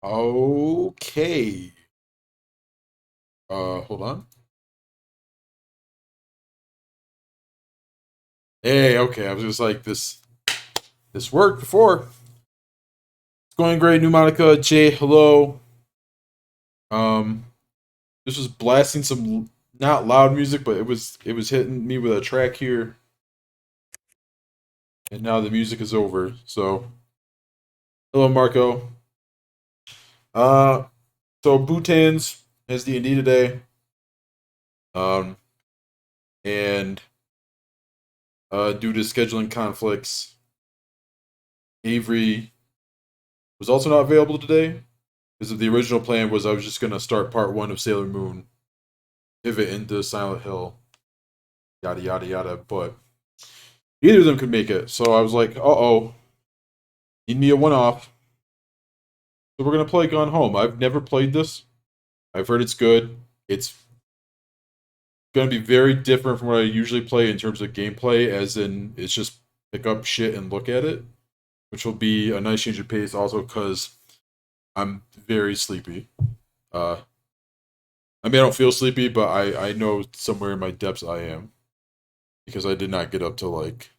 Okay. Hold on. Hey, okay. I was just like this worked before. It's going great, New Monica. Jay, hello. Um, this was blasting some not loud music, but it was hitting me with a track here, and now the music is over. So, hello, Marco. Uh, so Bhutan's has D&D today. Um, and due to scheduling conflicts, Avery was also not available today. Because the original plan was I was just gonna start part one of Sailor Moon, pivot into Silent Hill, yada yada yada. But neither of them could make it, so I was like, oh, need me a one off. So we're gonna play Gone Home. I've never played this. I've heard it's good. It's gonna be very different from what I usually play in terms of gameplay, as in it's just pick up shit and look at it, which will be a nice change of pace. Also, because I'm very sleepy. Uh, I mean, I don't feel sleepy, but I know somewhere in my depths I am because I did not get up to like.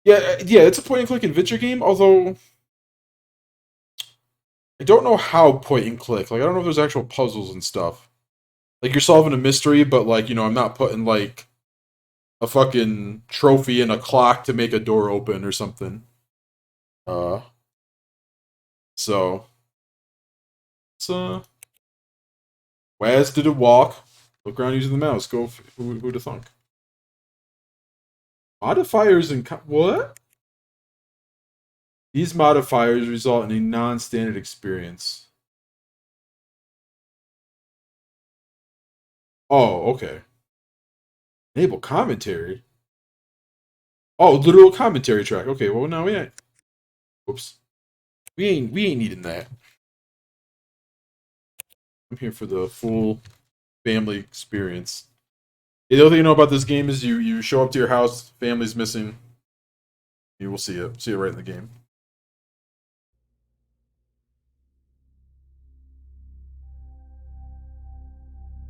Yeah, it's a point and click adventure game. Although I don't know how point and click. Like I don't know if there's actual puzzles and stuff. Like you're solving a mystery, but like I'm not putting like a fucking trophy and a clock to make a door open or something. Uh, so it's Waz did a walk. Look around using the mouse. Go. Who'd have thunk? Modifiers and what? These modifiers result in a non-standard experience. Oh, okay. Enable commentary. Oh, literal commentary track. Okay, well now we ain't. Whoops. We ain't needing that. I'm here for the full family experience. The other thing you know about this game is you show up to your house, family's missing. You will see it. See it right in the game.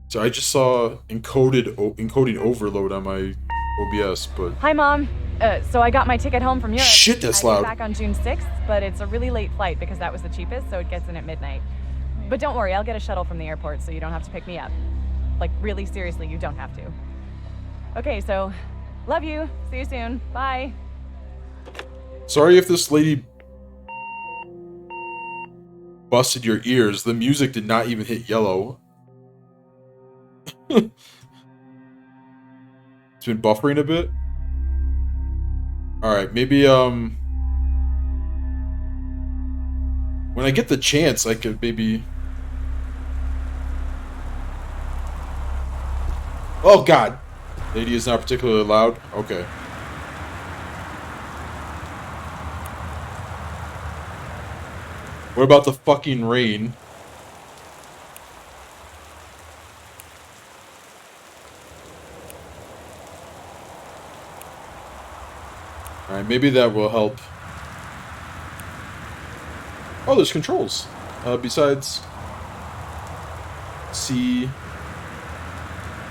So I just saw encoding overload on my OBS, but Hi, Mom. So I got my ticket home from Europe. shit, that's I loud. get back on June 6th, but it's a really late flight because that was the cheapest, so it gets in at midnight. But don't worry, I'll get a shuttle from the airport so you don't have to pick me up. Like, really seriously, you don't have to. Okay, so love you. See you soon. Bye. Sorry if this lady busted your ears. The music did not even hit yellow. It's been buffering a bit. All right, maybe when I get the chance, I could maybe. Oh God, lady is not particularly loud. Okay. What about the fucking rain? All right, maybe that will help. Oh, there's controls. Besides C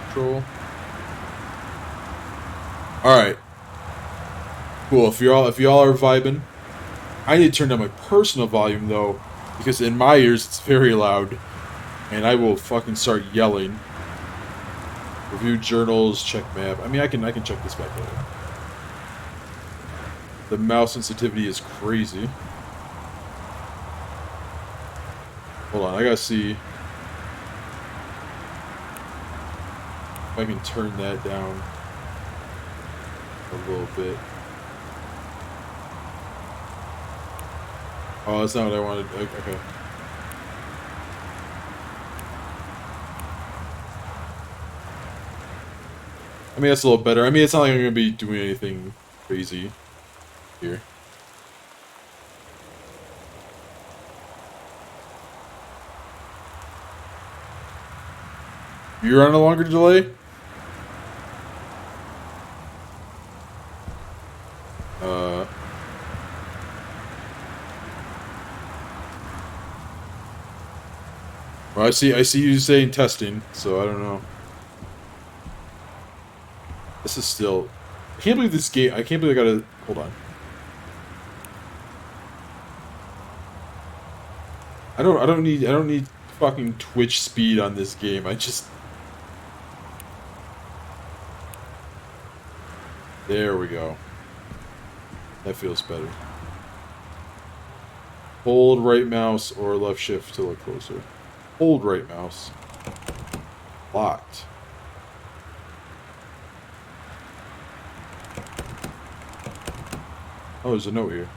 control. All right, cool. If y'all are vibing, I need to turn down my personal volume though, because in my ears it's very loud, and I will fucking start yelling. Review journals, check map. I mean, I can check this back later. The mouse sensitivity is crazy. Hold on, I gotta see if I can turn that down a little bit. Oh, that's not what I wanted. Okay. I mean, that's a little better. I mean, it's not like I'm gonna be doing anything crazy here. You're on a longer delay? Uh. Well, I see you saying testing, so I don't know. This is still... I can't believe this game... I can't believe I gotta... Hold on. I don't need fucking Twitch speed on this game. I just... There we go. That feels better. Hold right mouse or left shift to look closer. Hold right mouse. Locked. Oh, there's a note here.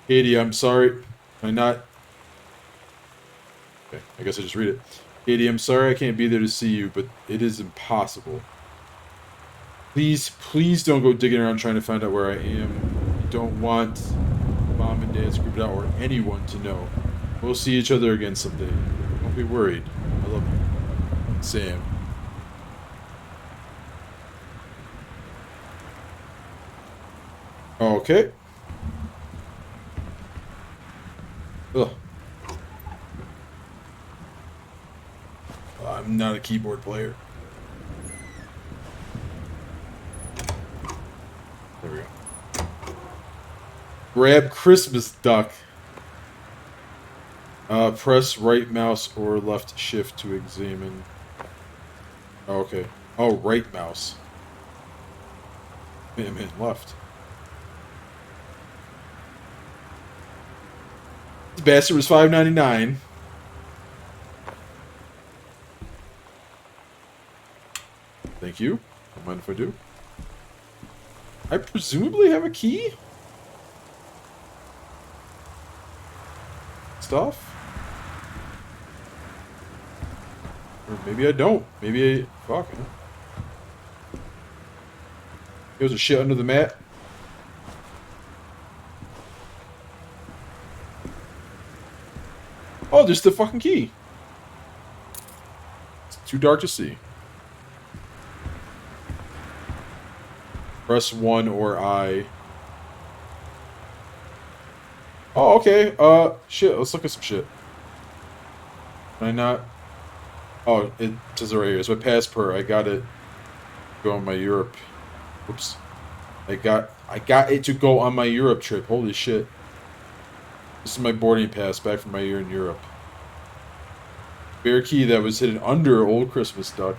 Katie, I'm sorry. Can I not... Okay, I guess I just read it. Katie, I'm sorry I can't be there to see you, but it is impossible. Please don't go digging around trying to find out where I am. I don't want Mom and Dad screamed out or anyone to know. We'll see each other again someday. Don't be worried. I love you. Sam. Okay. Ugh. I'm not a keyboard player. There we go. Grab Christmas duck. Press right mouse or left shift to examine. Oh, okay. Oh, right mouse. Wait a minute, left. This bastard was $5.99. Thank you. Don't mind if I do. I presumably have a key? Stuff? Or maybe I don't. Maybe I... Fuck. There's a shit under the mat. Oh, there's the fucking key. It's too dark to see. Press 1 or I. Oh, okay. Shit. Let's look at some shit. Can I not? Oh, it says it right here. It's my passport. I got it. Go on my Europe. Oops. I got it to go on my Europe trip. Holy shit. This is my boarding pass back from my year in Europe. Spare key that was hidden under Old Christmas Duck.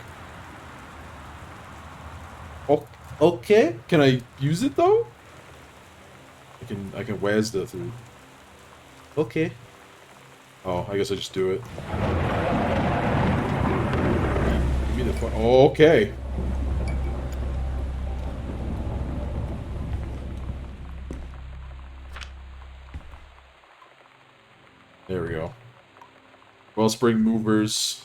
Oh, okay. Can I use it though? I can WASD through. Okay. Oh, I guess I just do it. Give me the fuck. Oh, okay. There we go. Wellspring movers.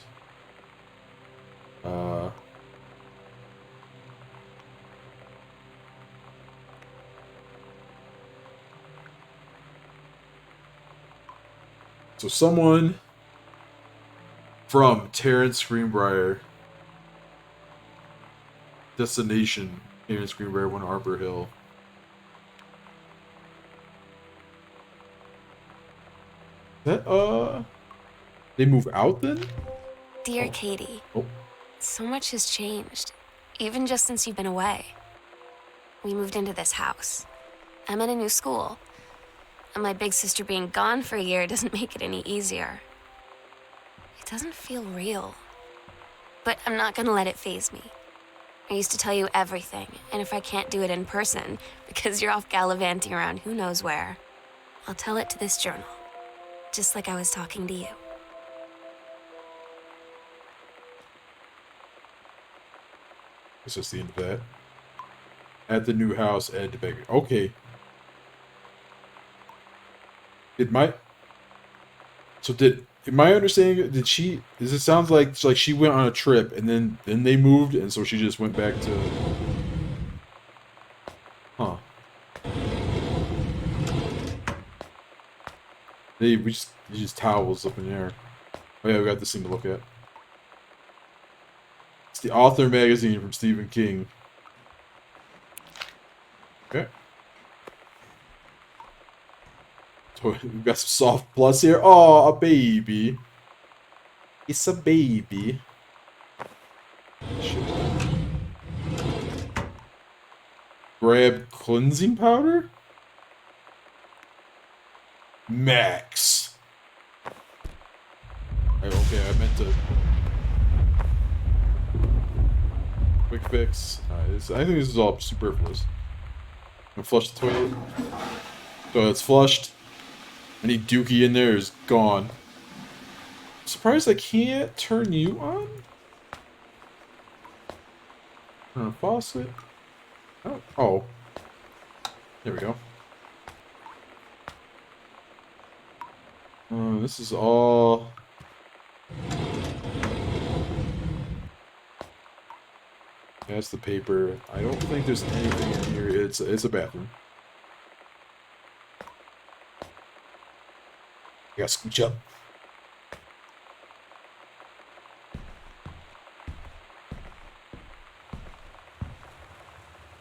So someone from Terrence Greenbrier. Destination Terrence Greenbrier, 1 Arbor Hill. That, they move out then? Dear Katie, Oh. so much has changed, even just since you've been away. We moved into this house. I'm in a new school. And my big sister being gone for a year doesn't make it any easier. It doesn't feel real. But I'm not gonna let it faze me. I used to tell you everything, and if I can't do it in person, because you're off gallivanting around who knows where, I'll tell it to this journal. Just like I was talking to you. This is the end of that. At the new house, add to beggar. Okay. In my understanding, did she, does it sounds like she went on a trip and then they moved and so she just went back to, huh. We just towels up in the air. Oh yeah, we got this thing to look at. It's the Author magazine from Stephen King. Okay. We've got some soft plus here. Oh, a baby. It's a baby. Shit. Grab cleansing powder? Max. Okay, I meant to. Quick fix. I think this is all superfluous. I'm gonna flush the toilet. Toilet's flushed. Any dookie in there is gone. I'm surprised I can't turn you on? Turn on faucet. Oh. There we go. This is all... That's the paper. I don't think there's anything in here. It's a bathroom. I gotta scooch up.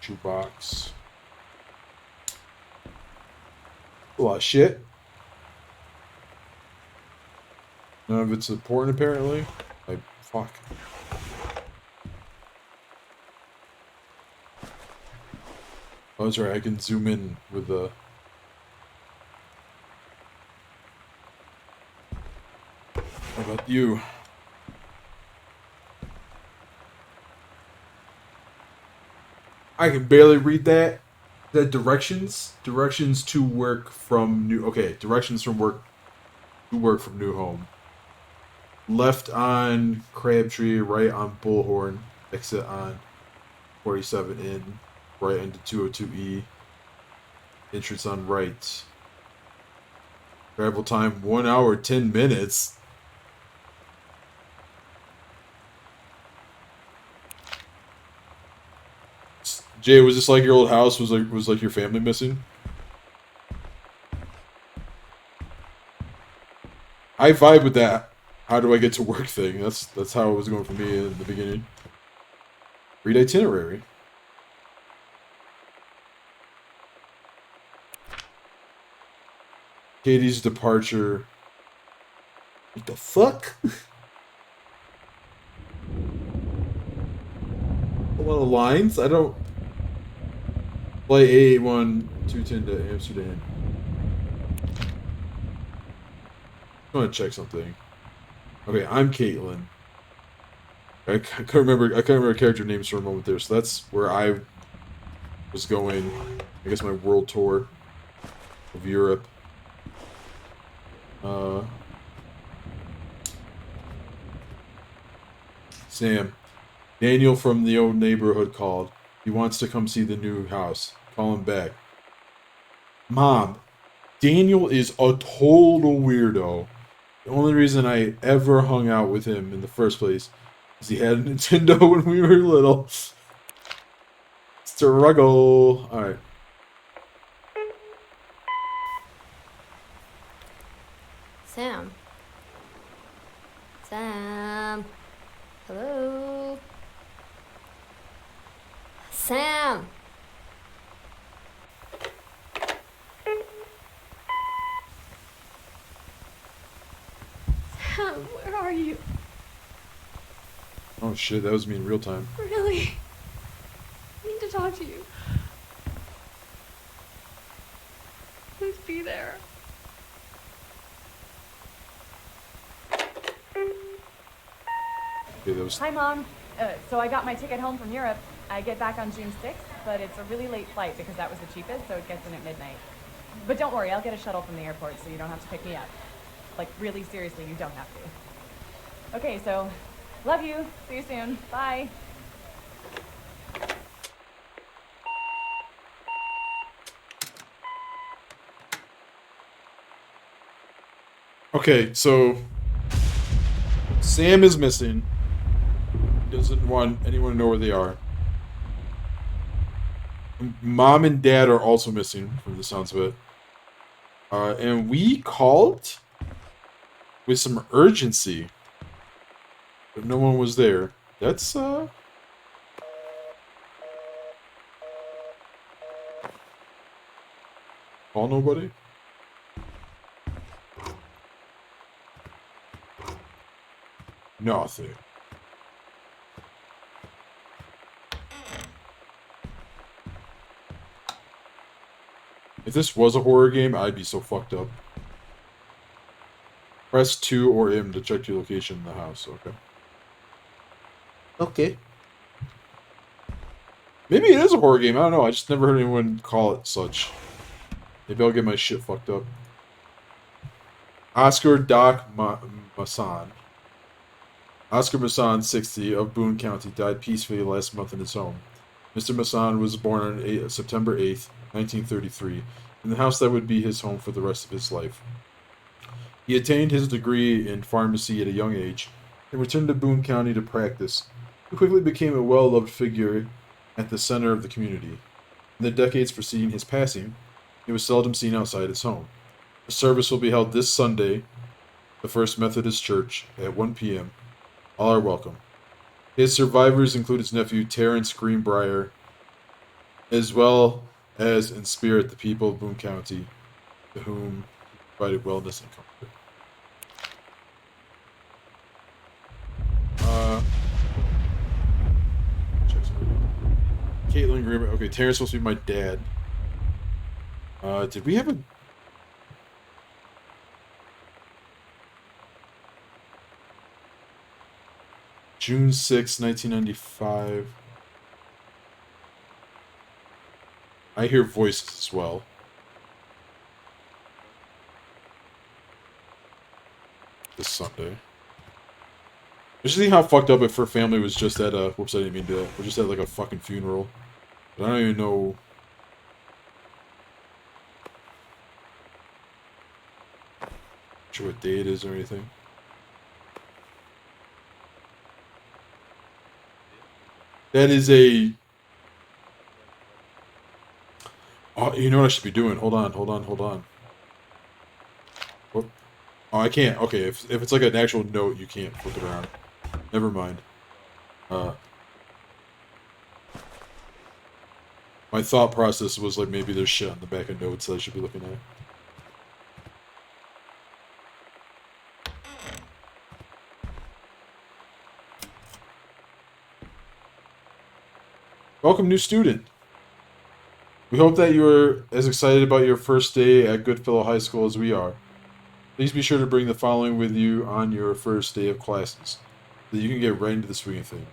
Shoebox. A lot of shit. None of it's important, apparently. Like, fuck. Oh, that's right. I can zoom in with the... How about you? I can barely read that. The directions to work from new. Okay, directions from work to work from new home. Left on Crabtree, right on Bullhorn. Exit on 47 in, right into 202E. Entrance on right. Travel time 1 hour 10 minutes. Jay, was this like your old house? Was like your family missing? I vibe with that. How do I get to work thing? That's how it was going for me in the beginning. Read itinerary. Katie's departure. What the fuck? A lot of lines. I don't. Flight 881 210 to Amsterdam. I want to check something. Okay, I'm Caitlin. I can't remember character names for a moment there. So that's where I was going. I guess my world tour of Europe. Sam. Daniel from the old neighborhood called. He wants to come see the new house. Call him back. Mom, Daniel is a total weirdo. The only reason I ever hung out with him in the first place is he had a Nintendo when we were little. Struggle. Alright. Sam. Sam. Hello. Sam. Sam, where are you? Oh shit, that was me in real time. Really? I need to talk to you. Please be there. Okay, that was... Hi, Mom. So I got my ticket home from Europe. I get back on June 6th, but it's a really late flight because that was the cheapest, so it gets in at midnight. But don't worry, I'll get a shuttle from the airport so you don't have to pick me up. Like, really seriously, you don't have to. Okay, so, love you. See you soon. Bye. Okay, so Sam is missing. Doesn't want anyone to know where they are. Mom and Dad are also missing, from the sounds of it. And we called with some urgency, but no one was there. That's call nobody. Nothing. If this was a horror game, I'd be so fucked up. Press 2 or M to check your location in the house. Okay. Okay. Maybe it is a horror game. I don't know. I just never heard anyone call it such. Maybe I'll get my shit fucked up. Oscar Doc Masson. Oscar Masson, 60, of Boone County, died peacefully last month in his home. Mr. Masson was born on September 8th, 1933, in the house that would be his home for the rest of his life. He attained his degree in pharmacy at a young age and returned to Boone County to practice. He quickly became a well-loved figure at the center of the community. In the decades preceding his passing, he was seldom seen outside his home. The service will be held this Sunday, the First Methodist Church, at 1 p.m. All are welcome. His survivors include his nephew Terrence Greenbrier, as well as in spirit the people of Boone County, to whom he provided wellness and comfort. Caitlin Greenbrier. Okay, Terrence supposed to be my dad. Did we have a... June 6, 1995. I hear voices as well. This Sunday. Just see how fucked up if her family was just at a... Whoops, I didn't mean to do that. We're just at like a fucking funeral. But I don't even know... Sure what day it is or anything. That is a... Oh, you know what I should be doing? Hold on. Oh, I can't. Okay, if it's like an actual note, you can't flip it around. Never mind. My thought process was like maybe there's shit on the back of notes that I should be looking at. Welcome, new student. We hope that you are as excited about your first day at Goodfellow High School as we are. Please be sure to bring the following with you on your first day of classes, so that you can get right into the swing of things.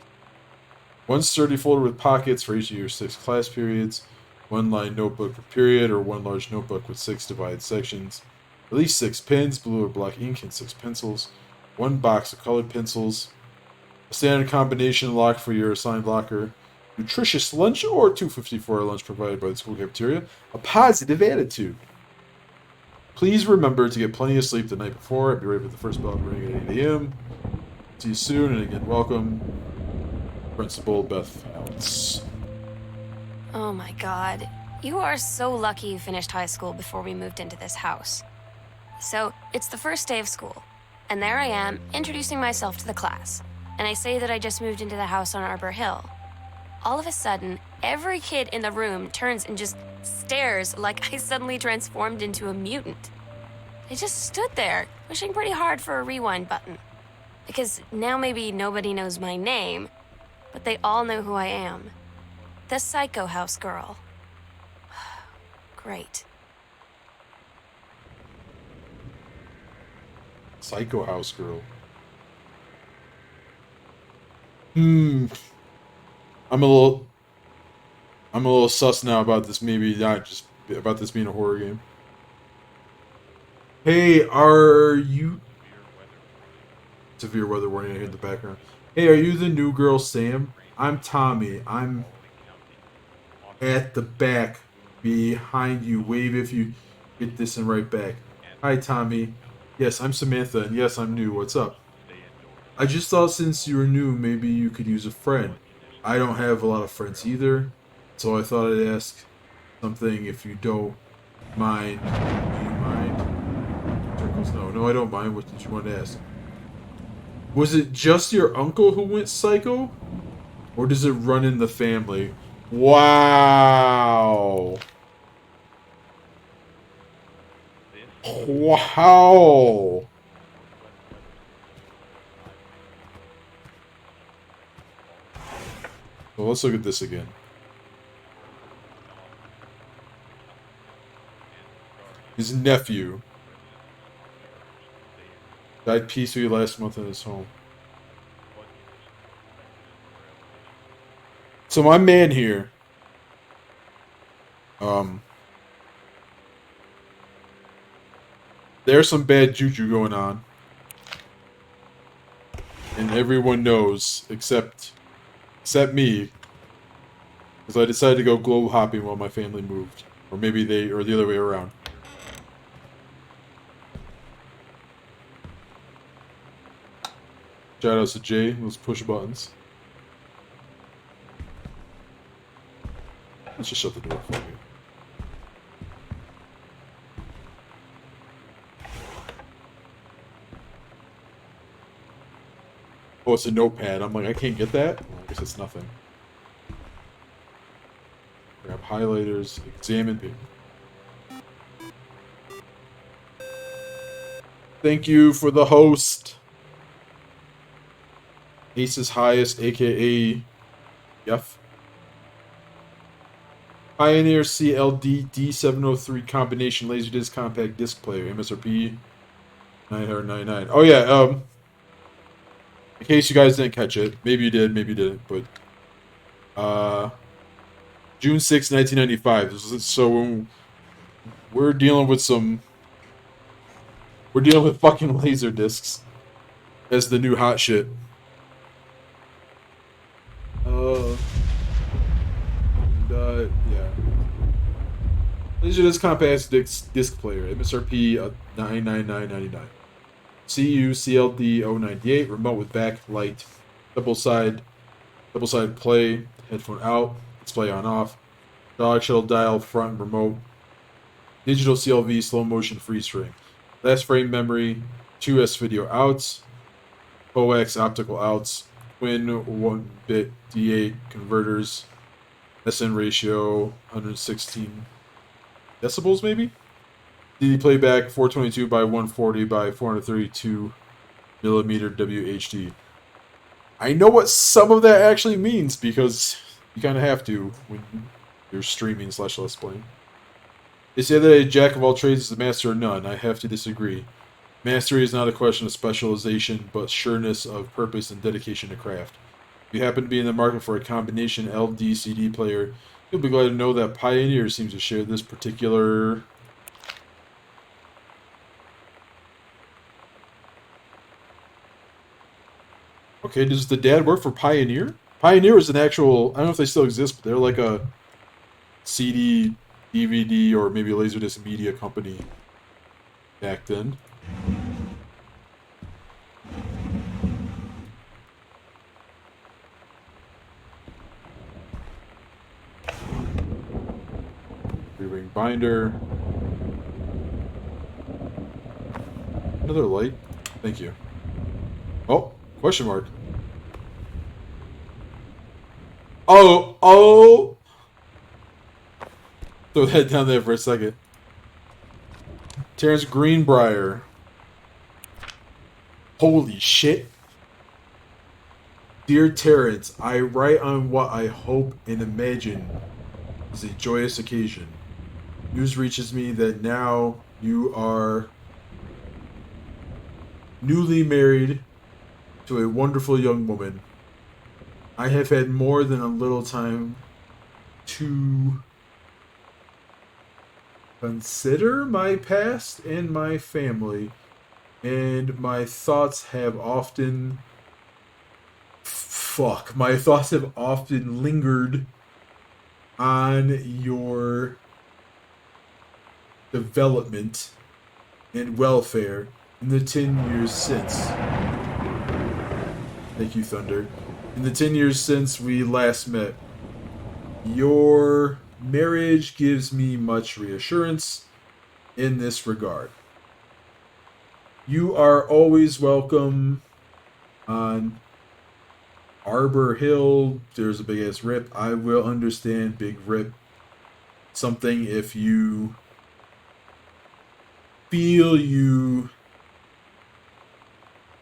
One sturdy folder with pockets for each of your 6 class periods, one lined notebook per period, or one large notebook with 6 divided sections, at least 6 pens, blue or black ink, and 6 pencils, one box of colored pencils, a standard combination lock for your assigned locker, nutritious lunch or $2.54 lunch provided by the school cafeteria, a positive attitude. Please remember to get plenty of sleep the night before and be ready for the first bell ring at 8 a.m. See you soon, and again, welcome, Principal Beth Alex. Oh my god. You are so lucky you finished high school before we moved into this house. So, it's the first day of school, and there I am, introducing myself to the class. And I say that I just moved into the house on Arbor Hill. All of a sudden, every kid in the room turns and just stares like I suddenly transformed into a mutant. I just stood there, wishing pretty hard for a rewind button. Because now maybe nobody knows my name, but they all know who I am. The Psycho House girl. Great. Psycho House girl. I'm a little sus now about this. Maybe not just about this being a horror game. Hey, are you... Severe weather warning I hear in the background. Hey, are you the new girl, Sam? I'm Tommy. I'm at the back behind you. Wave if you get this and right back. Hi, Tommy. Yes, I'm Samantha, and yes, I'm new. What's up? I just thought since you were new, maybe you could use a friend. I don't have a lot of friends either, so I thought I'd ask something if you don't mind. Do you mind? Circles, no, I don't mind. What did you want to ask? Was it just your uncle who went psycho? Or does it run in the family? Wow. Wow. Well, let's look at this again. His nephew died peacefully last month in his home. So my man here, there's some bad juju going on. And everyone knows, except me, because I decided to go global hopping while my family moved. Or maybe or the other way around. Shout outs to Jay, those push buttons. Let's just shut the door for you. Oh, it's a notepad. I'm like, I can't get that? Well, I guess it's nothing. Grab highlighters, examine paper. Thank you for the host. Ace's Highest, aka Yef. Pioneer CLD D703 combination laserdisc compact disc player, MSRP 999. Oh yeah, in case you guys didn't catch it, maybe you did, maybe you didn't, but June 6, 1995. So we're dealing with fucking laser discs as the new hot shit. Yeah. Laserdisc compact disc player, MSRP 999.99. CU CLD 098, remote with backlight, double side play, headphone out, display on off, dog shuttle dial front remote, digital CLV slow motion freeze frame, last frame memory, 2S video outs, coax optical outs, twin 1-bit D8 converters, SN ratio 116 decibels maybe? CD playback 422 by 140 by 432 millimeter WHD. I know what some of that actually means because you kind of have to when you're streaming / let's playing. They say that a jack of all trades is a master of none. I have to disagree. Mastery is not a question of specialization, but sureness of purpose and dedication to craft. If you happen to be in the market for a combination LD-CD player, you'll be glad to know that Pioneer seems to share this particular... Okay, does the dad work for Pioneer? Pioneer is an actual... I don't know if they still exist, but they're like a CD, DVD, or maybe a Laserdisc media company back then. Three-ring binder. Another light. Thank you. Oh, question mark. Oh! Throw that down there for a second. Terrence Greenbrier. Holy shit. Dear Terrence, I write on what I hope and imagine is a joyous occasion. News reaches me that now you are newly married to a wonderful young woman. I have had more than a little time to consider my past and my family, and my thoughts have often lingered on your development and welfare in the 10 years since. Thank you, Thunder. In the 10 years since we last met, your marriage gives me much reassurance in this regard. You are always welcome on Arbor Hill. There's a big ass rip. I will understand big rip. Something if you feel you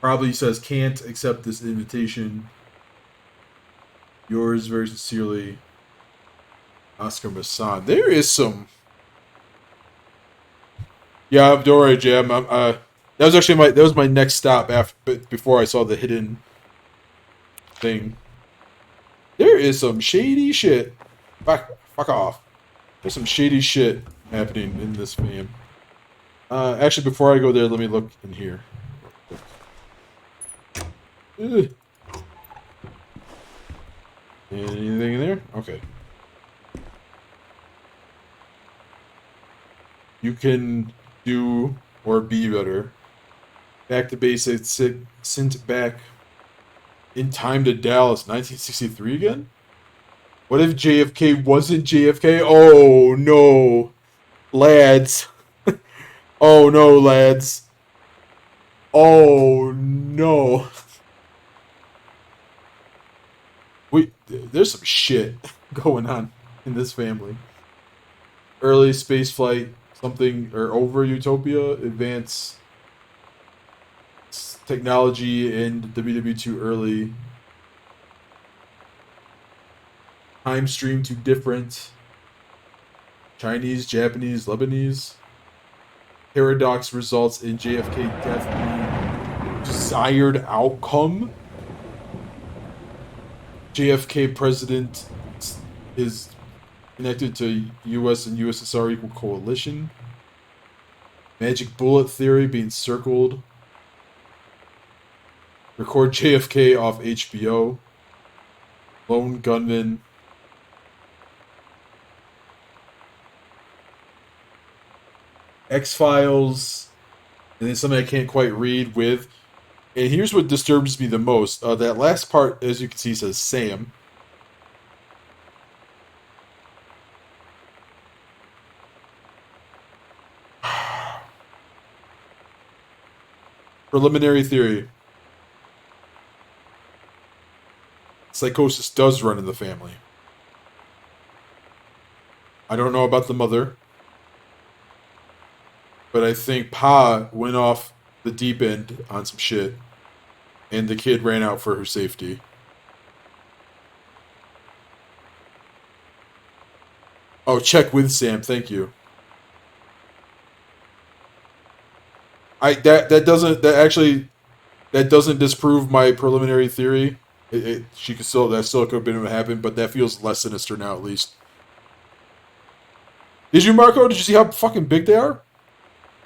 probably says can't accept this invitation. Yours very sincerely, Oscar Masson. There is some. Yeah, don't worry, Jam. That was actually my next stop after before I saw the hidden thing. There is some shady shit. Fuck off. There's some shady shit happening in this game. Actually, before I go there, let me look in here. Ugh. Anything in there? Okay. You can do or be better. Back to basics. Sent back in time to Dallas, 1963 again? What if JFK wasn't JFK? Oh no. Lads. Oh no, lads. Oh no. There's some shit going on in this family. Early space flight, something, or over Utopia, advance technology and WW2 early. Time stream to different. Chinese, Japanese, Lebanese. Paradox results in JFK death. Desired outcome. JFK president is connected to US and USSR equal coalition. Magic bullet theory being circled. Record JFK off HBO. Lone gunman. X-Files. And then something I can't quite read with. And here's what disturbs me the most. That last part, as you can see, says Sam. Preliminary theory. Psychosis does run in the family. I don't know about the mother. But I think Pa went off the deep end on some shit. And the kid ran out for her safety. Oh, check with Sam, thank you. That doesn't disprove my preliminary theory. That still could have been what happened, but that feels less sinister now at least. Did you, Marco? Did you see how fucking big they are?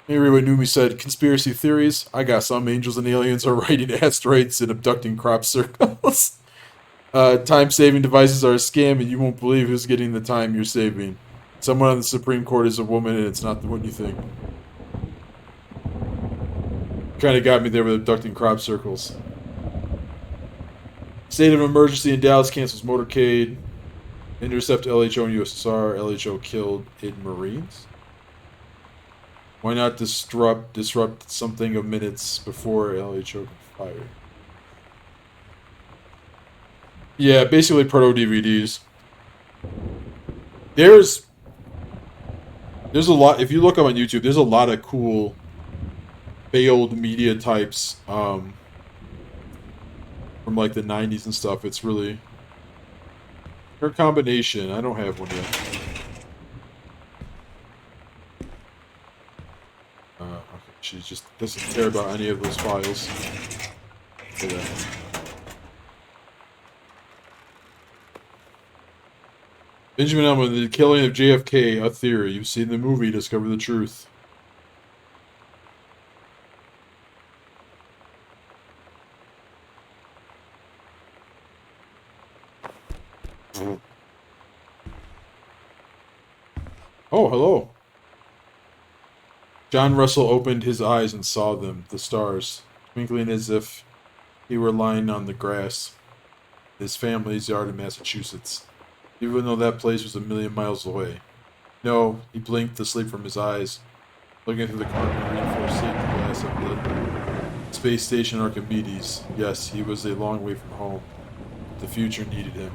Everyone knew me said, conspiracy theories. I got some. Angels and aliens are riding asteroids and abducting crop circles. Time-saving devices are a scam, and you won't believe who's getting the time you're saving. Someone on the Supreme Court is a woman, and it's not the one you think. Kind of got me there with abducting crop circles. State of emergency in Dallas cancels motorcade. Intercept LHO and USSR. LHO killed in Marines. Why not disrupt something of minutes before LHO can fire? Yeah, basically proto DVDs. There's a lot. If you look up on YouTube, there's a lot of cool failed media types from like the 90s and stuff. It's really her combination. I don't have one yet. Okay, she just doesn't care about any of those files. Yeah. Benjamin Elman, the killing of JFK, a theory. You've seen the movie, discover the truth. Oh, hello. John Russell opened his eyes and saw them, the stars, twinkling as if he were lying on the grass. His family's yard in Massachusetts, even though that place was a million miles away. No, he blinked the sleep from his eyes, looking through the carbon-reinforced safety glass of the space station Archimedes. Yes, he was a long way from home. The future needed him.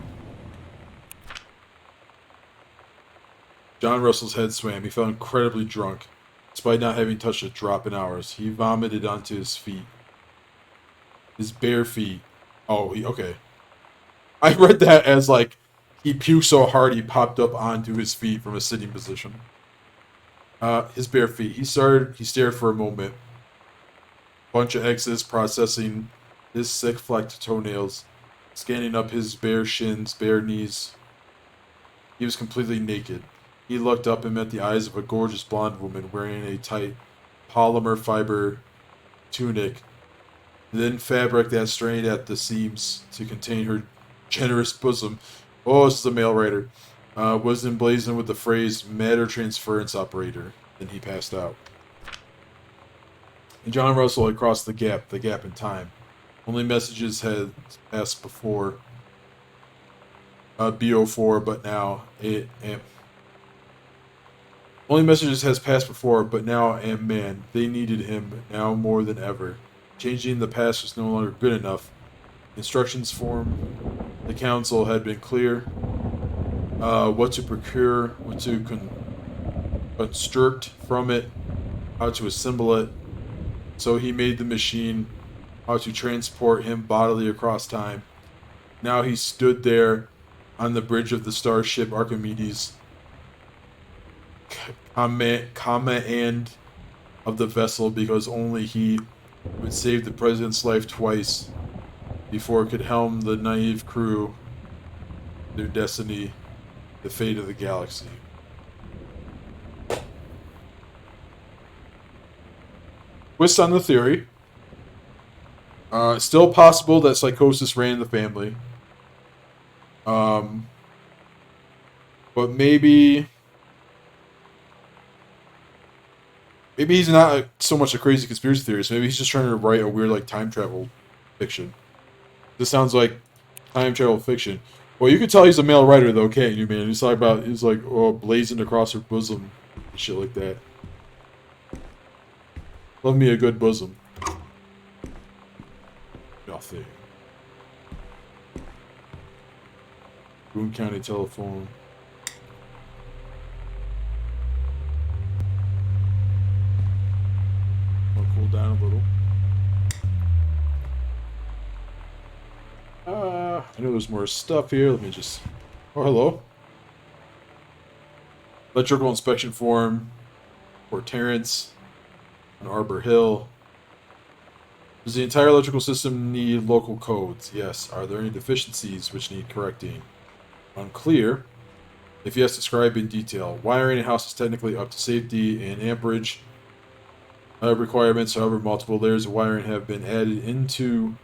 John Russell's head swam. He felt incredibly drunk. Despite not having touched a drop in hours, he vomited onto his feet. His bare feet. Oh, okay. I read that as like he puked so hard he popped up onto his feet from a sitting position. His bare feet. He stared for a moment. Bunch of X's processing his sick flecked toenails, scanning up his bare shins, bare knees. He was completely naked. He looked up and met the eyes of a gorgeous blonde woman wearing a tight polymer fiber tunic, then fabric that strained at the seams to contain her generous bosom. Oh, this is a male writer. Was emblazoned with the phrase matter transference operator. Then he passed out. And John Russell had crossed the gap in time. Only messages had passed before BO4, but now only messages has passed before, but now man, they needed him now more than ever. Changing the past was no longer good enough. Instructions from the council had been clear. What to procure, what to construct from it, how to assemble it. So he made the machine, how to transport him bodily across time. Now he stood there on the bridge of the starship Archimedes, command of the vessel, because only he would save the president's life twice before it could helm the naive crew, their destiny, the fate of the galaxy. Twist on the theory. It's still possible that psychosis ran in the family. But maybe he's not so much a crazy conspiracy theorist. Maybe he's just trying to write a weird like time travel fiction. This sounds like time travel fiction. Well, you could tell he's a male writer though, can't you, man? He's like blazoned across her bosom and shit like that. Love me a good bosom. Nothing. Boone County telephone. I'll cool down a little. I know there's more stuff here. Let me just... Oh, hello. Electrical inspection form for Terrence on Arbor Hill. Does the entire electrical system need local codes? Yes. Are there any deficiencies which need correcting? Unclear. If yes, describe in detail. Wiring in house is technically up to safety and amperage requirements. However, multiple layers of wiring have been added into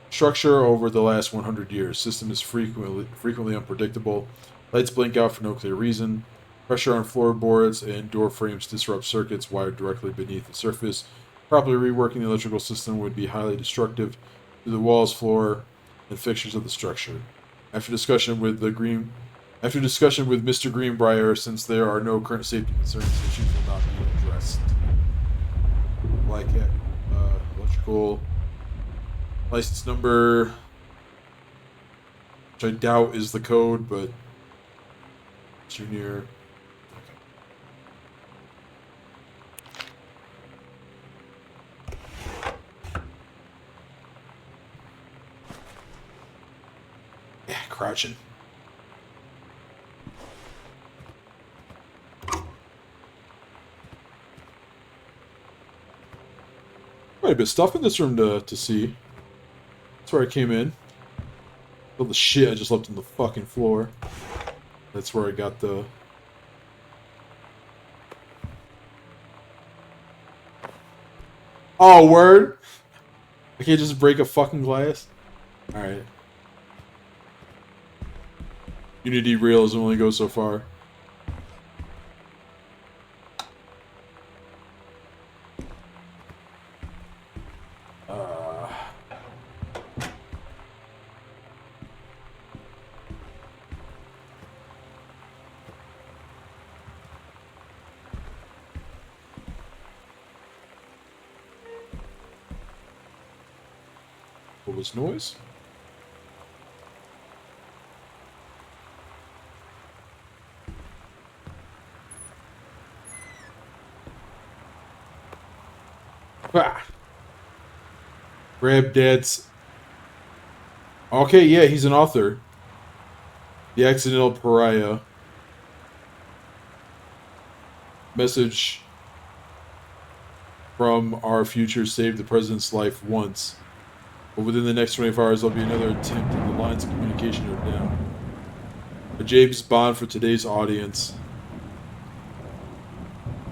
structure over the last 100 years. System is frequently unpredictable. Lights blink out for no clear reason. Pressure on floorboards and door frames disrupt circuits wired directly beneath the surface. Properly reworking the electrical system would be highly destructive to the walls, floor, and fixtures of the structure. After discussion with Mr. Greenbrier, since there are no current safety concerns, issues will not be addressed. Black Hat, electrical license number, which I doubt is the code, but Junior. Yeah, crouching. Quite a bit of stuff in this room to see. That's where I came in. All the shit I just left on the fucking floor. That's where I got the... Oh, word? I can't just break a fucking glass? Alright. Unity realism only goes so far. What was noise? Ah. Grab Dad's... Okay, yeah, he's an author. The Accidental Pariah. Message from our future saved the president's life once. But within the next 24 hours, there'll be another attempt and the lines of communication are down. A James Bond for today's audience.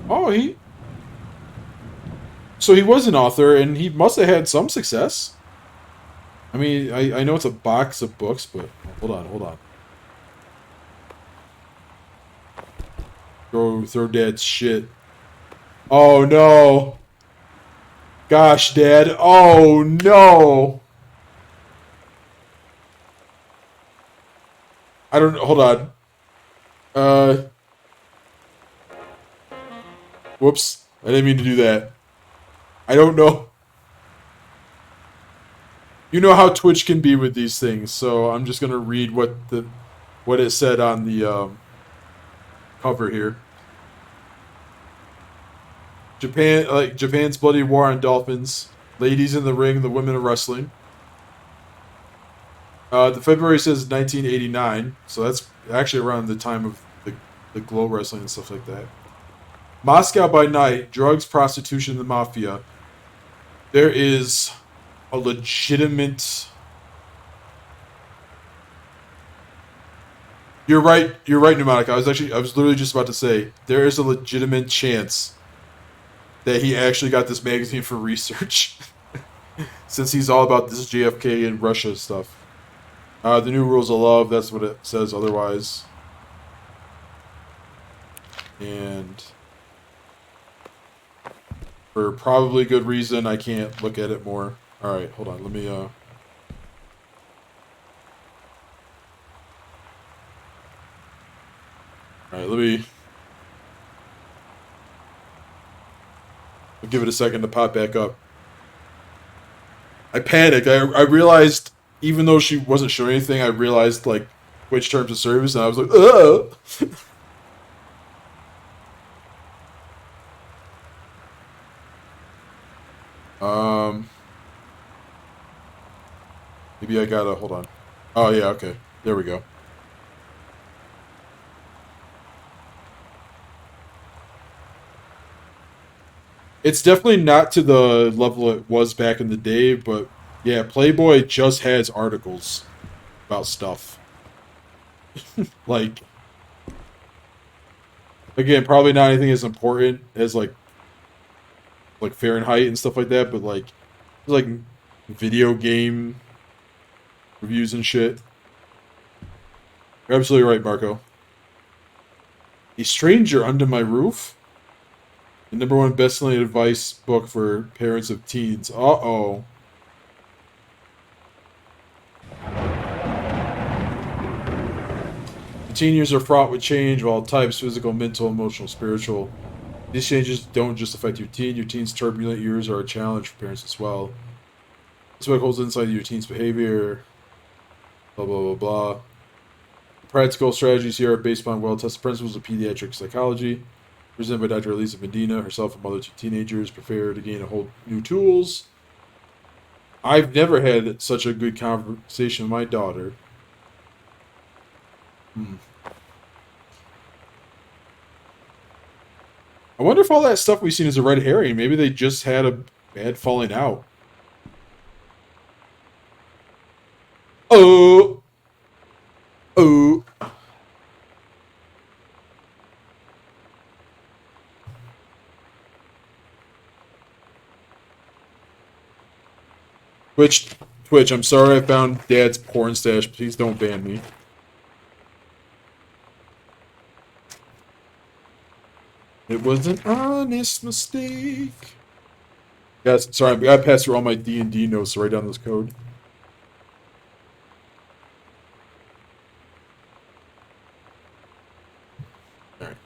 Oh, So he was an author, and he must have had some success. I mean, I know it's a box of books, but... Hold on. Throw Dad's shit. Oh, no. Gosh, Dad. Oh, no. I don't know. Hold on. Whoops. I didn't mean to do that. I don't know. You know how Twitch can be with these things, so I'm just gonna read what it said on the cover here. Japan's bloody war on dolphins. Ladies in the ring, the women of wrestling. The February says 1989, so that's actually around the time of the Glow Wrestling and stuff like that. Moscow by night, drugs, prostitution, the mafia. There is a legitimate... You're right, Pneumatic. I was literally just about to say, there is a legitimate chance that he actually got this magazine for research. Since he's all about this JFK and Russia stuff. The New Rules of Love, that's what it says otherwise. And for probably good reason, I can't look at it more. Alright, hold on, let me, Alright, I'll give it a second to pop back up. I panicked. I realized, even though she wasn't showing anything, I realized, like, which terms of service, and I was like, ugh! Maybe I gotta, hold on. Oh, yeah, okay. There we go. It's definitely not to the level it was back in the day, but yeah, Playboy just has articles about stuff. Like, again, probably not anything as important as like Fahrenheit and stuff like that, but like video game reviews and shit. You're absolutely right, Marco. A Stranger Under My Roof? The #1 best-selling advice book for parents of teens. Uh-oh. The teen years are fraught with change of all types: physical, mental, emotional, spiritual. These changes don't just affect your teen. Your teen's turbulent years are a challenge for parents as well. This book holds insight into your teen's behavior. Blah, blah, blah, blah. The practical strategies here are based upon well-tested principles of pediatric psychology. Presented by Dr. Elisa Medina, herself a mother to teenagers, prepare to gain a whole new tools. I've never had such a good conversation with my daughter. I wonder if all that stuff we've seen is a red herring. Maybe they just had a bad falling out. Oh! Oh! Twitch, I'm sorry I found Dad's porn stash. Please don't ban me. It was an honest mistake. Guys, sorry, I gotta pass through all my D&D notes to write down this code. Alright.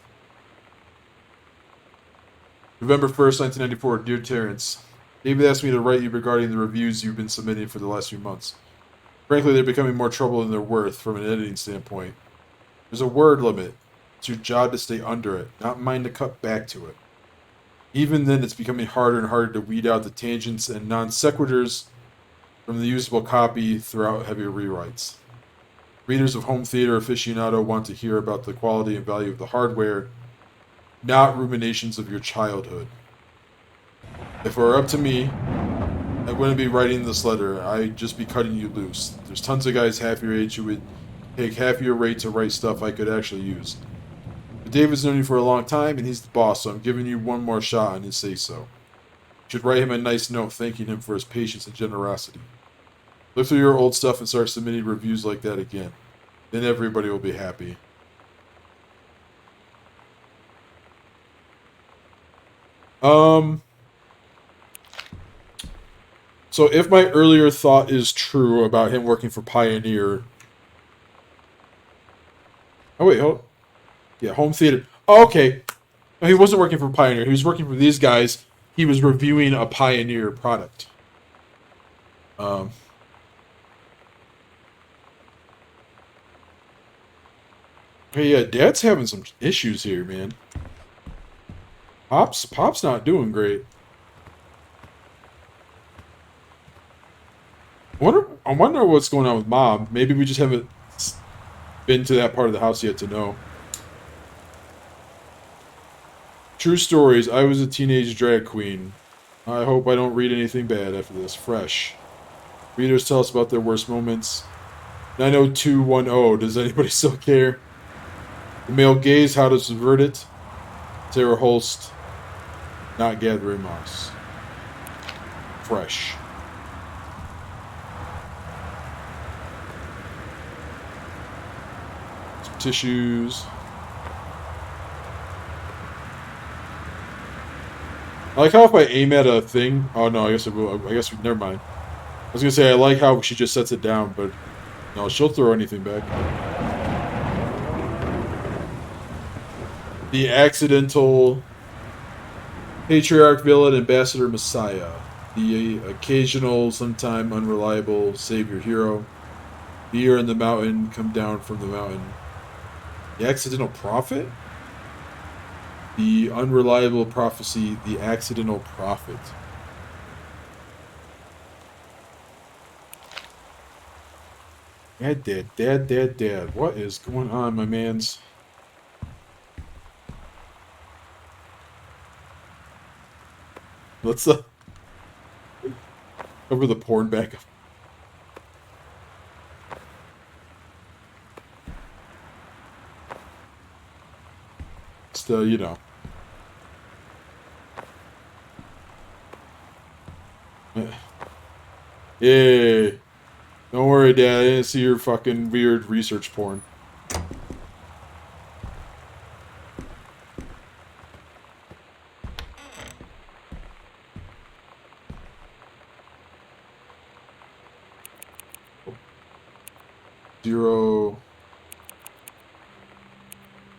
November 1st, 1994. Dear Terrence, David asked me to write you regarding the reviews you've been submitting for the last few months. Frankly, they're becoming more trouble than they're worth from an editing standpoint. There's a word limit. It's your job to stay under it, not mine to cut back to it. Even then, it's becoming harder and harder to weed out the tangents and non sequiturs from the usable copy throughout heavier rewrites. Readers of Home Theater Aficionado want to hear about the quality and value of the hardware, not ruminations of your childhood. If it were up to me, I wouldn't be writing this letter. I'd just be cutting you loose. There's tons of guys half your age who would take half your rate to write stuff I could actually use. But David's known you for a long time, and he's the boss, so I'm giving you one more shot on his say-so. You should write him a nice note thanking him for his patience and generosity. Look through your old stuff and start submitting reviews like that again. Then everybody will be happy. So if my earlier thought is true about him working for Pioneer... Oh, wait, hold... Yeah, Home Theater. Oh, okay. No, he wasn't working for Pioneer. He was working for these guys. He was reviewing a Pioneer product. Hey, yeah, Dad's having some issues here, man. Pop's not doing great. I wonder what's going on with Mom. Maybe we just haven't been to that part of the house yet to know. True stories. I was a teenage drag queen. I hope I don't read anything bad after this. Fresh. Readers tell us about their worst moments. 90210. Does anybody still care? The Male Gaze. How to Subvert It. Sarah Holst. Not gathering moss. Fresh. Some tissues. I like how if I aim at a thing... Oh, no, I guess it will. I guess... Never mind. I was going to say, I like how she just sets it down, but... No, she'll throw anything back. The accidental... Patriarch, villain, ambassador, messiah. The occasional, sometime unreliable, savior, hero. Fear in the mountain, come down from the mountain. The accidental prophet? The unreliable prophecy, the accidental prophet. Dad. What is going on, my mans? Let's over the porn back up. Still, you know. Yeah. Don't worry, Dad. I didn't see your fucking weird research porn. Zero,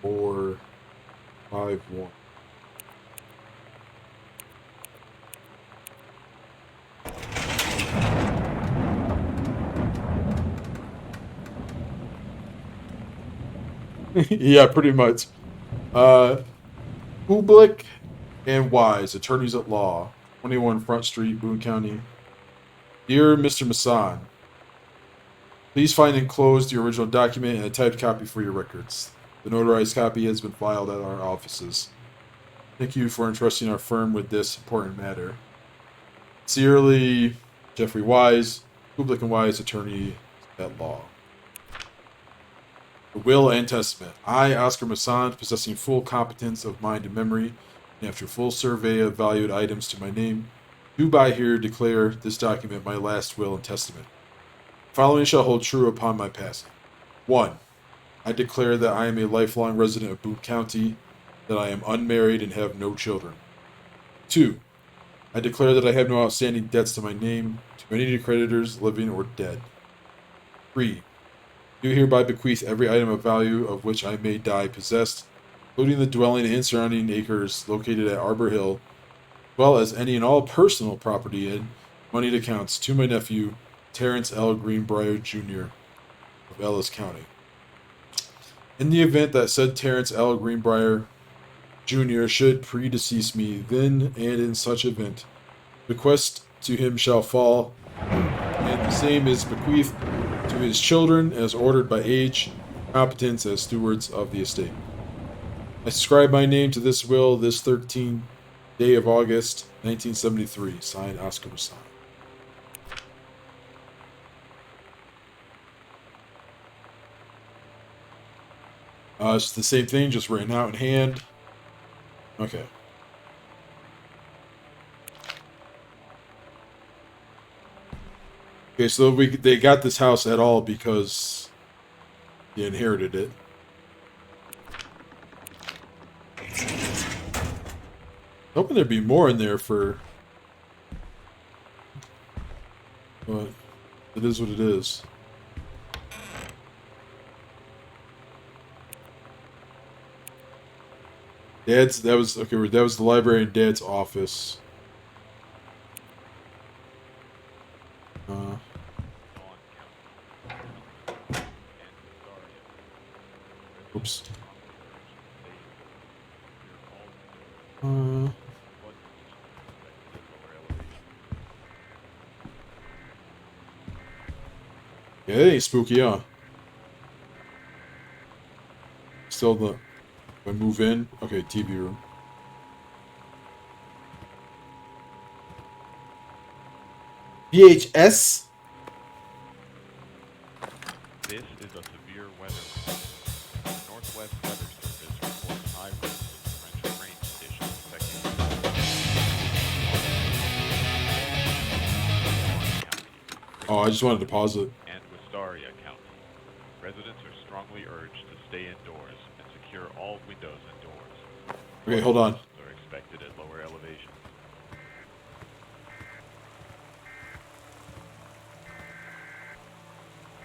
4, 5, 1. Yeah, pretty much. Public and Wise, attorneys at law, 21 Front Street, Boone County. Dear Mr. Masson, please find enclosed the original document and a typed copy for your records. The notarized copy has been filed at our offices. Thank you for entrusting our firm with this important matter. Sincerely, Jeffrey Wise, Public and Wise, attorney at law. The Will and Testament. I, Oscar Masson, possessing full competence of mind and memory, and after full survey of valued items to my name, do by here declare this document my last will and testament. The following shall hold true upon my passing. 1. I declare that I am a lifelong resident of Boone County, that I am unmarried and have no children. 2. I declare that I have no outstanding debts to my name, to any creditors, living or dead. 3. Do hereby bequeath every item of value of which I may die possessed, including the dwelling and surrounding acres located at Arbor Hill, as well as any and all personal property and moneyed accounts to my nephew, Terrence L. Greenbrier, Jr. of Ellis County. In the event that said Terrence L. Greenbrier, Jr. should predecease me, then and in such event, bequest to him shall fall, and the same is bequeathed to to his children as ordered by age, competence as stewards of the estate. I subscribe my name to this will this 13th day of August, 1973. Signed, Oscar Masson. It's the same thing, just written out in hand. Okay. Okay, so they got this house at all because he inherited it. Hoping there'd be more in there for, but it is what it is. That was the library and Dad's office. Oops. Yeah, it ain't spooky, huh? Still the... If I move in... Okay, TV room. VHS? This is a severe weather event. The Northwest Weather Service reports high risk of torrential rain conditions affecting Oh, I just wanted to pause it. and Wistaria County. Residents are strongly urged to stay indoors and secure all windows and doors. Okay, hold on. Are expected at lower elevations.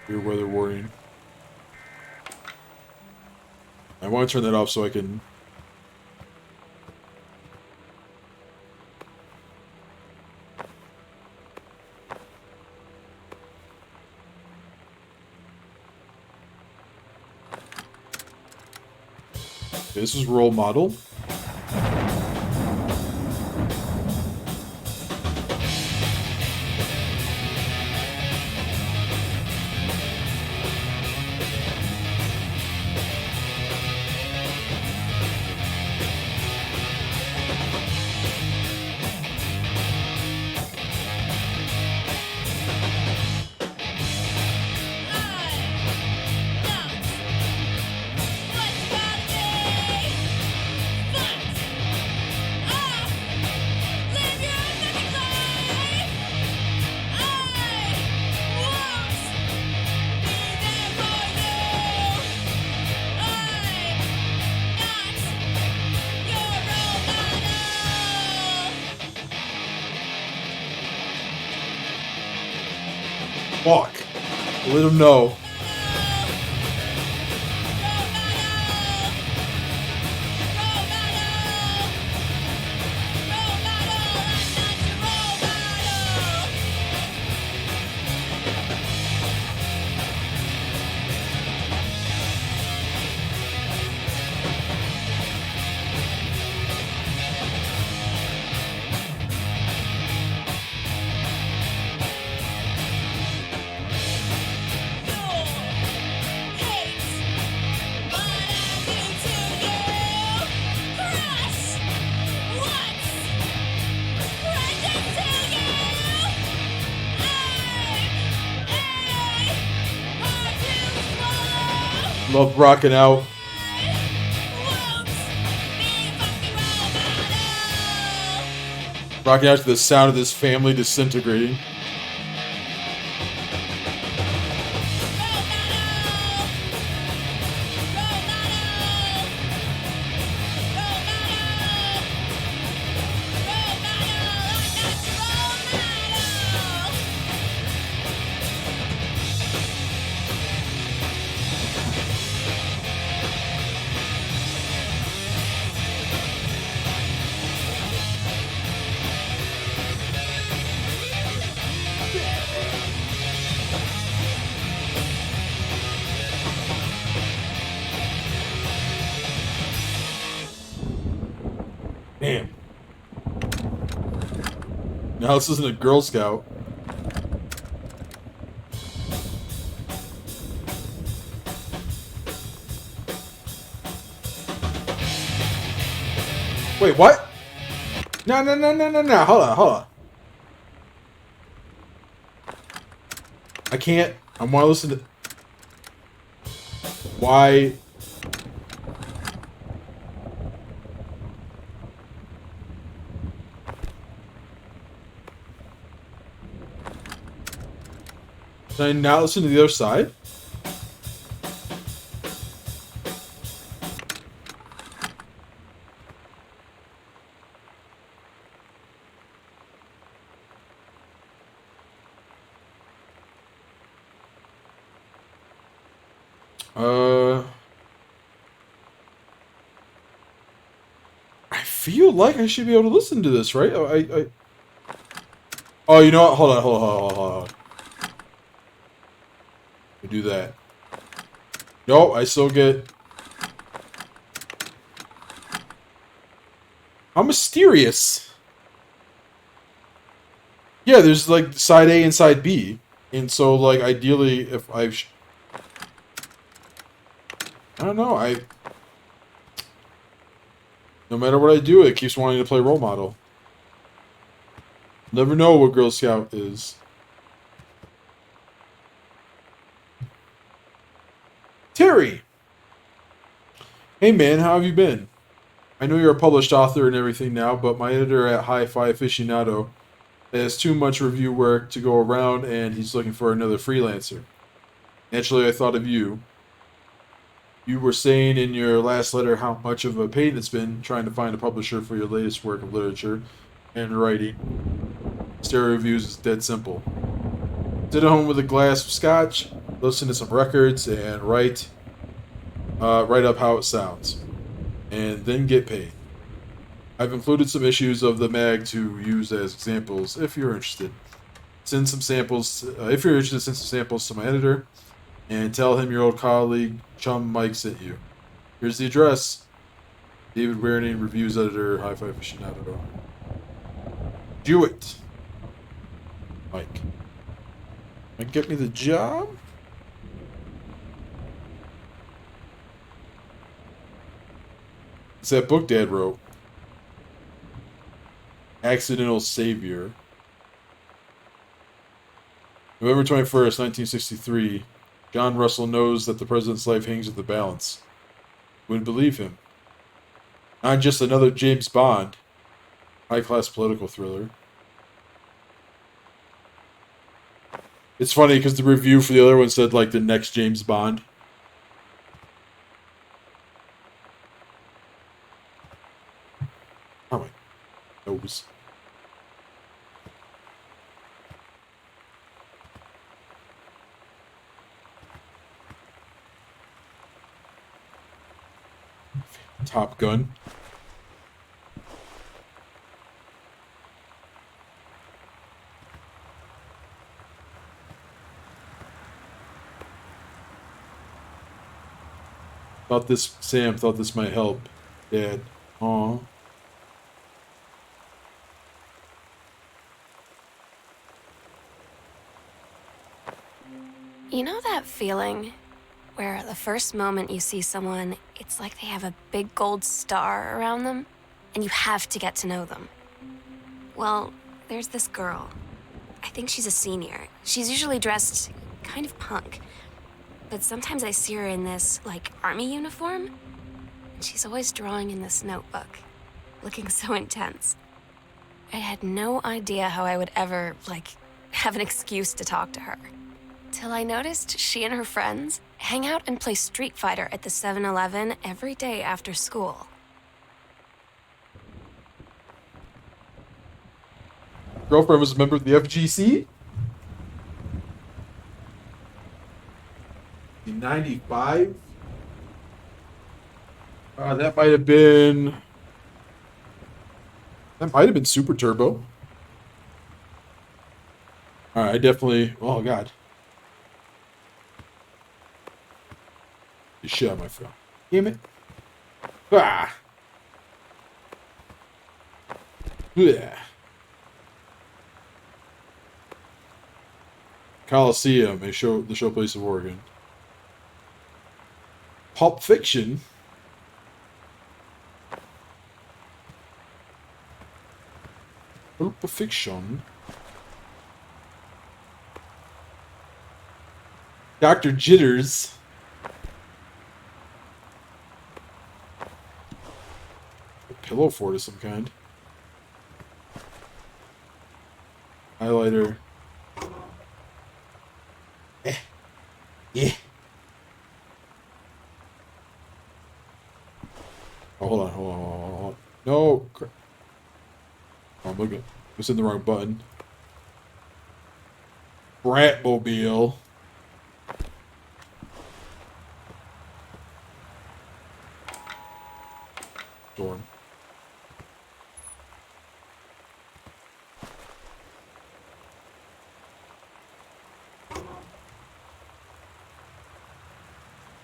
Your weather warning. I want to turn that off so I can... Okay, this is role model. Walk. Let him know. Love rocking out. Rocking out to the sound of this family disintegrating. Damn. Now this isn't a Girl Scout. Wait, what? No. Hold on. I can't. I want to listen to. Why? Can I not listen to the other side? I feel like I should be able to listen to this, right? Oh, you know what? Hold on. We do that. No, I still get. How mysterious. Yeah, there's like side A and side B, and so like ideally, if I don't know, no matter what I do, it keeps wanting to play role model. Never know what Girl Scout is. Terry! Hey man, how have you been? I know you're a published author and everything now, but my editor at Hi-Fi Aficionado has too much review work to go around and he's looking for another freelancer. Naturally, I thought of you. You were saying in your last letter how much of a pain it's been trying to find a publisher for your latest work of literature and writing. Stereo Reviews is dead simple. Sit at home with a glass of scotch, listen to some records, and write up how it sounds. And then get paid. I've included some issues of the mag to use as examples if you're interested. Send some samples, if you're interested, send some samples to my editor, and tell him your old colleague, Chum Mike, sent you. Here's the address. David Waring, Reviews Editor, Hi-Fi Aficionado. Do it. Mike. Get me the job? It's that book Dad wrote. Accidental Savior. November 21st, 1963. John Russell knows that the president's life hangs at the balance. Wouldn't believe him. Not just another James Bond. High-class political thriller. It's funny because the review for the other one said, like, the next James Bond. Oh my nose. Top Gun. Sam thought this might help. Dad. Aw. You know that feeling where the first moment you see someone, it's like they have a big gold star around them, and you have to get to know them? Well, there's this girl. I think she's a senior. She's usually dressed kind of punk, but sometimes I see her in this, like, army uniform, and she's always drawing in this notebook, looking so intense. I had no idea how I would ever, like, have an excuse to talk to her. Till I noticed she and her friends hang out and play Street Fighter at the 7-Eleven every day after school. Girlfriend was a member of the FGC? In 95? That might have been... That might have been Super Turbo. Alright, I definitely... Oh, God. You shit on my phone. Damn it. Ah! Yeah. Coliseum, the showplace of Oregon. Pulp Fiction. Pulp Fiction. Dr. Jitters. A pillow fort of some kind. Highlighter. Yeah. Oh, hold on. No. Oh, I'm looking. I was in the wrong button. Bratmobile. Storm.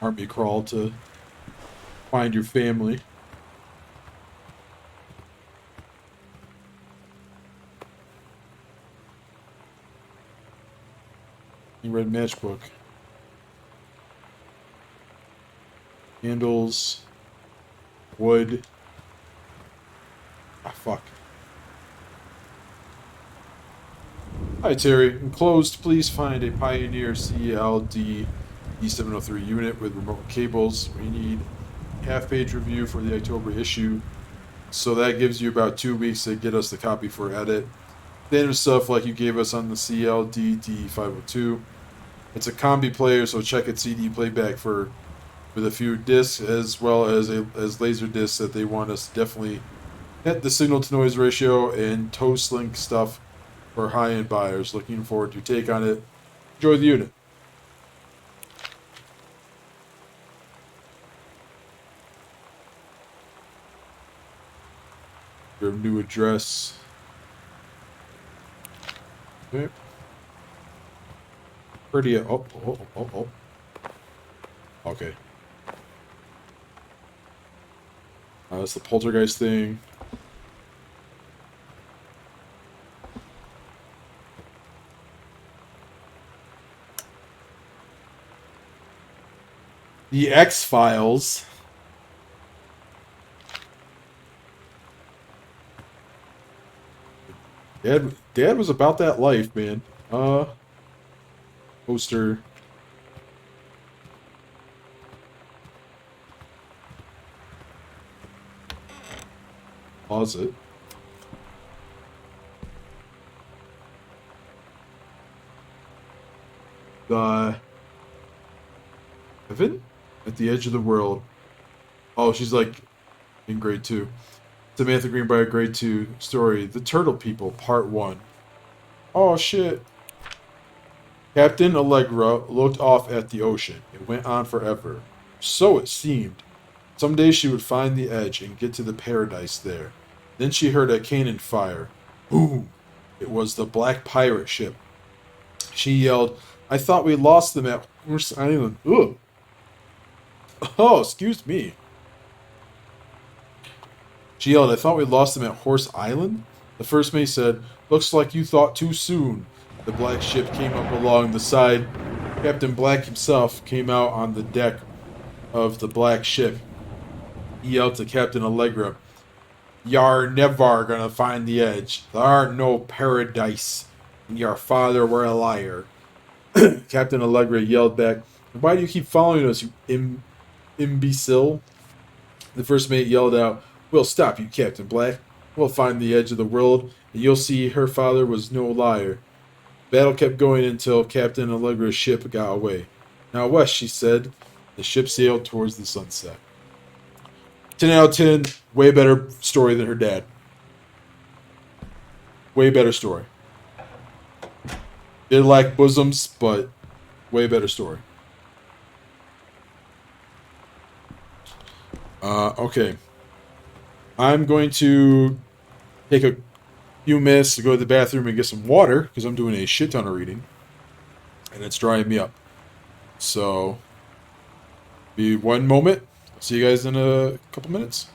Army crawl to find your family. You read matchbook. Handles. Wood. Ah, fuck. Hi, Terry. Enclosed, please find a Pioneer CLD E703 unit with remote cables. We need half-page review for the October issue. So that gives you about 2 weeks to get us the copy for edit. Standard stuff like you gave us on the CLD D502. It's a combi player, so check its CD playback with a few discs as well as laser discs that they want us to definitely hit the signal to noise ratio and toast link stuff for high-end buyers. Looking forward to your take on it. Enjoy the unit. Your new address. Okay. Pretty. Oh. Okay. That's the poltergeist thing. The X-Files. Dad was about that life, man. Poster. Pause it. Heaven? At the edge of the world. Oh, she's like in grade 2. Samantha Greenbrier, grade 2 story. The Turtle People, part 1. Oh, shit. Captain Allegra looked off at the ocean. It went on forever. So it seemed. Someday she would find the edge and get to the paradise there. Then she heard a cannon fire. Boom! It was the black pirate ship. She yelled, I thought we lost them at Horse Island. Ugh. Oh, excuse me. She yelled, I thought we lost them at Horse Island? The first mate said, looks like you thought too soon. The black ship came up along the side. Captain Black himself came out on the deck of the black ship. He yelled to Captain Allegra, Y'are never gonna find the edge. There are no paradise. And your father were a liar. Captain Allegra yelled back, why do you keep following us, you imbecile? The first mate yelled out, we'll stop you, Captain Black. We'll find the edge of the world, and you'll see her father was no liar. Battle kept going until Captain Allegra's ship got away. Now west, she said. The ship sailed towards the sunset. 10 out of 10, way better story than her dad. Way better story. Did lack bosoms, but way better story. Okay. I'm going to take a few minutes to go to the bathroom and get some water, because I'm doing a shit ton of reading. And it's drying me up. So, be one moment. I'll see you guys in a couple minutes.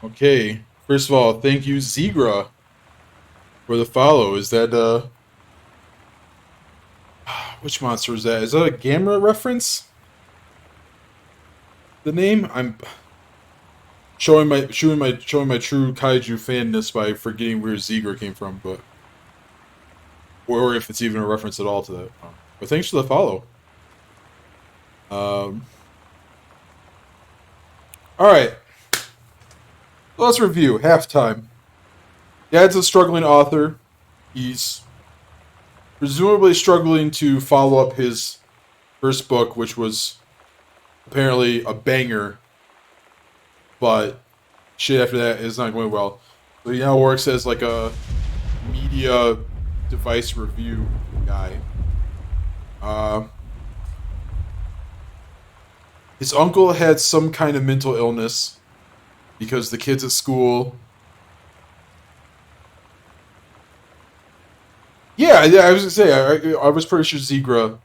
Okay. First of all, thank you, Zegra, for the follow. Is that which monster is that? Is that a Gamera reference? The name? I'm showing my true kaiju fanness by forgetting where Zegra came from, but or if it's even a reference at all to that. But thanks for the follow. All right. Let's review Halftime. Dad's a struggling author. He's presumably struggling to follow up his first book, which was apparently a banger, but shit after that is not going well. So he now works as like a media device review guy. His uncle had some kind of mental illness because the kids at school. Yeah, I was gonna say I was pretty sure Zegra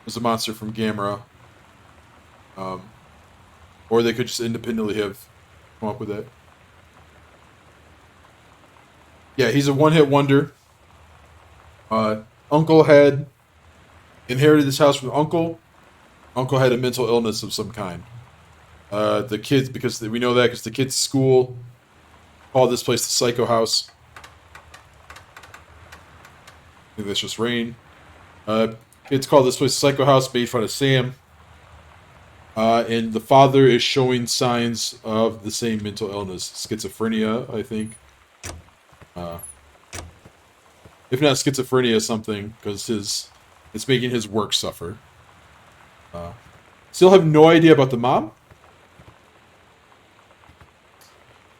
was a monster from Gamera, or they could just independently have come up with that. Yeah, he's a one-hit wonder. Uncle had inherited this house from uncle. Uncle had a mental illness of some kind. The kids, because we know that because the kids' school called this place the Psycho House. I think that's just rain. Kids call this place the Psycho House, made fun of Sam. And the father is showing signs of the same mental illness. Schizophrenia, I think. If not schizophrenia, something, because it's making his work suffer. Still have no idea about the mom.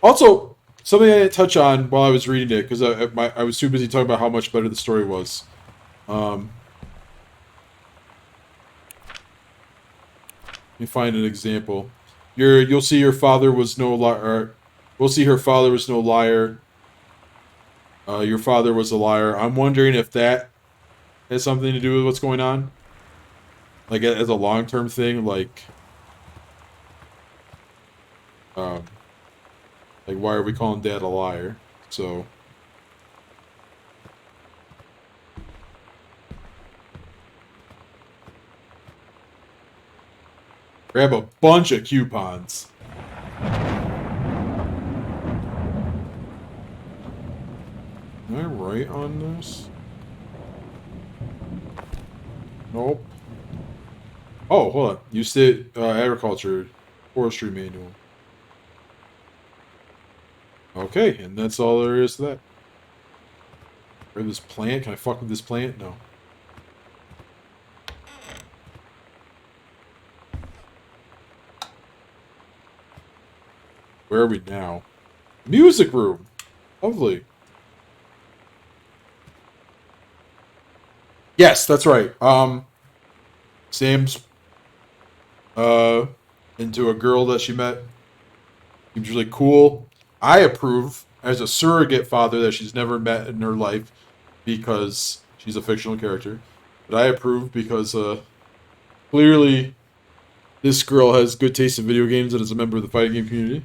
Also, something I didn't touch on while I was reading it, because I was too busy talking about how much better the story was. Let me find an example. You'll see your father was no liar. We'll see her father was no liar. Your father was a liar. I'm wondering if that has something to do with what's going on. Like, as a long-term thing, like, why are we calling Dad a liar? So, grab a bunch of coupons. Am I right on this? Nope. Oh, hold on. You said agriculture, forestry manual. Okay, and that's all there is to that. Or this plant? Can I fuck with this plant? No. Where are we now? Music room. Lovely. Yes, that's right. Sam's into a girl that she met. Seems really cool. I approve as a surrogate father that she's never met in her life because she's a fictional character. But I approve because clearly this girl has good taste in video games and is a member of the fighting game community.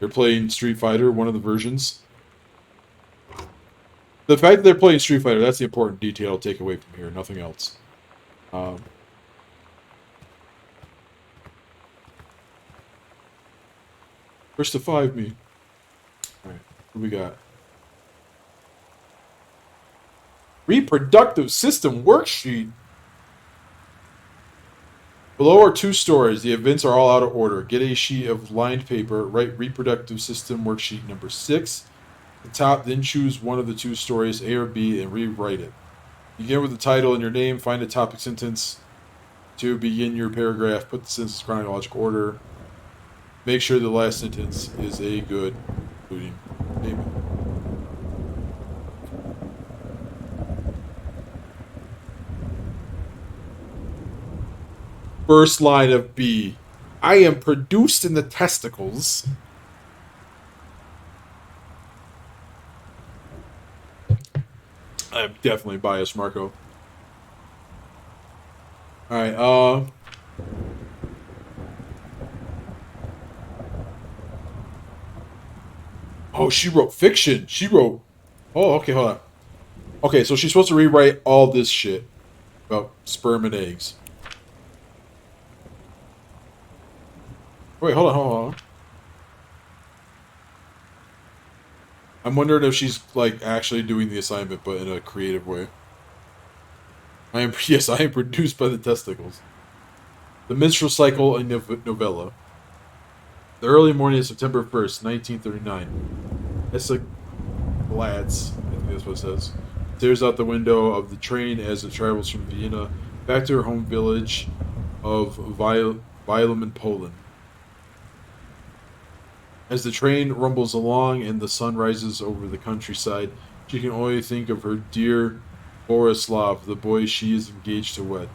They're playing Street Fighter, one of the versions. The fact that they're playing Street Fighter, that's the important detail to take away from here, nothing else. First to 5 me. Alright, what do we got? Reproductive system worksheet. Below are 2 stories. The events are all out of order. Get a sheet of lined paper. Write reproductive system worksheet number 6. At the top, then choose one of the 2 stories, A or B, and rewrite it. Begin with the title and your name. Find a topic sentence to begin your paragraph. Put the sentence in chronological order. Make sure the last sentence is a good concluding statement. First line of B. I am produced in the testicles. I'm definitely biased, Marco. Alright, Oh, she wrote fiction. She wrote. Oh, okay, hold on. Okay, so she's supposed to rewrite all this shit about sperm and eggs. Wait, hold on. I'm wondering if she's like actually doing the assignment, but in a creative way. I am produced by the testicles. The Minstrel Cycle, a novella. The early morning of September 1st, 1939. Essa Glatz, I think that's what it says, stares out the window of the train as it travels from Vienna back to her home village of Wileman, Poland. As the train rumbles along and the sun rises over the countryside, she can only think of her dear Borislav, the boy she is engaged to wed.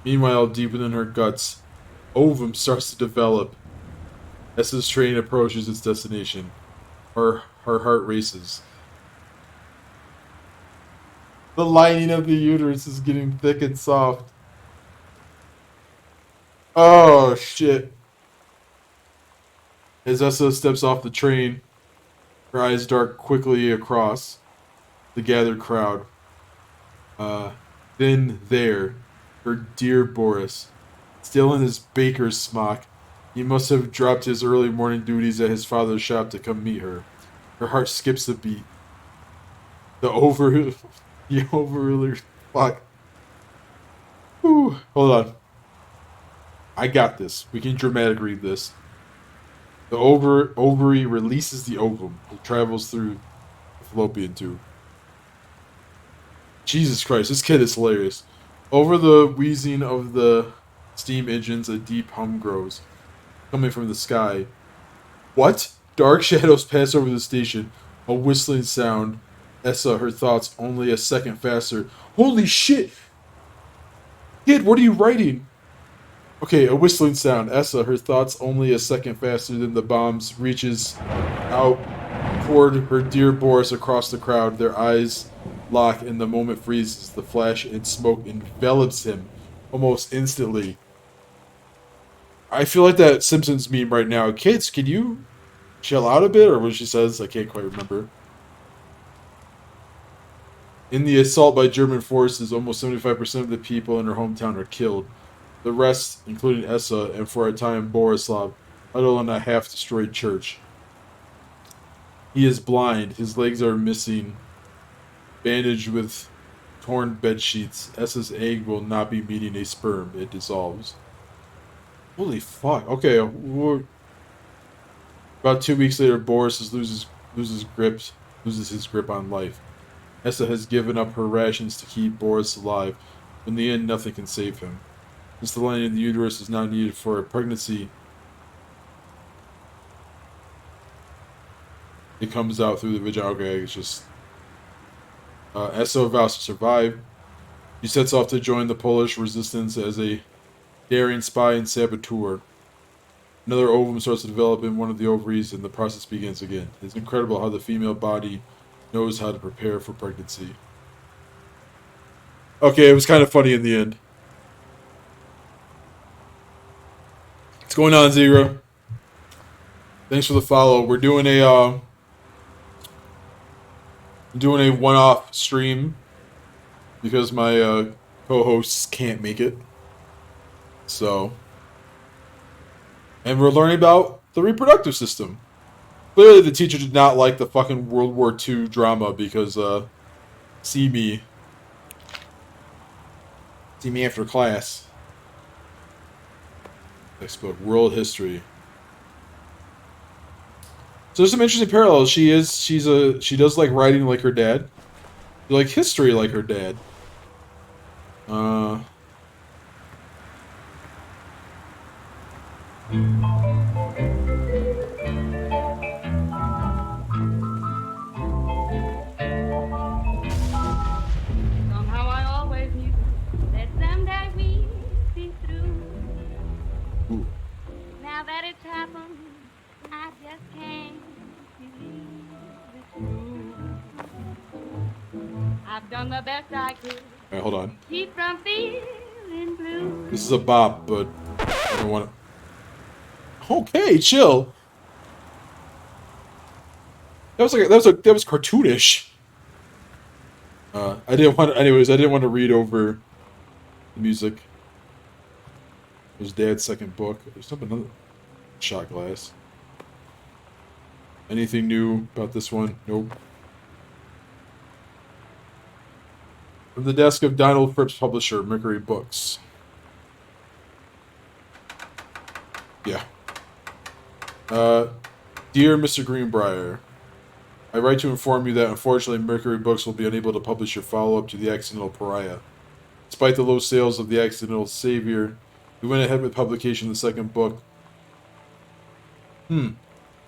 Meanwhile, deep within her guts, ovum starts to develop. As this train approaches its destination, her heart races. The lining of the uterus is getting thick and soft. Oh, shit. As Essa steps off the train, her eyes dart quickly across the gathered crowd. Then there, her dear Boris, still in his baker's smock. He must have dropped his early morning duties at his father's shop to come meet her. Her heart skips a beat. The overruler, fuck. Whew, hold on. I got this. We can dramatic read this. The ovary releases the ovum. It travels through the fallopian tube. Jesus Christ, this kid is hilarious. Over the wheezing of the steam engines, a deep hum grows, coming from the sky. What? Dark shadows pass over the station. A whistling sound. Essa, her thoughts only a second faster. Holy shit! Kid, what are you writing? Okay, a whistling sound. Essa, her thoughts only a second faster than the bombs, reaches out toward her dear Boris across the crowd. Their eyes lock and the moment freezes. The flash and smoke envelops him almost instantly. I feel like that Simpsons meme right now. Kids, can you chill out a bit? Or what she says, I can't quite remember. In the assault by German forces, almost 75% of the people in her hometown are killed. The rest, including Essa and for a time Borislav, huddle in a half-destroyed church. He is blind. His legs are missing, bandaged with torn bed sheets. Essa's egg will not be meeting a sperm. It dissolves. Holy fuck. Okay. About 2 weeks later, Boris loses his grip on life. Essa has given up her rations to keep Boris alive. In the end, nothing can save him. Since the lining of the uterus is not needed for a pregnancy, it comes out through the vagina. Okay, it's just... Essa vows to survive. She sets off to join the Polish resistance as a daring spy and saboteur. Another ovum starts to develop in one of the ovaries, and the process begins again. It's incredible how the female body knows how to prepare for pregnancy. Okay, it was kind of funny in the end. What's going on, Zero? Thanks for the follow. We're doing a one-off stream because my co-hosts can't make it. So, and we're learning about the reproductive system. Clearly, the teacher did not like the fucking World War II drama because, see me after class. Textbook, world history. So there's some interesting parallels. She does like writing like her dad. She like history like her dad. Somehow I always knew that someday we'd be through. Ooh. Now that it's happened, I just can't believe it's true. I've done the best I could. Alright, hold on. Keep from feeling blue. This is a bop, but I don't want to... Okay, chill. That was cartoonish. I didn't want. Anyways, I didn't want to read over the music. There's Dad's second book. There's something another shot glass. Anything new about this one? Nope. From the desk of Donald Phipps, publisher, Mercury Books. Yeah. Dear Mr. Greenbrier, I write to inform you that unfortunately Mercury Books will be unable to publish your follow-up to The Accidental Pariah. Despite the low sales of The Accidental Savior, we went ahead with publication of the second book. We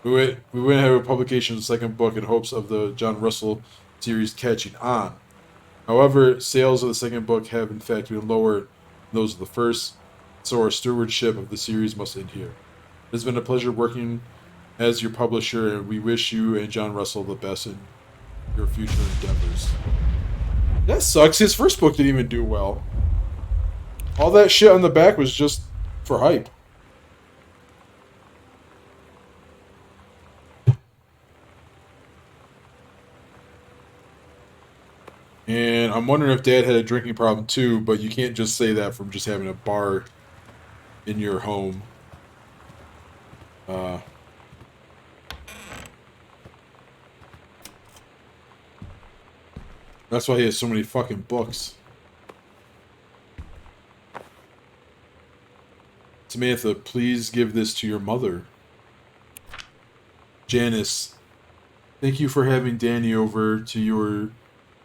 went ahead with publication of the second book in hopes of the John Russell series catching on. However, sales of the second book have in fact been lower than those of the first, so our stewardship of the series must end here. It has been a pleasure working as your publisher, and we wish you and John Russell the best in your future endeavors. That sucks. His first book didn't even do well. All that shit on the back was just for hype. And I'm wondering if Dad had a drinking problem too, but you can't just say that from just having a bar in your home. That's why he has so many fucking books. Samantha, please give this to your mother. Janice, thank you for having Danny over to your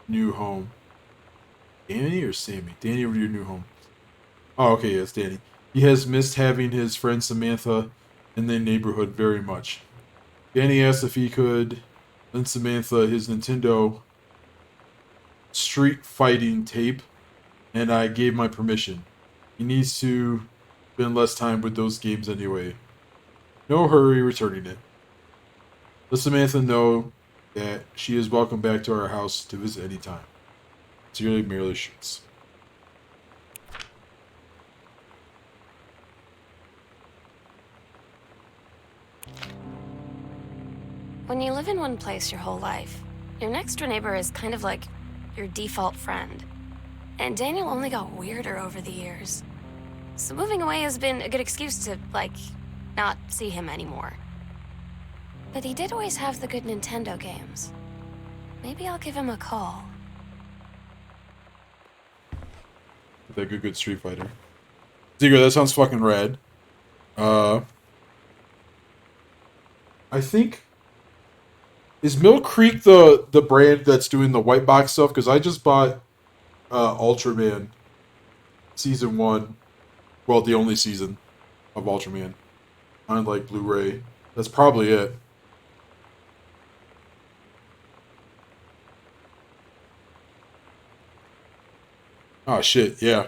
new home. Danny or Sammy? Danny over to your new home. Oh, okay, yes, Danny. He has missed having his friend Samantha in the neighborhood very much. Danny asked if he could lend Samantha his Nintendo Street Fighting tape, and I gave my permission. He needs to spend less time with those games anyway. No hurry returning it. Let Samantha know that she is welcome back to our house to visit anytime. Sincerely, Merely Schutz. When you live in one place your whole life, your next door neighbor is kind of like your default friend. And Daniel only got weirder over the years. So moving away has been a good excuse to, like, not see him anymore. But he did always have the good Nintendo games. Maybe I'll give him a call. That good Street Fighter. Ziggler, that sounds fucking rad. I think... Is Mill Creek the brand that's doing the white box stuff? Because I just bought Ultraman Season 1. Well, the only season of Ultraman. On, like, Blu-ray. That's probably it. Oh, shit, yeah.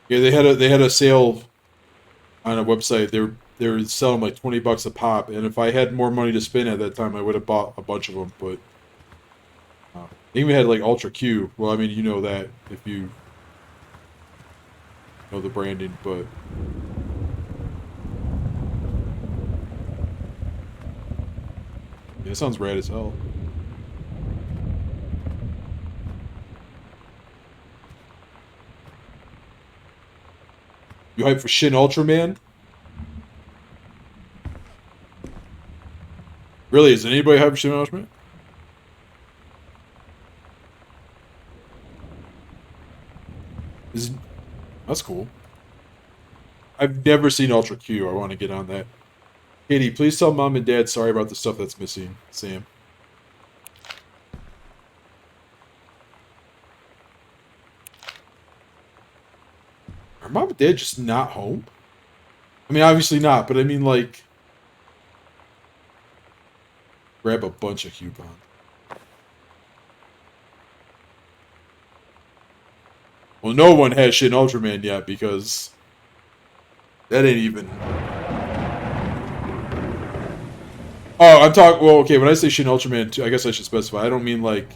Yeah, they had a sale on a website. They were selling like $20 a pop, and if I had more money to spend at that time, I would have bought a bunch of them. But they even had like Ultra Q. Well, I mean, you know that if you know the branding, but yeah, it sounds rad as hell. You hype for Shin Ultraman? Really, is anybody hype for Shin Ultraman? That's cool. I've never seen Ultra Q. I want to get on that. Katie, please tell Mom and Dad sorry about the stuff that's missing. Sam. Are Mom and Dad just not home? I mean, obviously not, but I mean, like... Grab a bunch of coupons. Well, no one has Shin Ultraman yet, because... That ain't even... Oh, I'm talking... Well, okay, when I say Shin Ultraman 2, I guess I should specify. I don't mean, like,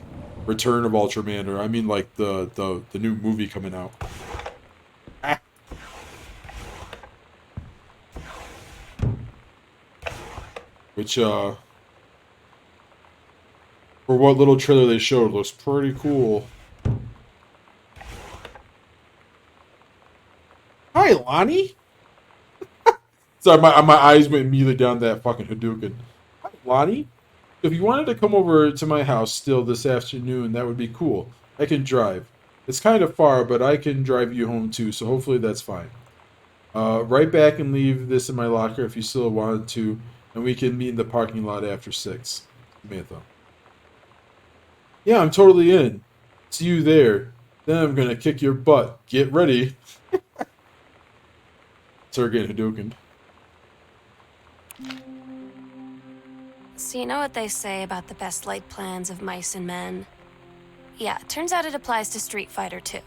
Return of Ultraman, or I mean, like, the new movie coming out. Ah. Which, For what little trailer they showed, looks pretty cool. Hi, Lonnie. Sorry, my eyes went immediately down that fucking Hadouken. Hi, Lonnie. If you wanted to come over to my house still this afternoon, that would be cool. I can drive. It's kind of far, but I can drive you home too, so hopefully that's fine. Right back and leave this in my locker if you still wanted to, and we can meet in the parking lot after 6. Samantha. Yeah, I'm totally in. See you there. Then I'm gonna kick your butt. Get ready. Sergei Hadouken. So you know what they say about the best laid plans of mice and men? Yeah, turns out it applies to Street Fighter too.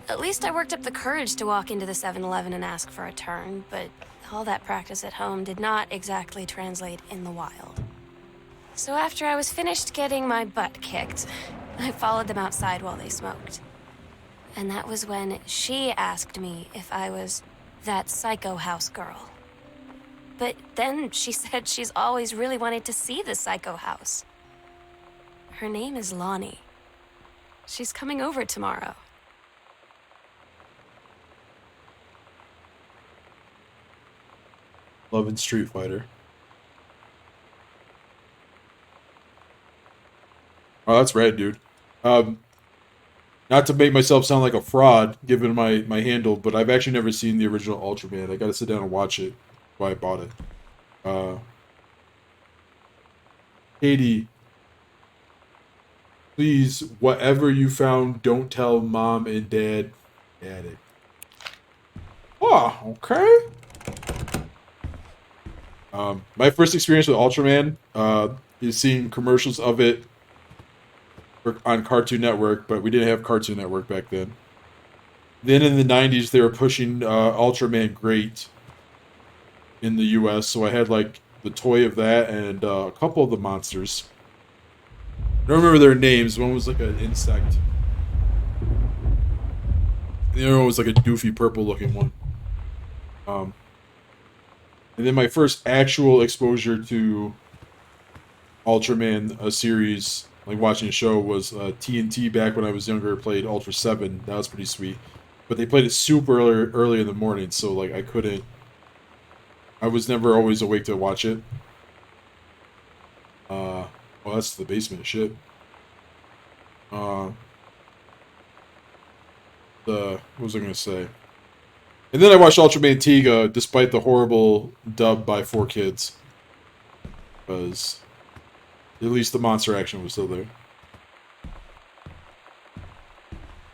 At least I worked up the courage to walk into the 7-Eleven and ask for a turn, but all that practice at home did not exactly translate in the wild. So after I was finished getting my butt kicked, I followed them outside while they smoked. And that was when she asked me if I was that psycho house girl. But then she said she's always really wanted to see the psycho house. Her name is Lonnie. She's coming over tomorrow. Loving Street Fighter. Oh, that's rad, dude. Not to make myself sound like a fraud, given my handle, but I've actually never seen the original Ultraman. I gotta sit down and watch it. That's why I bought it. Katie, please, whatever you found, don't tell Mom and Dad. Daddy. Oh, okay. My first experience with Ultraman is seeing commercials of it on Cartoon Network, but we didn't have Cartoon Network back then. Then in the 90s, they were pushing Ultraman Great in the US, so I had like the toy of that and a couple of the monsters. I don't remember their names. One was like an insect. The other one was like a doofy purple looking one. And then my first actual exposure to Ultraman, a series, like watching a show, was TNT back when I was younger, played Ultra 7. That was pretty sweet. But they played it super early in the morning, so like I was never always awake to watch it. Well, that's the basement shit. What was I gonna say? And then I watched Ultraman Tiga, despite the horrible dub by 4Kids. Because at least the monster action was still there.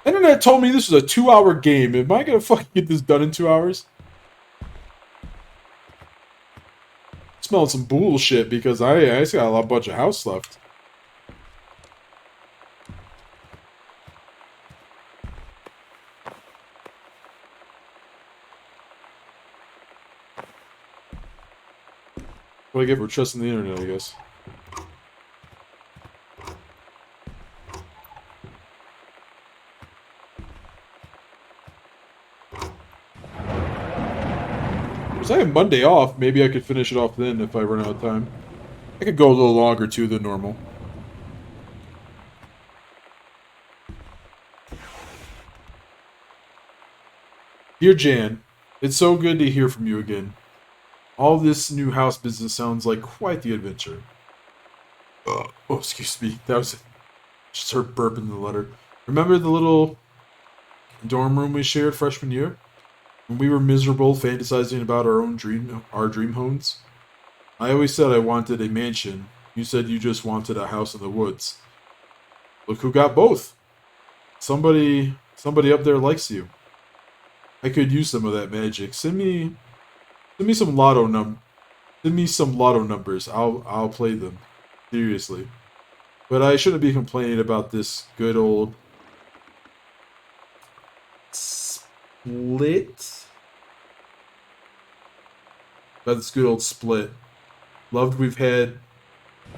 Internet told me this was a 2-hour game. Am I gonna fucking get this done in 2 hours? Smelling some bullshit because I still got a bunch of house left. What I get for trusting the internet, I guess. Because I have Monday off, maybe I could finish it off then if I run out of time. I could go a little longer too than normal. Dear Jan, it's so good to hear from you again. All this new house business sounds like quite the adventure. Oh, excuse me. That was just her burping the letter. Remember the little dorm room we shared freshman year? When we were miserable, fantasizing about our dream homes? I always said I wanted a mansion. You said you just wanted a house in the woods. Look who got both. Somebody up there likes you. I could use some of that magic. Send me some lotto numbers. I'll play them. Seriously. But I shouldn't be complaining about this good old split. About this good old split. Loved we've had.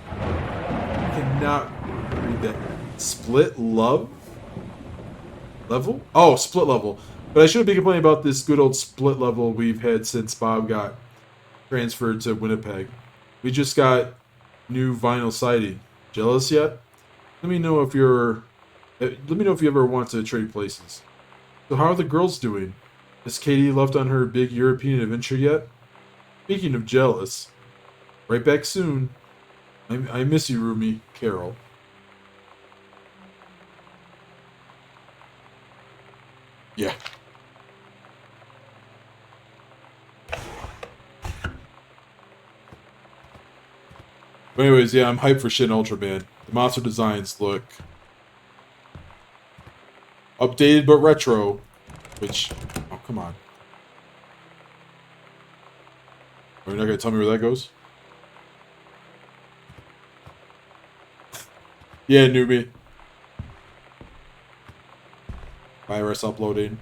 I cannot read that. Split love? Level? Oh, split level. But I shouldn't be complaining about this good old split level we've had since Bob got transferred to Winnipeg. We just got new vinyl siding. Jealous yet? Let me know if you're. Let me know if you ever want to trade places. So how are the girls doing? Has Katie left on her big European adventure yet? Speaking of jealous, right back soon. I miss you, Rumi. Carol. Yeah. But anyways, yeah, I'm hyped for Shin Ultraman. The monster designs look updated but retro, which, oh, come on. Are you not going to tell me where that goes? Yeah, newbie. Virus uploading.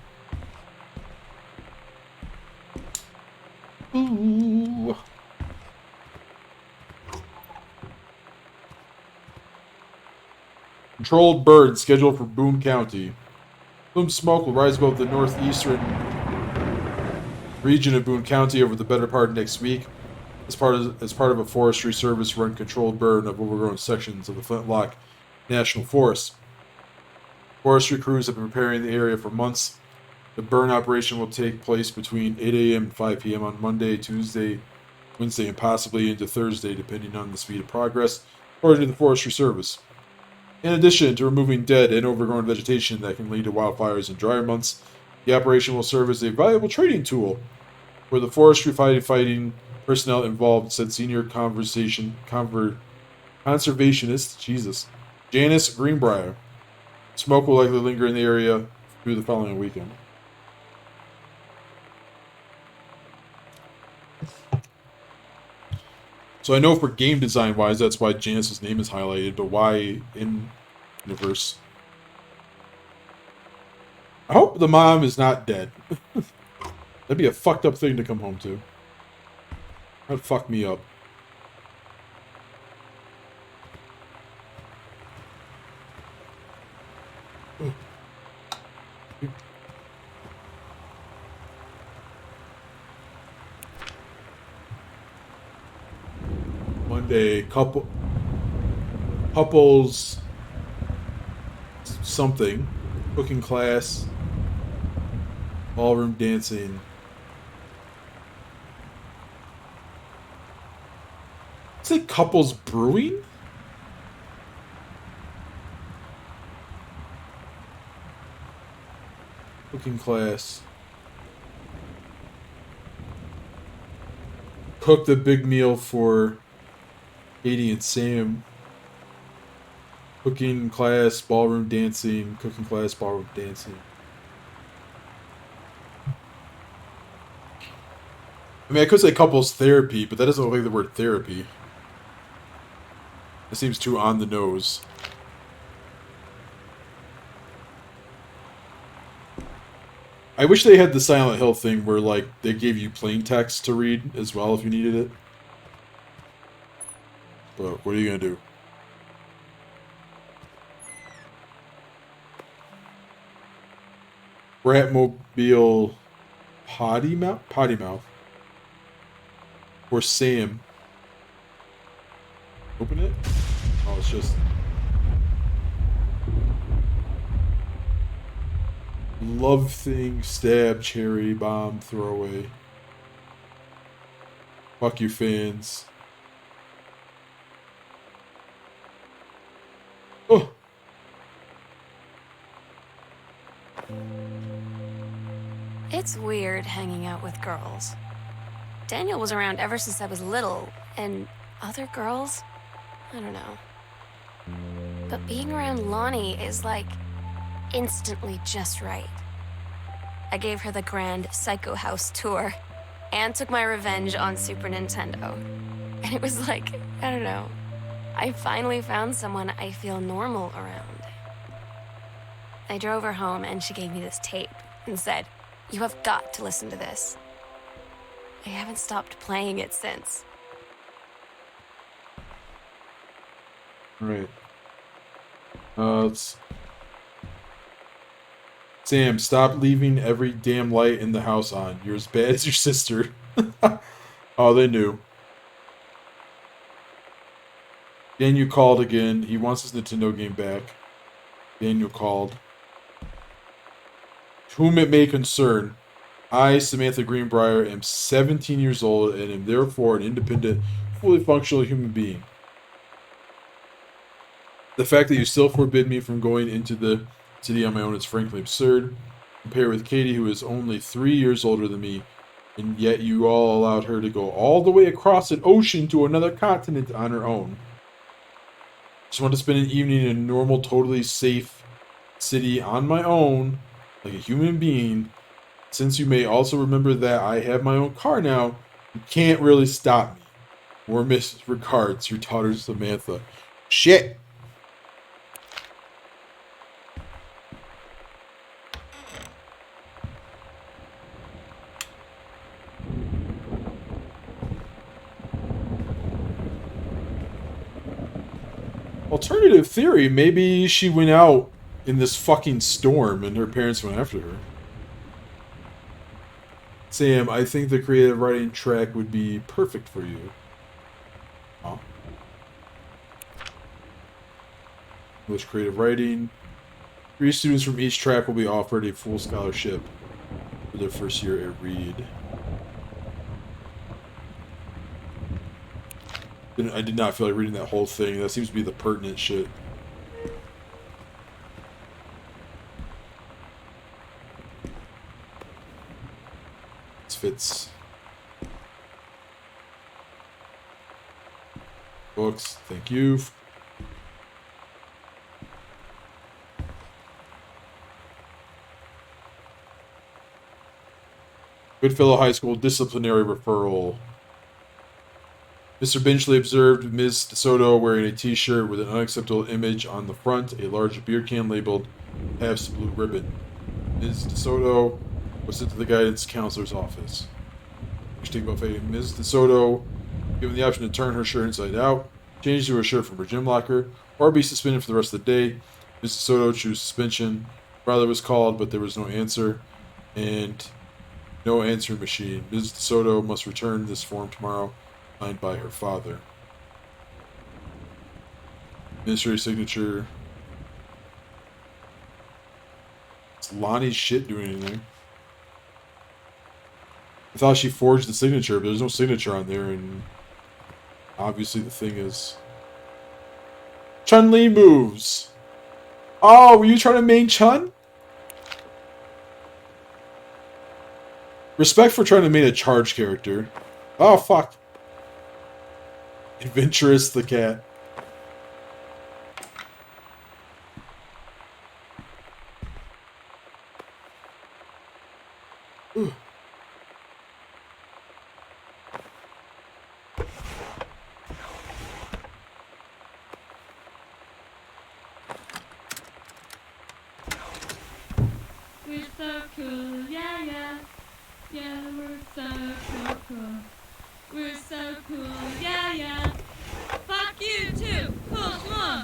Ooh. Controlled bird scheduled for Boone County. Plume smoke will rise above the northeastern region of Boone County over the better part of next week as part of a Forestry Service run controlled burn of overgrown sections of the Flintlock National Forest. Forestry crews have been preparing the area for months. The burn operation will take place between 8 a.m. and 5 p.m. on Monday, Tuesday, Wednesday, and possibly into Thursday, depending on the speed of progress, according to the Forestry Service. In addition to removing dead and overgrown vegetation that can lead to wildfires in drier months, the operation will serve as a valuable training tool for the forestry fighting personnel involved, said senior conservationist Janice Greenbrier. Smoke will likely linger in the area through the following weekend. So I know for game design wise, that's why Janice's name is highlighted, but why in universe? I hope the mom is not dead. That'd be a fucked up thing to come home to. That'd fuck me up. Monday, couples something, cooking class, ballroom dancing. Is it couples brewing? Cooking class. Cook the big meal for Katie and Sam. Cooking class, ballroom dancing, cooking class, ballroom dancing. I mean, I could say couples therapy, but that doesn't look like the word therapy. It seems too on the nose. I wish they had the Silent Hill thing where, like, they gave you plain text to read as well if you needed it. But what are you gonna do? Bratmobile Potty Mouth? Or Sam? Open it? Oh, it's just... Love thing, stab, cherry, bomb, throwaway. Fuck you, fans. Oh! It's weird hanging out with girls. Daniel was around ever since I was little, and other girls? I don't know. But being around Lonnie is like instantly just right. I gave her the grand Psycho House tour and took my revenge on Super Nintendo. And it was like, I don't know, I finally found someone I feel normal around. I drove her home and she gave me this tape and said, "You have got to listen to this." I haven't stopped playing it since. Right. Let's... Sam, stop leaving every damn light in the house on. You're as bad as your sister. Oh, they knew. Daniel called again. He wants his Nintendo game back. Daniel called. To whom it may concern, I, Samantha Greenbrier, am 17 years old and am therefore an independent, fully functional human being. The fact that you still forbid me from going into the city on my own is frankly absurd. Compared with Katie, who is only 3 years older than me, and yet you all allowed her to go all the way across an ocean to another continent on her own. Just want to spend an evening in a normal, totally safe city on my own, like a human being. Since you may also remember that I have my own car now, you can't really stop me. Warmest regards, your daughter Samantha. Shit! Alternative theory, maybe she went out in this fucking storm and her parents went after her. Sam, I think the creative writing track would be perfect for you. Oh. English creative writing. 3 students from each track will be offered a full scholarship for their first year at Reed. I did not feel like reading that whole thing. That seems to be the pertinent shit. This fits. Books, thank you. Goodfellow High School disciplinary referral. Mr. Benchley observed Ms. DeSoto wearing a t-shirt with an unacceptable image on the front, a large beer can labeled Pabst Blue Ribbon. Ms. DeSoto was sent to the guidance counselor's office. Ms. DeSoto given the option to turn her shirt inside out, change to a shirt from her gym locker, or be suspended for the rest of the day. Ms. DeSoto chose suspension. Brother was called, but there was no answer, and no answering machine. Ms. DeSoto must return this form tomorrow. Signed by her father. Administrative signature. Is Lonnie's shit doing anything? I thought she forged the signature, but there's no signature on there, and obviously the thing is... Chun-Li moves! Oh, were you trying to main Chun? Respect for trying to main a charge character. Oh, fuck. Adventurous the cat. Ooh. We're so cool, yeah, yeah. Yeah, we're so cool. We're so cool, yeah, yeah. Fuck you too. Cool, come on.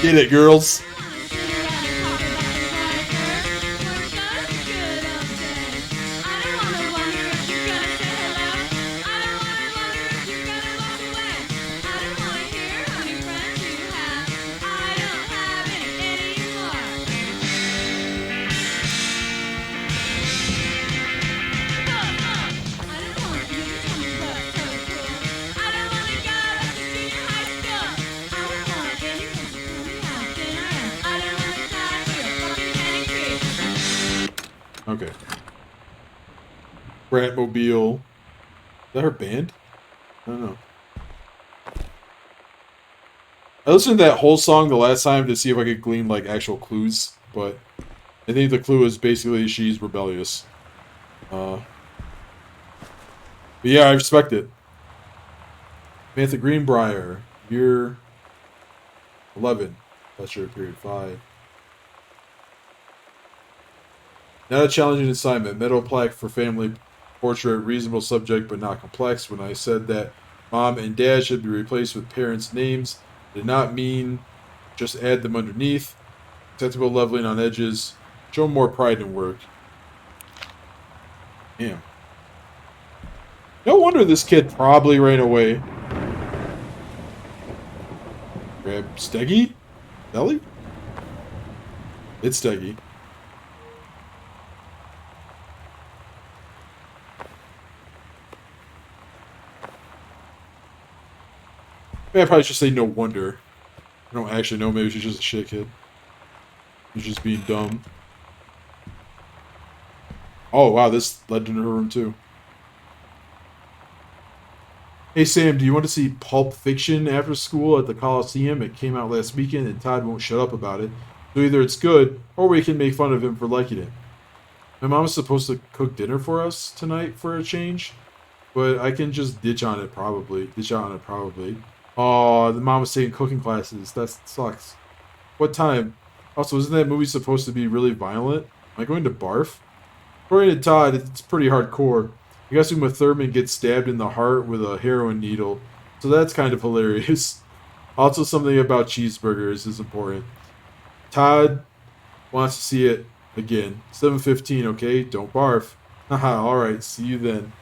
Get it, girls. Okay. Bratmobile. Is that her band? I don't know. I listened to that whole song the last time to see if I could glean like actual clues, but I think the clue is basically she's rebellious. But yeah, I respect it. Samantha Greenbrier, year 11. That's your period 5. Not a challenging assignment. Metal plaque for family portrait. Reasonable subject, but not complex. When I said that mom and dad should be replaced with parents' names, I did not mean just add them underneath. Acceptable leveling on edges. Show more pride in work. Damn. No wonder this kid probably ran away. Grab Steggy? Belly? It's Steggy. I probably should say no wonder. I don't actually know. Maybe she's just a shit kid. She's just being dumb. Oh, wow. This led to her room, too. Hey, Sam, do you want to see Pulp Fiction after school at the Coliseum? It came out last weekend, and Todd won't shut up about it. So either it's good, or we can make fun of him for liking it. My mom is supposed to cook dinner for us tonight for a change, but I can just ditch on it probably. Ditch out on it probably. Oh, the mom was taking cooking classes. That sucks. What time? Also, isn't that movie supposed to be really violent? Am I going to barf? According to Todd, it's pretty hardcore. I guess Uma Thurman gets stabbed in the heart with a heroin needle, so that's kind of hilarious. Also, something about cheeseburgers is important. Todd wants to see it again. 7:15, okay? Don't barf. Haha, alright, see you then.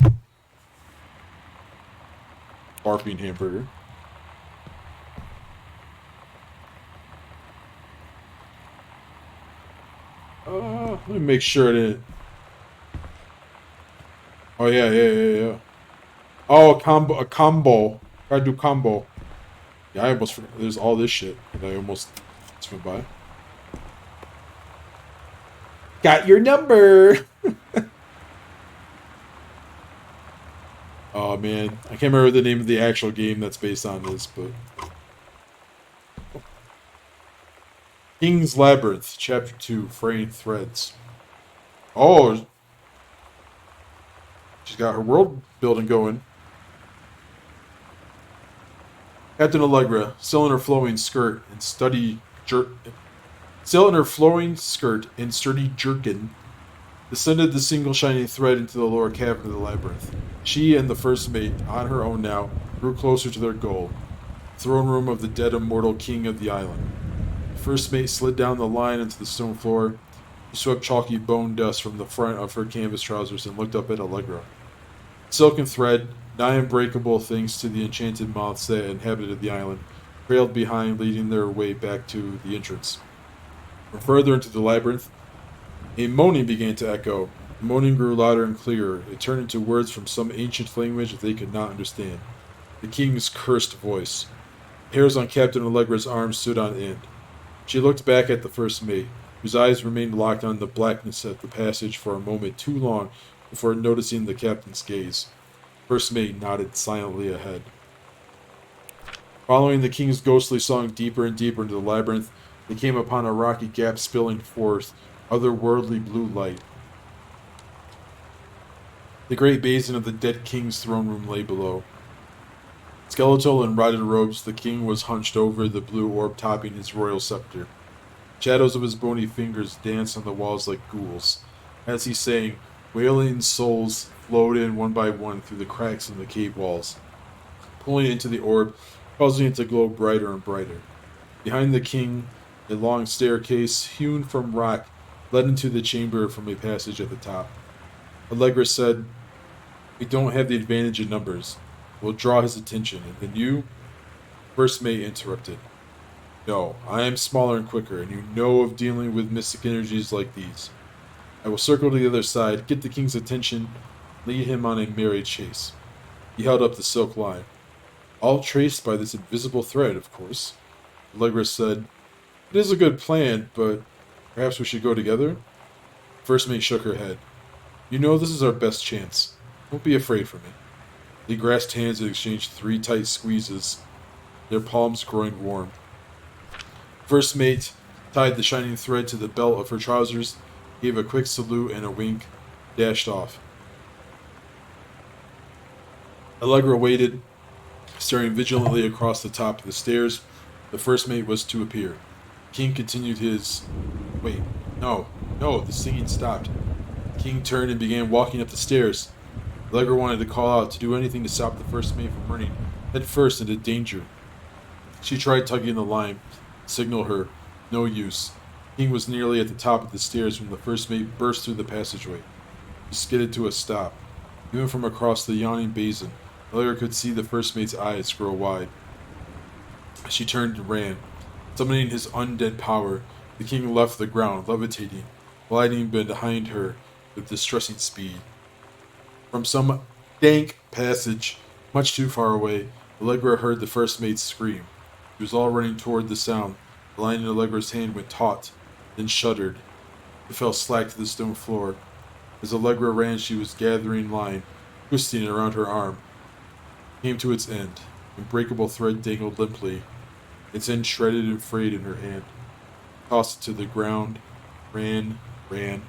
Barfing hamburger. Let me make sure I didn't. Oh yeah. Oh, a combo. Gotta do combo. Yeah, I almost forgot. There's all this shit that I almost went by. Got your number. Oh man, I can't remember the name of the actual game that's based on this, but King's Labyrinth, Chapter 2, Fraying Threads. Oh, she's got her world building going. Captain Allegra, still in her flowing skirt and sturdy jerkin, descended the single shining thread into the lower cavern of the labyrinth. She and the first mate, on her own now, grew closer to their goal, the throne room of the dead immortal king of the island. The first mate slid down the line into the stone floor. She swept chalky bone dust from the front of her canvas trousers and looked up at Allegra. Silken thread, nigh unbreakable thanks to the enchanted moths that inhabited the island, trailed behind, leading their way back to the entrance. From further into the labyrinth, a moaning began to echo. The moaning grew louder and clearer. It turned into words from some ancient language that they could not understand. The king's cursed voice. The hairs on Captain Allegra's arms stood on end. She looked back at the first mate, whose eyes remained locked on the blackness of the passage for a moment too long before noticing the captain's gaze. First mate nodded silently ahead. Following the king's ghostly song deeper and deeper into the labyrinth, they came upon a rocky gap spilling forth otherworldly blue light. The great basin of the dead king's throne room lay below. Skeletal in rotted robes, the king was hunched over the blue orb topping his royal scepter. Shadows of his bony fingers danced on the walls like ghouls. As he sang, wailing souls flowed in one by one through the cracks in the cave walls, pulling into the orb, causing it to glow brighter and brighter. Behind the king, a long staircase, hewn from rock, led into the chamber from a passage at the top. Allegra said, "We don't have the advantage in numbers. We'll draw his attention, and then you..." First mate interrupted. "No, I am smaller and quicker, and you know of dealing with mystic energies like these. I will circle to the other side, get the king's attention, lead him on a merry chase." He held up the silk line. "All traced by this invisible thread, of course." Allegra said, "It is a good plan, but perhaps we should go together?" First mate shook her head. "You know this is our best chance. Don't be afraid for me." They grasped hands and exchanged 3 tight squeezes, their palms growing warm. First mate tied the shining thread to the belt of her trousers, gave a quick salute and a wink, dashed off. Allegra waited, staring vigilantly across the top of the stairs. The first mate was to appear. King continued his... Wait, no, the singing stopped. King turned and began walking up the stairs. Allegra wanted to call out, to do anything to stop the first mate from running head first into danger. She tried tugging the line, signal her. No use. King was nearly at the top of the stairs when the first mate burst through the passageway. He skidded to a stop. Even from across the yawning basin, Allegra could see the first mate's eyes grow wide. She turned and ran. Summoning his undead power, the king left the ground, levitating, gliding behind her with distressing speed. From some dank passage, much too far away, Allegra heard the first mate's scream. He was all running toward the sound. The line in Allegra's hand went taut, then shuddered. It fell slack to the stone floor. As Allegra ran, she was gathering line, twisting it around her arm. It came to its end. Unbreakable thread dangled limply, its end shredded and frayed in her hand. Tossed it to the ground. Ran. Man,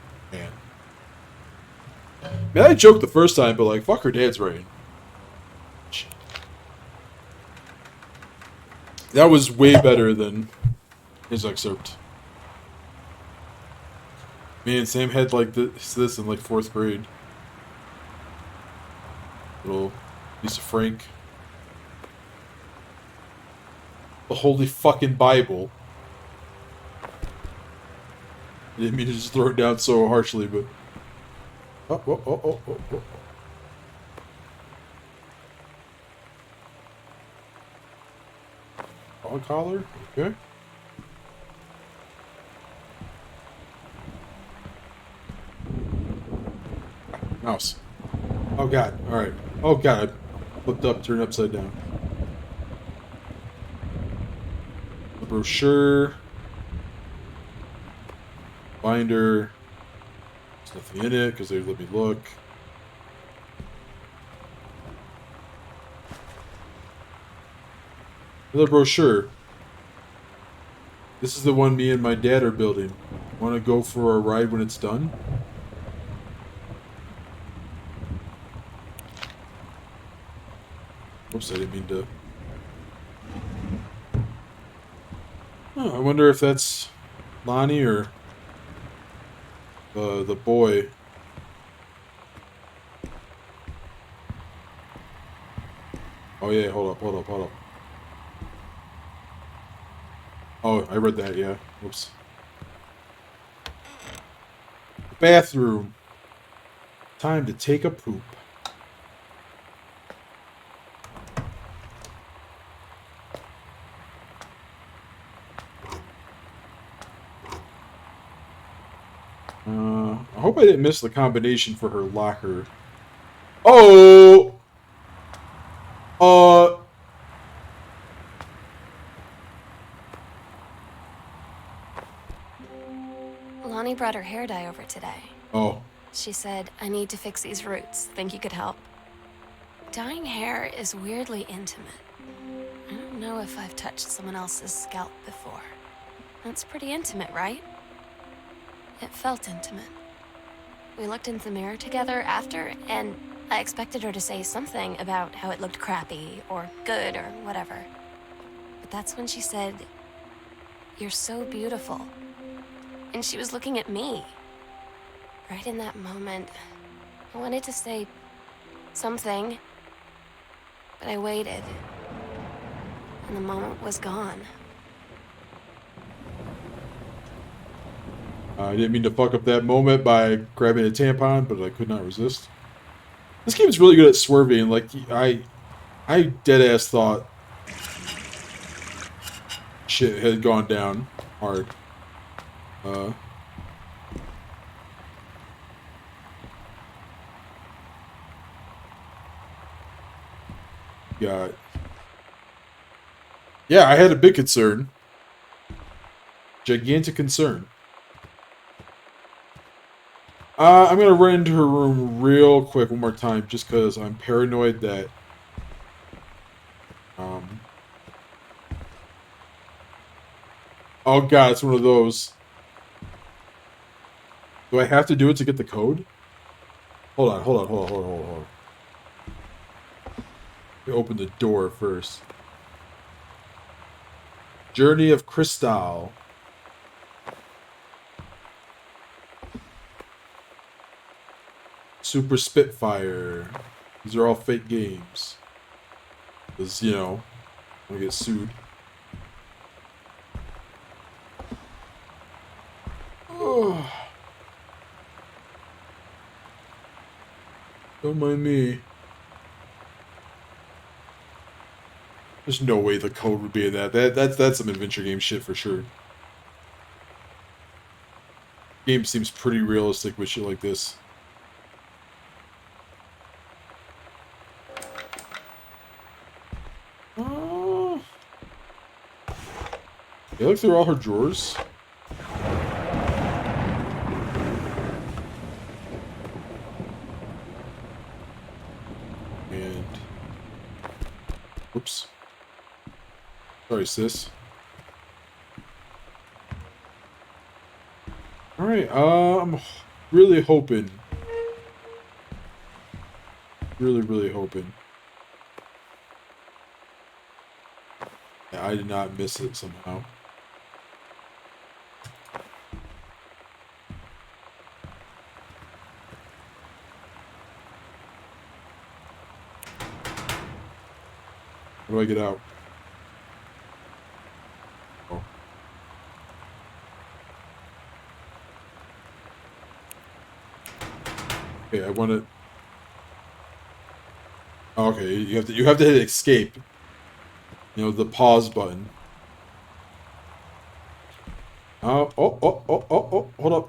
I joked the first time, but like, fuck her dad's writing. Shit. That was way better than his excerpt. Man, Sam had like this in like 4th grade. Little Lisa Frank. The Holy fucking Bible. I didn't mean to just throw it down so harshly, but... Oh. Dog collar? Okay. Mouse. Oh god, alright. Oh god, I flipped up, turned upside down. The brochure. Binder. There's nothing in it because they let me look. The brochure. This is the one me and my dad are building. Want to go for a ride when it's done? Oops, I didn't mean to. Oh, I wonder if that's Lonnie or the boy. Oh yeah, hold up. Oh, I read that, yeah. Whoops. Bathroom. Time to take a poop. I hope I didn't miss the combination for her locker. Oh! Lonnie brought her hair dye over today. Oh. She said, I need to fix these roots. Think you could help? Dyeing hair is weirdly intimate. I don't know if I've touched someone else's scalp before. That's pretty intimate, right? It felt intimate. We looked into the mirror together after, and I expected her to say something about how it looked crappy or good or whatever. But that's when she said, "You're so beautiful." And she was looking at me. Right in that moment, I wanted to say something, but I waited, and the moment was gone. I didn't mean to fuck up that moment by grabbing a tampon, but I could not resist. This game is really good at swerving. Like, I deadass thought shit had gone down hard. Got. Yeah, I had a big concern. Gigantic concern. I'm gonna run into her room real quick one more time, just because I'm paranoid that, oh god, it's one of those. Do I have to do it to get the code? Hold on. Let me open the door first. Journey of Crystal. Super Spitfire. These are all fake games. Because, you know, I'm gonna get sued. Don't mind me. There's no way the code would be in that. That's some adventure game shit for sure. Game seems pretty realistic with shit like this. You look through all her drawers. And whoops. Sorry, sis. Alright, I'm really hoping. Really hoping. Yeah, I did not miss it somehow. How do I get out? Oh. Okay, I want to. Okay, you have to hit escape. You know, the pause button. Oh, hold up.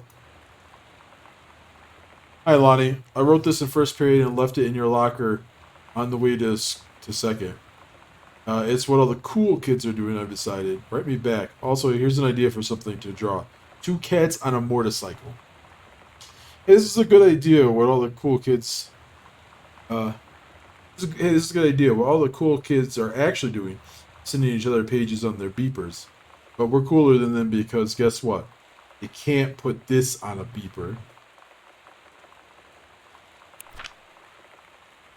Hi, Lonnie. I wrote this in first period and left it in your locker on the way to second. It's what all the cool kids are doing, I've decided. Write me back. Also, here's an idea for something to draw. 2 cats on a motorcycle. Hey, this is a good idea, what all the cool kids... Hey, this is a good idea, what all the cool kids are actually doing. Sending each other pages on their beepers. But we're cooler than them because, guess what? You can't put this on a beeper.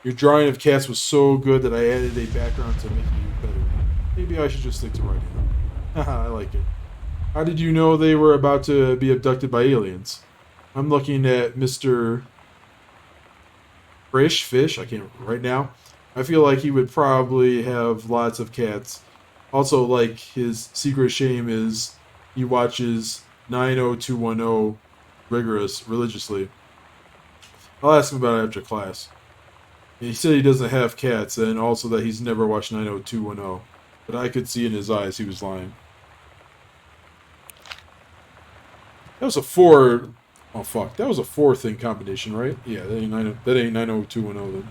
Your drawing of cats was so good that I added a background to make it better. Maybe I should just stick to writing. Haha, I like it. How did you know they were about to be abducted by aliens? I'm looking at Mr. Fish, I can't right now. I feel like he would probably have lots of cats. Also, like, his secret shame is he watches 90210 religiously. I'll ask him about it after class. He said he doesn't have cats, and also that he's never watched 90210. But I could see in his eyes he was lying. That was a 4... Oh, fuck. That was a 4-thing combination, right? Yeah, that ain't 90210 then.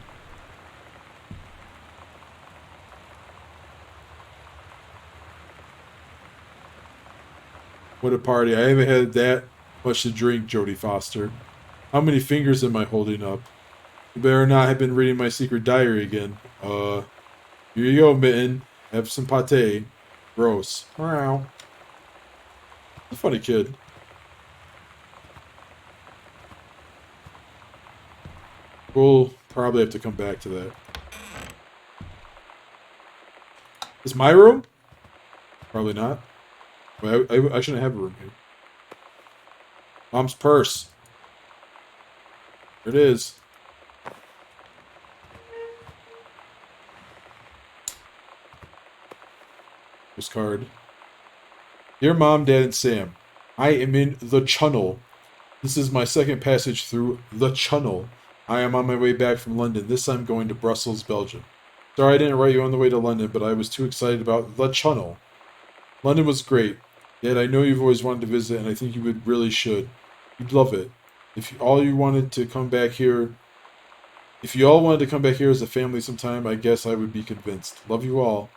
What a party. I haven't had that much to drink, Jodie Foster. How many fingers am I holding up? You better not have been reading my secret diary again. Here you go, Mitten. Have some pate. Gross. Meow. A funny kid. We'll probably have to come back to that. Is my room? Probably not. But I shouldn't have a room here. Mom's purse. There it is. Postcard. Dear Mom, Dad, and Sam, I am in the Channel. This is my second passage through the Channel. I am on my way back from London. This time going to Brussels, Belgium. Sorry I didn't write you on the way to London, but I was too excited about the Channel. London was great. Dad, I know you've always wanted to visit, and I think you really should. You'd love it. If you all wanted to come back here as a family sometime, I guess I would be convinced. Love you all.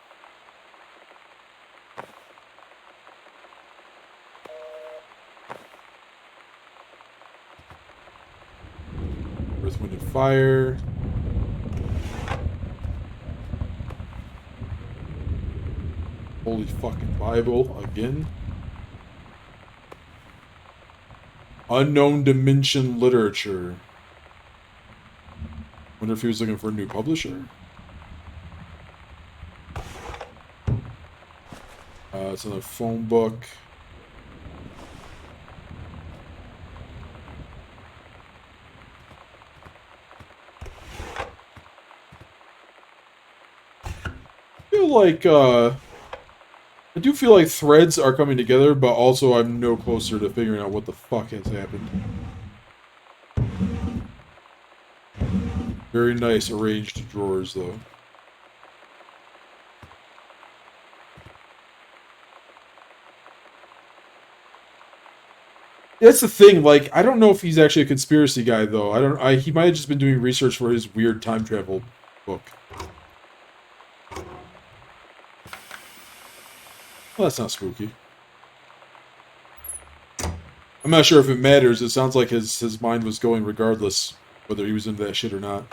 Earth, Wind, and Fire. Holy fucking Bible again. Unknown Dimension Literature. Wonder if he was looking for a new publisher. It's another phone book. I do feel like threads are coming together, but also I'm no closer to figuring out what the fuck has happened. Very nice arranged drawers, though. That's the thing. Like, I don't know if he's actually a conspiracy guy, though. I don't. He might have just been doing research for his weird time travel book. Well, that's not spooky. I'm not sure if it matters. It sounds like his mind was going regardless, whether he was into that shit or not.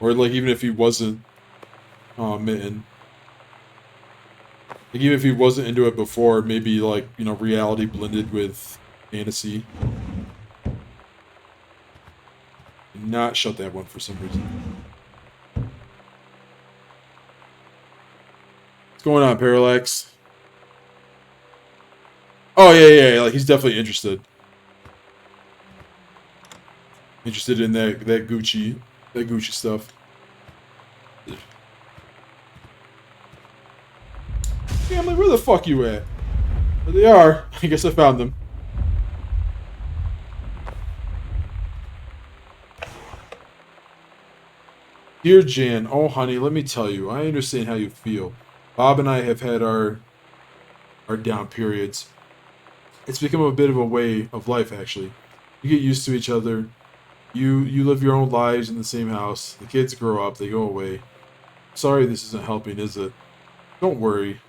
Or, like, even if he wasn't, Mitten. Like, even if he wasn't into it before, maybe, like, you know, reality blended with fantasy. Not shut that one for some reason. What's going on, Parallax? Oh, yeah, like, he's definitely interested. Interested in that Gucci stuff. Family, where the fuck you at? There they are. I guess I found them. Dear Jan, oh honey, let me tell you, I understand how you feel. Bob and I have had our down periods. It's become a bit of a way of life, actually. You get used to each other. You live your own lives in the same house. The kids grow up, they go away. Sorry this isn't helping, is it? Don't worry.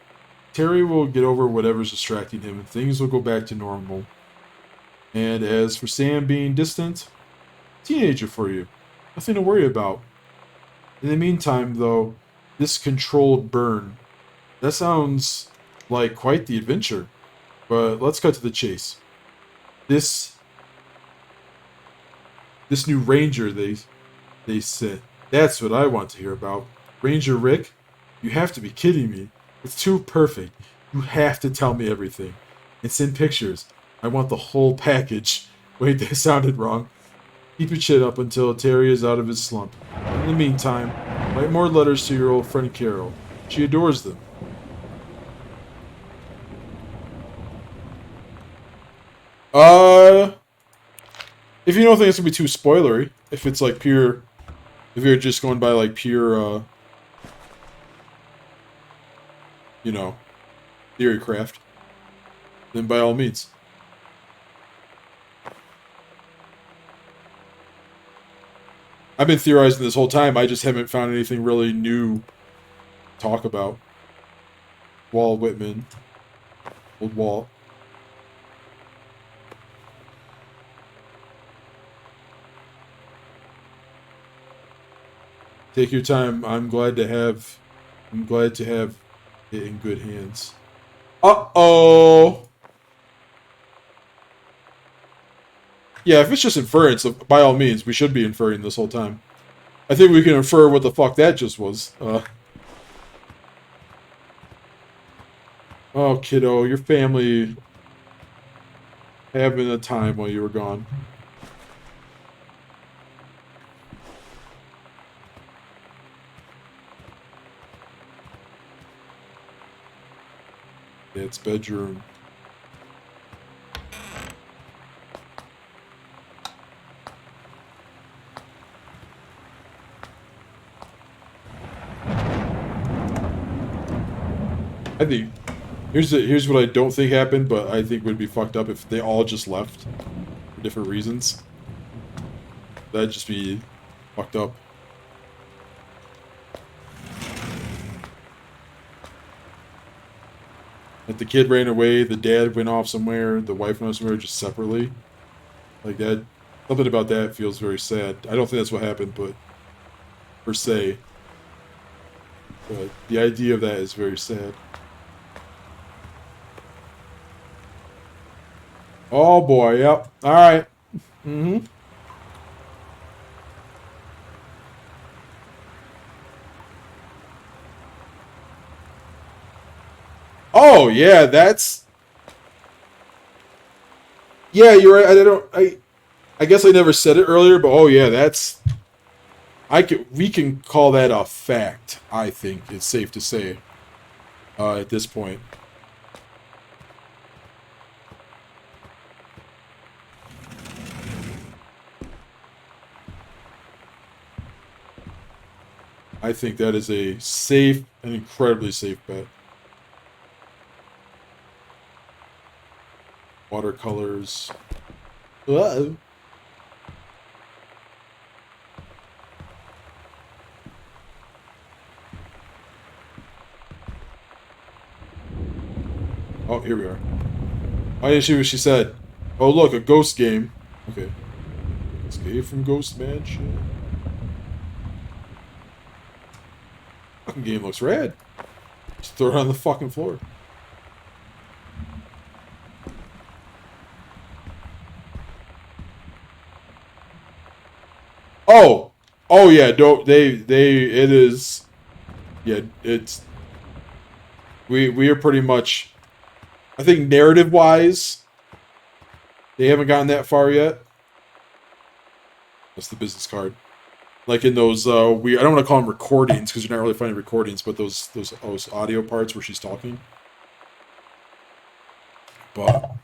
Terry will get over whatever's distracting him, and things will go back to normal. And as for Sam being distant, teenager for you. Nothing to worry about. In the meantime, though, this controlled burn. That sounds like quite the adventure. But let's cut to the chase. This new ranger they sent. That's what I want to hear about. Ranger Rick? You have to be kidding me. It's too perfect. You have to tell me everything. And send pictures. I want the whole package. Wait, that sounded wrong. Keep your chin up until Terry is out of his slump. In the meantime, write more letters to your old friend Carol. She adores them. If you don't think it's gonna be too spoilery, if it's like pure, if you're just going by like pure, you know, theory craft, then by all means. I've been theorizing this whole time, I just haven't found anything really new to talk about. Walt Whitman. Old Walt. Take your time. I'm glad to have it in good hands. Uh-oh. Yeah, if it's just inference, by all means, we should be inferring this whole time. I think we can infer what the fuck that just was. Oh, kiddo, your family having a time while you were gone. It's bedroom. I think here's what I don't think happened, but I think would be fucked up if they all just left for different reasons. That'd just be fucked up. Like the kid ran away, the dad went off somewhere, the wife went somewhere just separately. Like that, something about that feels very sad. I don't think that's what happened, but per se. But the idea of that is very sad. Oh boy, yep. Alright. Mm-hmm. Oh yeah, that's. Yeah, you're right. I guess I never said it earlier, but oh yeah, that's. We can call that a fact. I think it's safe to say. At this point. I think that is a safe, an incredibly safe bet. Watercolors. Uh-oh. Oh, here we are. I didn't see what she said. Oh, look, a ghost game. Okay. Escape from Ghost Mansion. Fucking game looks rad. Just throw it on the fucking floor. Oh! Oh yeah, no, it is, yeah, it's, we are pretty much, I think narrative-wise, they haven't gotten that far yet. That's the business card. Like in those, I don't want to call them recordings, because you're not really finding recordings, but those audio parts where she's talking. But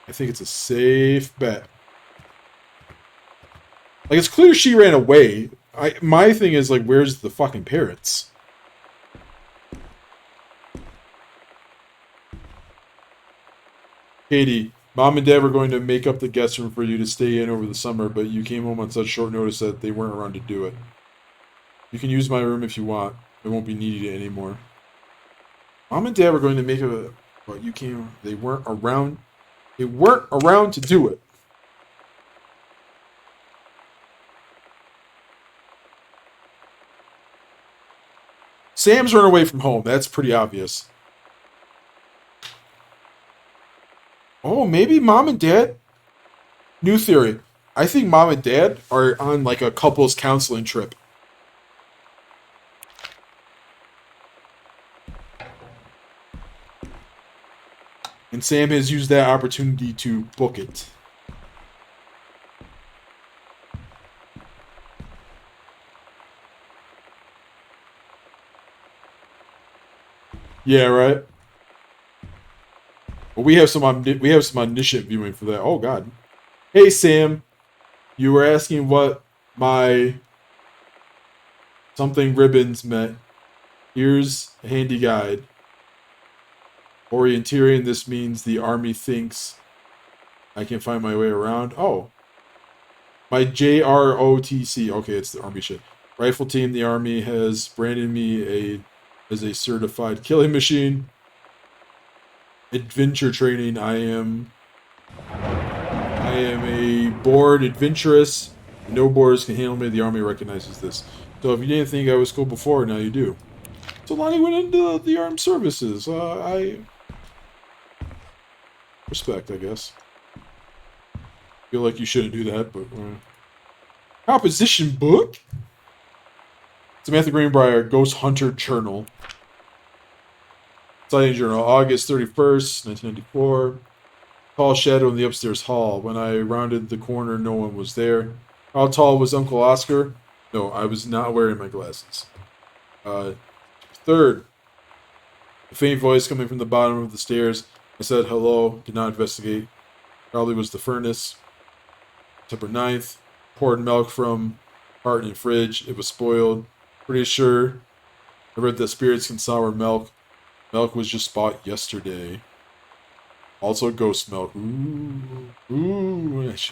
I think it's a safe bet. Like, it's clear she ran away. My thing is, like, where's the fucking parents? Katie, Mom and Dad were going to make up the guest room for you to stay in over the summer, but you came home on such short notice that they weren't around to do it. You can use my room if you want. It won't be needed anymore. Mom and Dad were going to make a... But you came... They weren't around... They weren't around to do it. Sam's run away from home. That's pretty obvious. Oh, maybe Mom and Dad... New theory. I think Mom and Dad are on, like, a couples counseling trip. And Sam has used that opportunity to book it. Yeah, right. Well, we have some omniscient viewing for that. Oh God. Hey Sam, you were asking what my something ribbons meant. Here's a handy guide. Orienteering, this means the army thinks I can find my way around. Oh. My JROTC. Okay, it's the army shit. Rifle team, the army has branded me as a certified killing machine. Adventure training, I am a bored adventurous. No borders can handle me. The army recognizes this. So if you didn't think I was cool before, now you do. So Lonnie went into the armed services. I respect, I guess. Feel like you shouldn't do that, but composition book. Samantha Greenbrier, Ghost Hunter Journal. Sighting Journal, August 31st, 1994. Tall shadow in the upstairs hall. When I rounded the corner, no one was there. How tall was Uncle Oscar? No, I was not wearing my glasses. Third, a faint voice coming from the bottom of the stairs. I said hello, did not investigate. Probably was the furnace. September 9th, poured milk from carton and fridge. It was spoiled. Pretty sure I read that spirits can sour milk. Milk was just bought yesterday. Also ghost milk. Ooh. This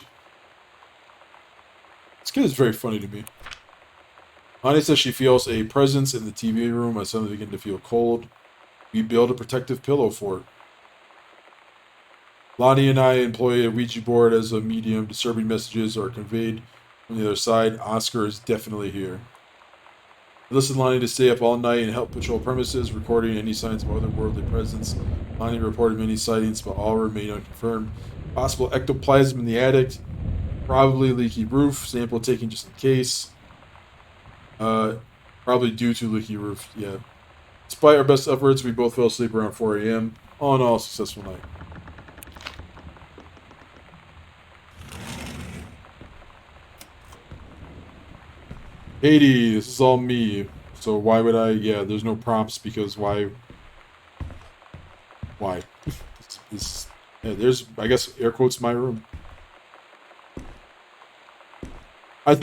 kid is very funny to me. Lonnie says she feels a presence in the TV room. I suddenly begin to feel cold. We build a protective pillow for it. Lonnie and I employ a Ouija board as a medium. Disturbing messages are conveyed from the other side. Oscar is definitely here. I listened Lonnie to stay up all night and help patrol premises, recording any signs of otherworldly presence. Lonnie reported many sightings, but all remain unconfirmed. Possible ectoplasm in the attic. Probably leaky roof. Sample taken just in case. Probably due to leaky roof, yeah. Despite our best efforts, we both fell asleep around 4 a.m. All in all, successful night. Katie, this is all me. So why would I? Yeah, there's no prompts because why? Why? Yeah, there's, I guess, air quotes, my room. I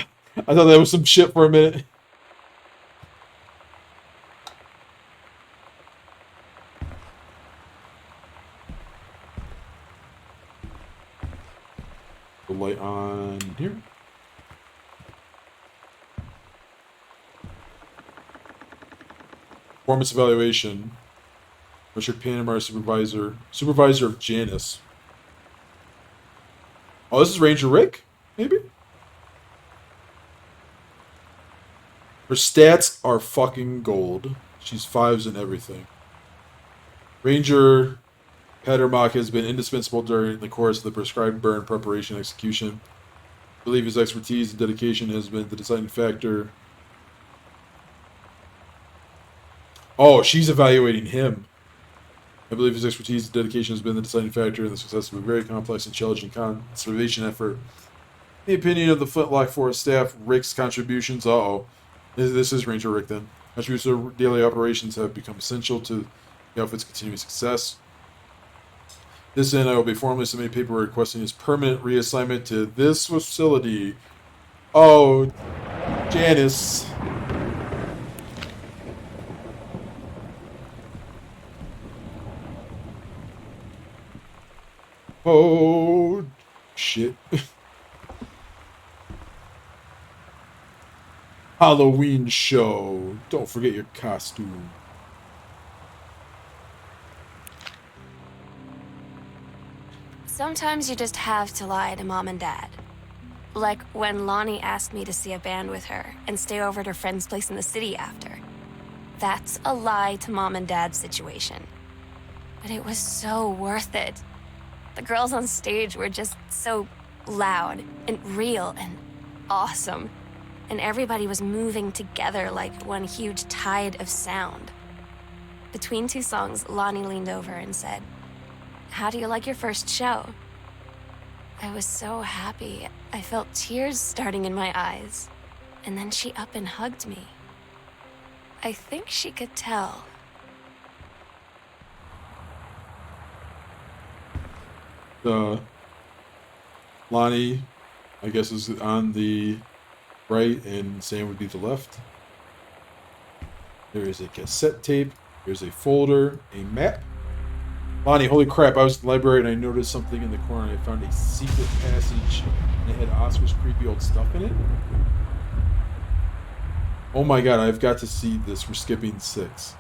I thought that was some shit for a minute. The light on here. Performance evaluation. Richard Panamar, supervisor of Janice. Oh, this is Ranger Rick? Maybe? Her stats are fucking gold. She's 5s in everything. Ranger Patermock has been indispensable during the course of the prescribed burn preparation and execution. I believe his expertise and dedication has been the deciding factor. Oh, she's evaluating him. I believe his expertise and dedication has been the deciding factor in the success of a very complex and challenging conservation effort. In the opinion of the Flintlock Forest staff, Rick's contributions... This is Ranger Rick then. Contributions to daily operations have become essential to the outfit's continuing success. This end, I will be formally submitting paperwork requesting his permanent reassignment to this facility. Oh, Janice. Oh, shit. Halloween show. Don't forget your costume. Sometimes you just have to lie to Mom and Dad. Like when Lonnie asked me to see a band with her and stay over at her friend's place in the city after. That's a lie to Mom and Dad's situation. But it was so worth it. The girls on stage were just so loud and real and awesome. And everybody was moving together like one huge tide of sound. Between two songs, Lonnie leaned over and said, "How do you like your first show?" I was so happy. I felt tears starting in my eyes. And then she up and hugged me. I think she could tell. Lonnie, I guess, is on the right and Sam would be the left. There is a cassette tape. There's a folder, a map. Lonnie, holy crap, I was at the library and I noticed something in the corner. I found a secret passage and it had Oscar's creepy old stuff in it. Oh my god, I've got to see this. We're skipping 6.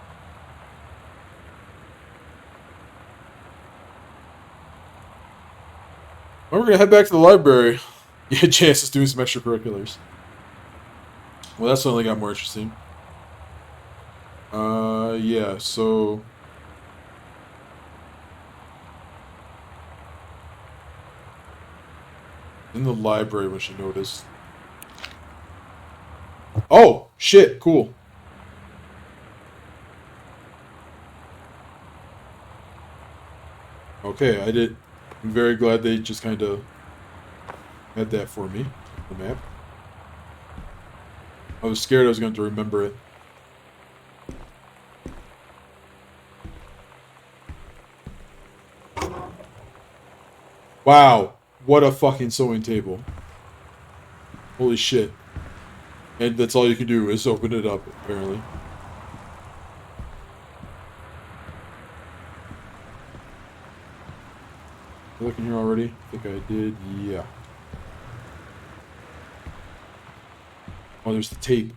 Well, we're gonna head back to the library. You had a chance to do some extracurriculars. Well, that's only got more interesting. Yeah, so... in the library when she noticed. Oh, shit, cool. Okay, I'm very glad they just kind of had that for me, the map. I was scared I was going to remember it. Wow, what a fucking sewing table. Holy shit. And that's all you can do is open it up, apparently. You looking here already? I think I did, yeah. Oh, there's the tape.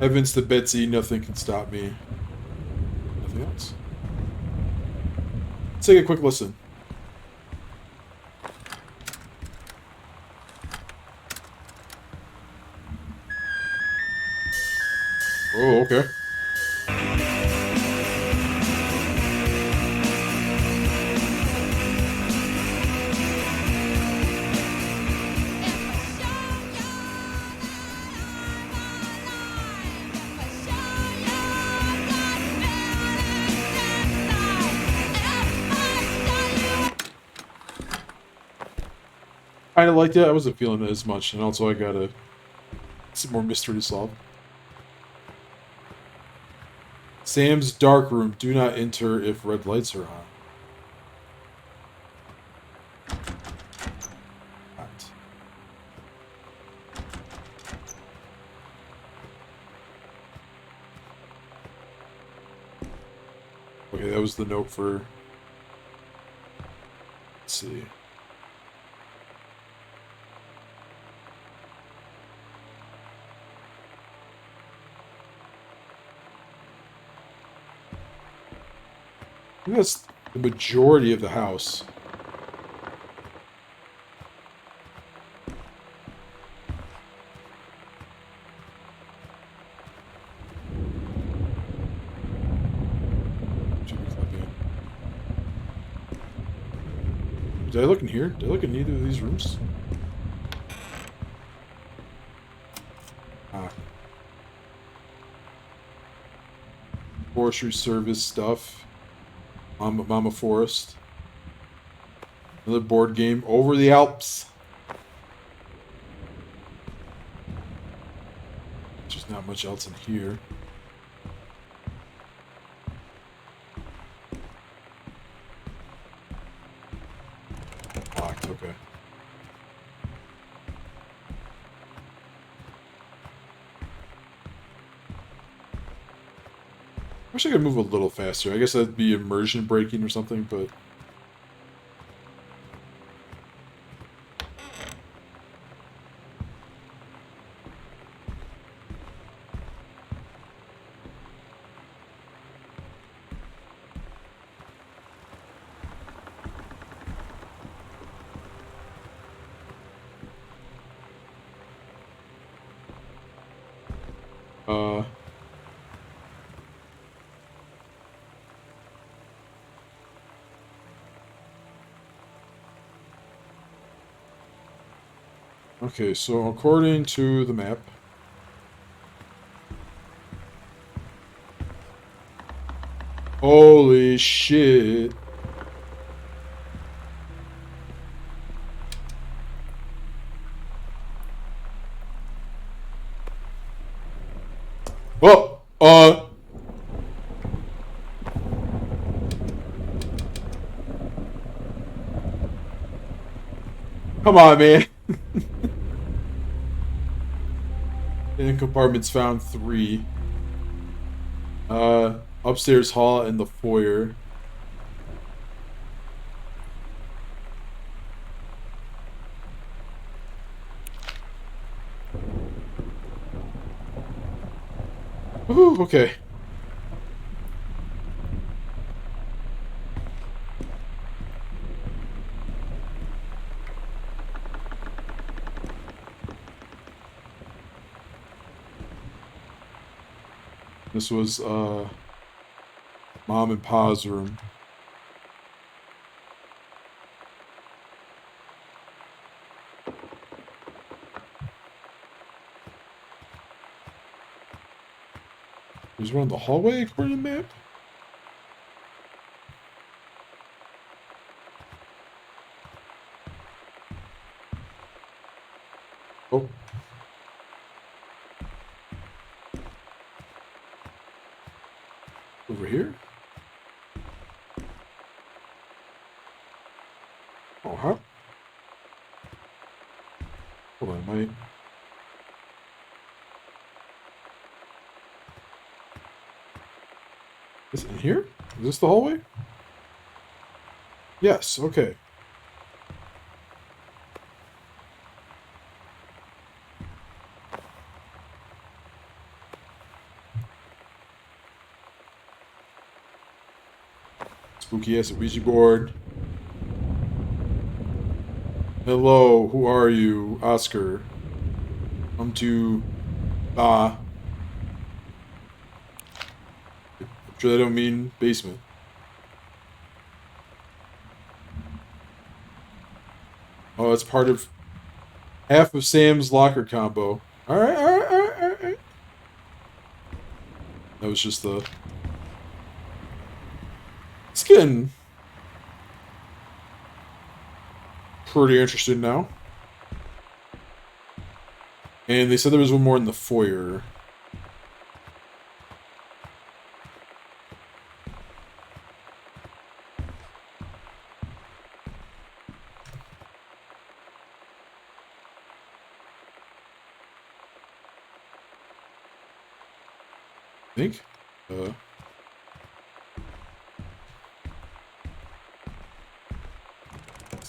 Heavens to Betsy, nothing can stop me. Nothing else. Let's take a quick listen. Oh, okay. Kind of liked it. I wasn't feeling it as much, and also I got some more mystery to solve. Sam's dark room. Do not enter if red lights are on. God was the note for... Let's see. I think that's the majority of the house. Did I look in here? Did I look in either of these rooms? Ah. Forestry service stuff. Mama Forest. Another board game. Over the Alps. There's not much else in here. Locked, okay. I wish I could move a little faster. I guess that'd be immersion breaking or something, but... Okay, so according to the map... Holy shit! Oh! Come on, man! In compartments found 3. Upstairs hall and the foyer. Ooh, okay. This was, Mom and Pa's room. There's one in the hallway according to the map? Oh. Over here? Oh, huh? Hold on, mate. Is it in here? Is this the hallway? Yes, okay. Spooky ass Ouija board. Hello, who are you? Oscar. Come to... I'm sure they don't mean basement. Oh, it's part of... half of Sam's locker combo. Alright, alright. That was just the... It's getting... pretty interesting now. And they said there was one more in the foyer. I think.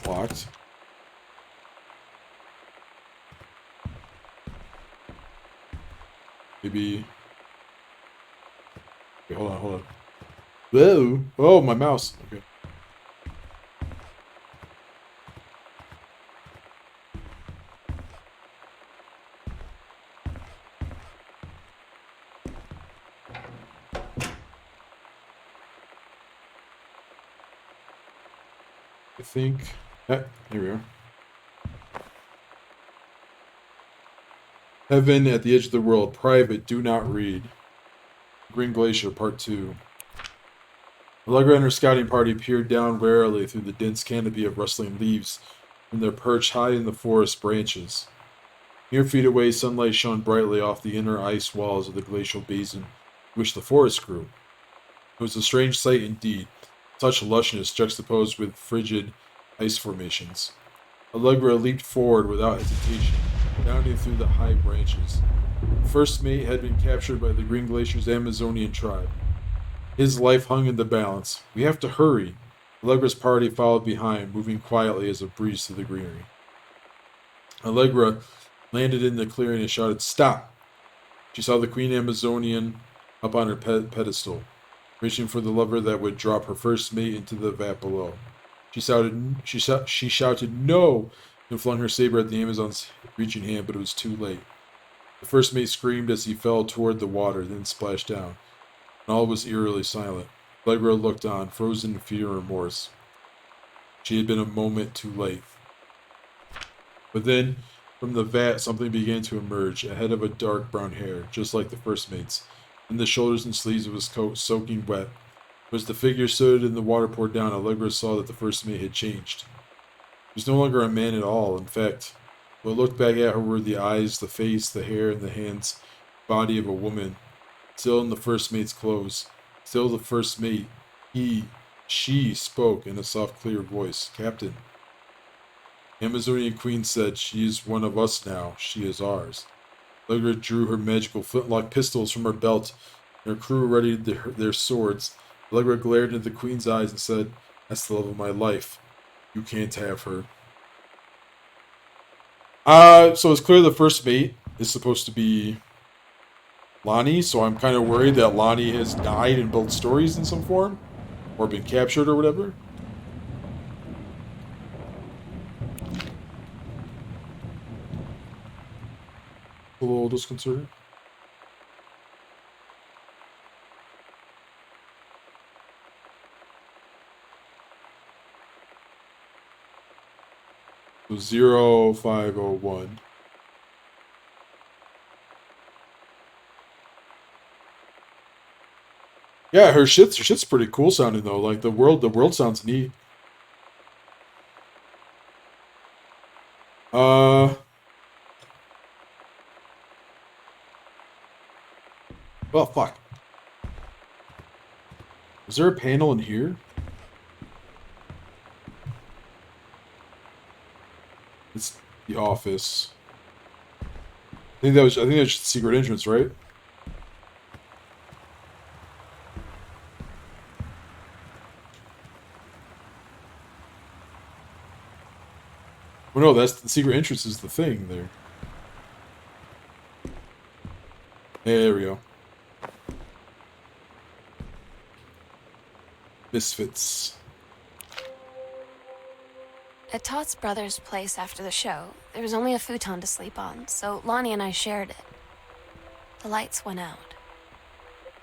Locked. Maybe. Okay, hold on. Whoa! Oh, my mouse. Okay. I think. Here we are. Heaven at the Edge of the World. Private. Do not read. Green Glacier, Part 2. Allegra and her scouting party peered down warily through the dense canopy of rustling leaves from their perch high in the forest branches. Mere feet away, sunlight shone brightly off the inner ice walls of the glacial basin in which the forest grew. It was a strange sight indeed, such lushness juxtaposed with frigid ice formations. Allegra leaped forward without hesitation, bounding through the high branches. The first mate had been captured by the Green Glacier's Amazonian tribe. His life hung in the balance. We have to hurry. Allegra's party followed behind, moving quietly as a breeze through the greenery. Allegra landed in the clearing and shouted, "Stop!" She saw the Queen Amazonian up on her pedestal, reaching for the lever that would drop her first mate into the vat below. She shouted, "No!" and flung her saber at the Amazon's reaching hand, but it was too late. The first mate screamed as he fell toward the water, then splashed down, and all was eerily silent. Allegra looked on, frozen in fear and remorse. She had been a moment too late. But then, from the vat, something began to emerge, a head of a dark brown hair, just like the first mate's, and the shoulders and sleeves of his coat soaking wet. As the figure stood and the water poured down, Allegra saw that the first mate had changed. He was no longer a man at all. In fact, what looked back at her were the eyes, the face, the hair, and the hands, body of a woman, still in the first mate's clothes, still the first mate. She spoke in a soft, clear voice. "Captain." The Amazonian queen said, "She is one of us now. She is ours." Allegra drew her magical flintlock pistols from her belt, and her crew readied their swords. Allegra glared into the queen's eyes and said, "That's the love of my life. You can't have her." So it's clear the first mate is supposed to be Lonnie, so I'm kind of worried that Lonnie has died in both stories in some form, or been captured or whatever. A little disconcerting. So 0501. Yeah, her shit's pretty cool sounding though. Like the world sounds neat. Well, fuck. Is there a panel in here? It's the office. I think that's the secret entrance, right? Oh no, that's the secret entrance is the thing there. There we go. Misfits. At Todd's brother's place after the show, there was only a futon to sleep on, so Lonnie and I shared it. The lights went out.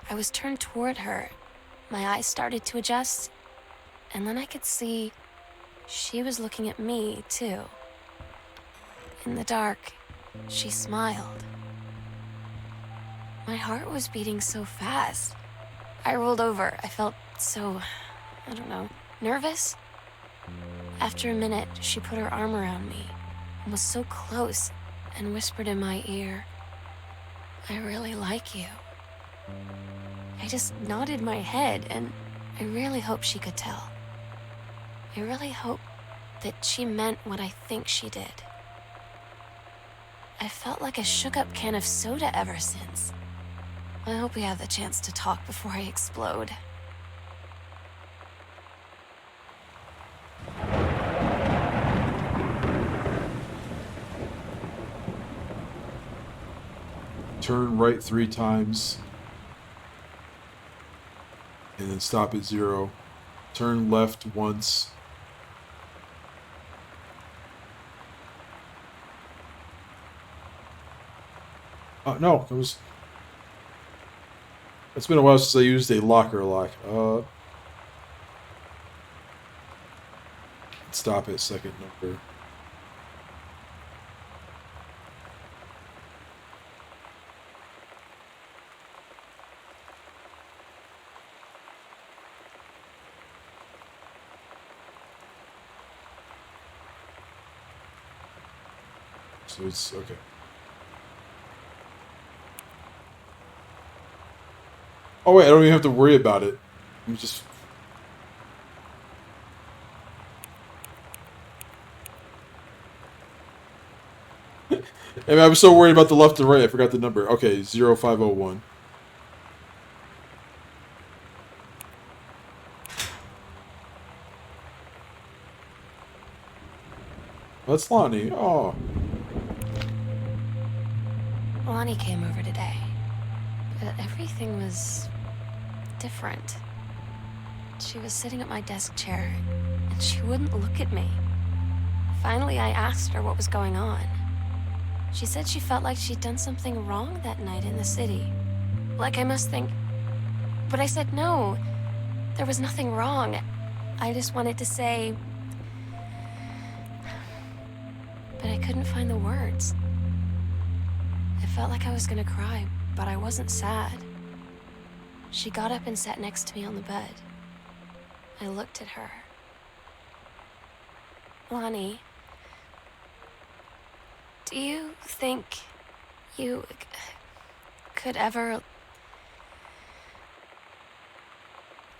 I was turned toward her. My eyes started to adjust, and then I could see she was looking at me, too. In the dark, she smiled. My heart was beating so fast. I rolled over. I felt so, I don't know, nervous. After a minute, she put her arm around me and was so close and whispered in my ear, "I really like you." I just nodded my head, and I really hope she could tell. I really hope that she meant what I think she did. I felt like a shook-up can of soda ever since. I hope we have the chance to talk before I explode. turn right 3 times, and then stop at 0. Turn left once. No, it was... It's been a while since I used a locker lock. Stop at second number. So it's okay. Oh wait, I don't even have to worry about it. I'm just... I mean, I was so worried about the left and right, I forgot the number. Okay, 0501. That's Lonnie. Oh. Lonnie came over today. Everything was different. She was sitting at my desk chair, and she wouldn't look at me. Finally, I asked her what was going on. She said she felt like she'd done something wrong that night in the city. Like I must think... But I said no. There was nothing wrong. I just wanted to say... But I couldn't find the words. I felt like I was gonna cry, but I wasn't sad. She got up and sat next to me on the bed. I looked at her. Lonnie, do you think you could ever...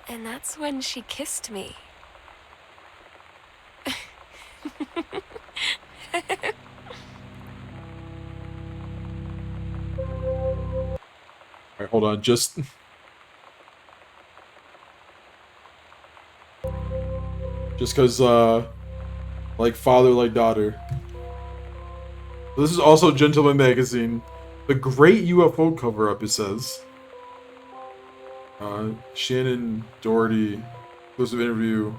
And that's when she kissed me. Alright, hold on, just... Just because, like father, like daughter. This is also Gentleman Magazine. The Great UFO Cover-Up, it says. Shannon Doherty, exclusive interview.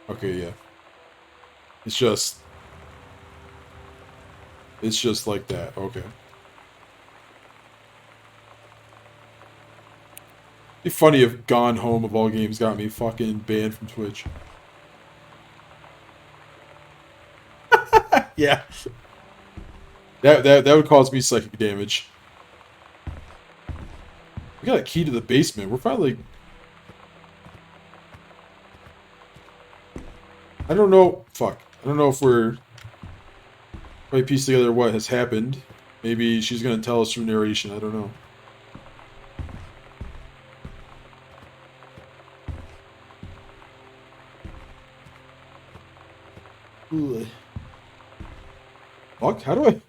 Okay, yeah. It's just like that, okay. It'd be funny if Gone Home of all games got me fucking banned from Twitch. Yeah. That would cause me psychic damage. We got a key to the basement. We're finally... I don't know... Fuck. I don't know if we're... Probably piece together what has happened. Maybe she's gonna tell us through narration. I don't know. Ugh. Fuck, how do I...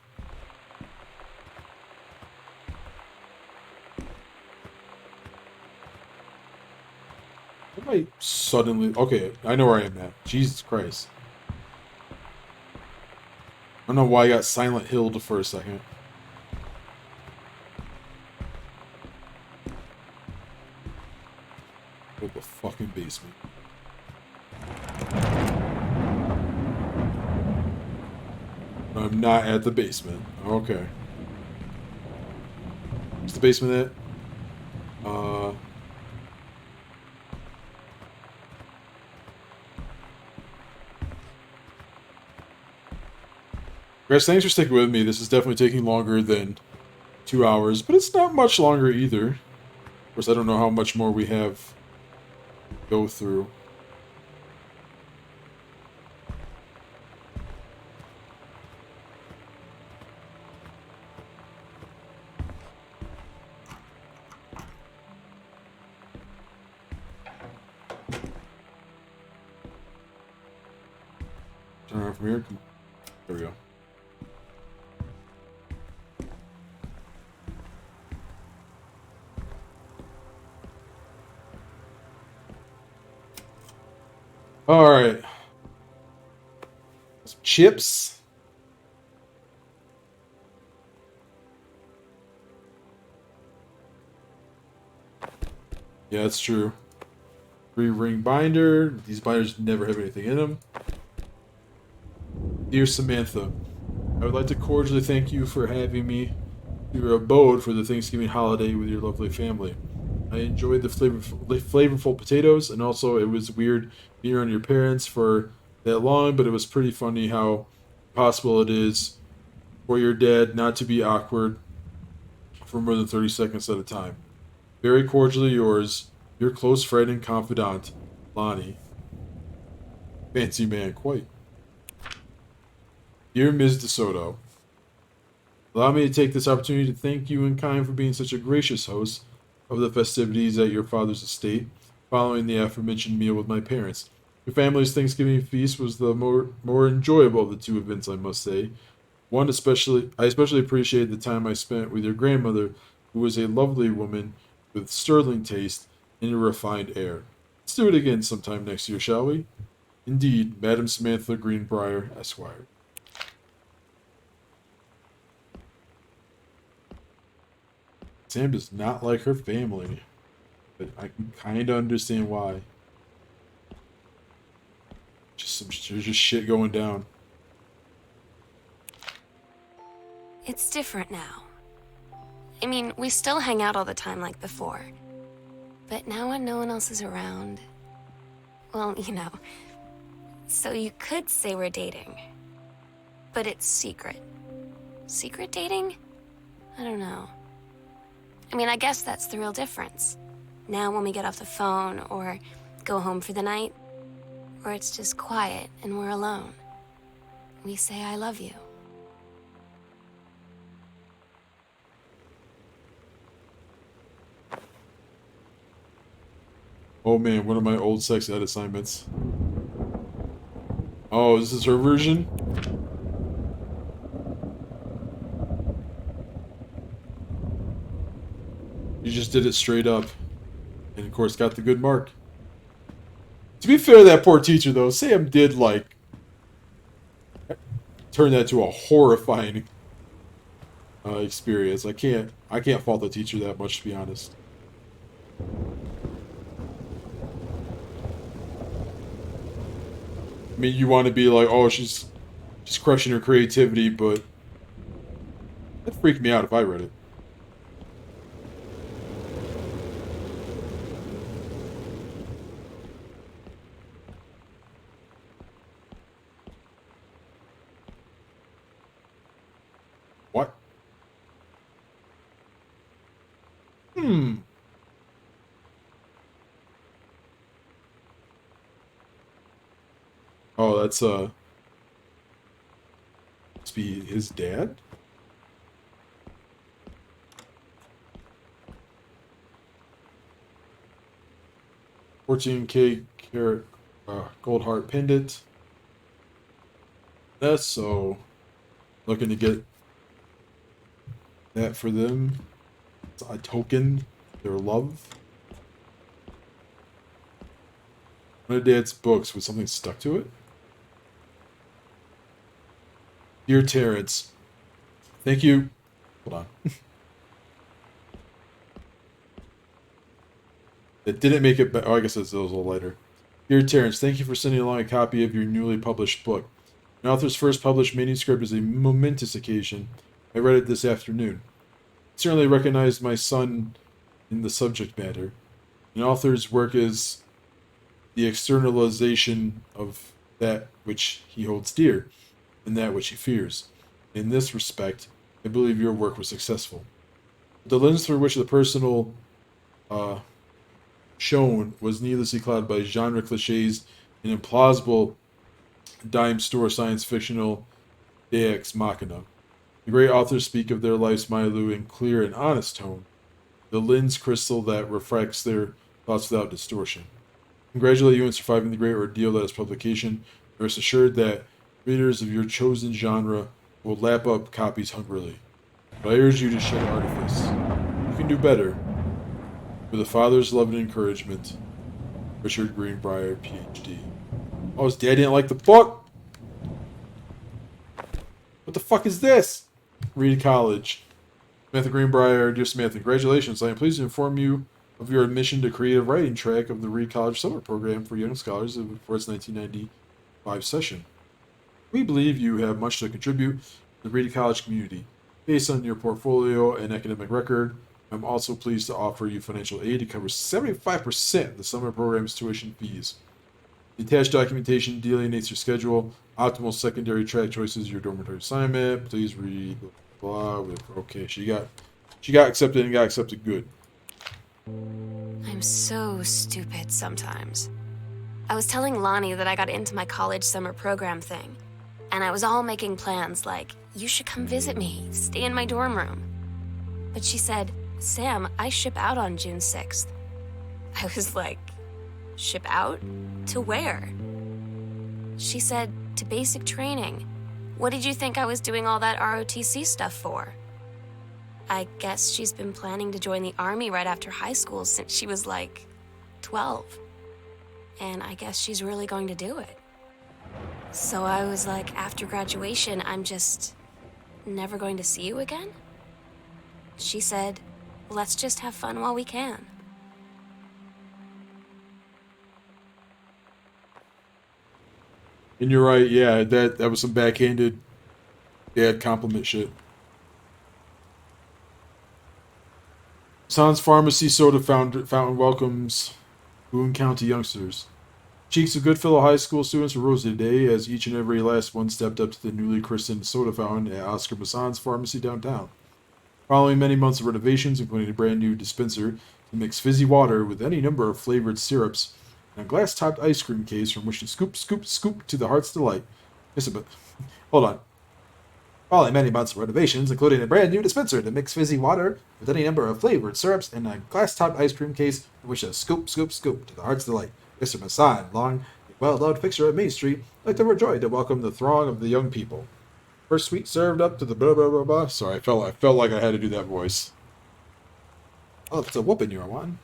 How do I suddenly... Okay, I know where I am now. Jesus Christ. I don't know why I got Silent Hilled for a second. What the fucking basement. I'm not at the basement. Okay. What's the basement at? Guys, thanks for sticking with me. This is definitely taking longer than 2 hours, but it's not much longer either. Of course, I don't know how much more we have to go through. Turn around from here. There we go. Alright. Some chips. Yeah, that's true. 3-ring binder. These binders never have anything in them. Dear Samantha, I would like to cordially thank you for having me to your abode for the Thanksgiving holiday with your lovely family. I enjoyed the flavorful potatoes, and also it was weird being around your parents for that long, but it was pretty funny how possible it is for your dad not to be awkward for more than 30 seconds at a time. Very cordially yours, your close friend and confidant, Lonnie. Fancy man, quite. Dear Ms. DeSoto, allow me to take this opportunity to thank you in kind for being such a gracious host of the festivities at your father's estate, following the aforementioned meal with my parents. Your family's Thanksgiving feast was the more enjoyable of the two events, I must say. I especially appreciated the time I spent with your grandmother, who was a lovely woman with sterling taste and a refined air. Let's do it again sometime next year, shall we? Indeed, Madam Samantha Greenbrier, Esquire. Sam does not like her family, but I can kind of understand why. There's just shit going down. It's different now. I mean, we still hang out all the time like before. But now when no one else is around, well, you know. So you could say we're dating. But it's secret. Secret dating? I don't know. I mean, I guess that's the real difference. Now when we get off the phone or go home for the night, or it's just quiet and we're alone, we say I love you. Oh man, one of my old sex ed assignments. Oh, this is her version? You just did it straight up. And of course got the good mark. To be fair to that poor teacher though, Sam did like turn that to a horrifying experience. I can't fault the teacher that much, to be honest. I mean, you want to be like, oh, she's crushing her creativity, but that freaked me out if I read it. What? Oh, that's must be his dad? $14K carat gold heart pendant. That's so looking to get that for them. It's a token of their love. One of Dad's books with something stuck to it. Dear Terrence, thank you. Hold on. It didn't make it. Oh, I guess it was a little later. Dear Terrence, thank you for sending along a copy of your newly published book. An author's first published manuscript is a momentous occasion. I read it this afternoon. I certainly recognized my son in the subject matter. An author's work is the externalization of that which he holds dear and that which he fears. In this respect, I believe your work was successful. The lens through which the personal shown was needlessly clouded by genre cliches and implausible dime store science fictional deus ex machina. The great authors speak of their life's milieu in clear and honest tone, the lens crystal that refracts their thoughts without distortion. Congratulate you on surviving the great ordeal that is publication. Rest assured that readers of your chosen genre will lap up copies hungrily. But I urge you to shed artifice. You can do better. With a father's love and encouragement, Richard Greenbrier, Ph.D. Oh, his dad didn't like the book? What the fuck is this? Reed College. Samantha Greenbrier, dear Samantha, congratulations. I am pleased to inform you of your admission to creative writing track of the Reed College Summer Program for Young Scholars for its 1995 session. We believe you have much to contribute to the Reed College community. Based on your portfolio and academic record, I'm also pleased to offer you financial aid to cover 75% of the summer program's tuition fees. The attached documentation delineates your schedule, optimal secondary track choices, your dormitory assignment. Please read blah blah. Okay, she got accepted and got accepted good. I'm so stupid sometimes. I was telling Lonnie that I got into my college summer program thing, and I was all making plans like, you should come visit me, stay in my dorm room. But she said, Sam, I ship out on June 6th. I was like, ship out? To where? She said, to basic training. What did you think I was doing all that ROTC stuff for? I guess she's been planning to join the army right after high school since she was like 12. And I guess she's really going to do it. So I was like, after graduation, I'm just never going to see you again? She said, let's just have fun while we can. And you're right, yeah, that was some backhanded bad compliment shit. Sans Pharmacy Soda Fountain welcomes Boone County youngsters. Cheeks of Goodfellow High School students were rosy today as each and every last one stepped up to the newly christened soda fountain at Oscar Massan's Pharmacy downtown. Following many months of renovations, including a brand new dispenser to mix fizzy water with any number of flavored syrups, and a glass-topped ice cream case from which to scoop, scoop, scoop to the heart's delight. Yes, but hold on. Following many months of renovations, including a brand new dispenser to mix fizzy water with any number of flavored syrups, and a glass-topped ice cream case from which to scoop, scoop, scoop to the heart's delight. Mr. Massan, long, well-loved fixture at Main Street, like to overjoyed to welcome the throng of the young people. First sweet served up to the blah blah blah blah. Sorry, I felt like I had to do that voice. Oh, it's a whooping you're on.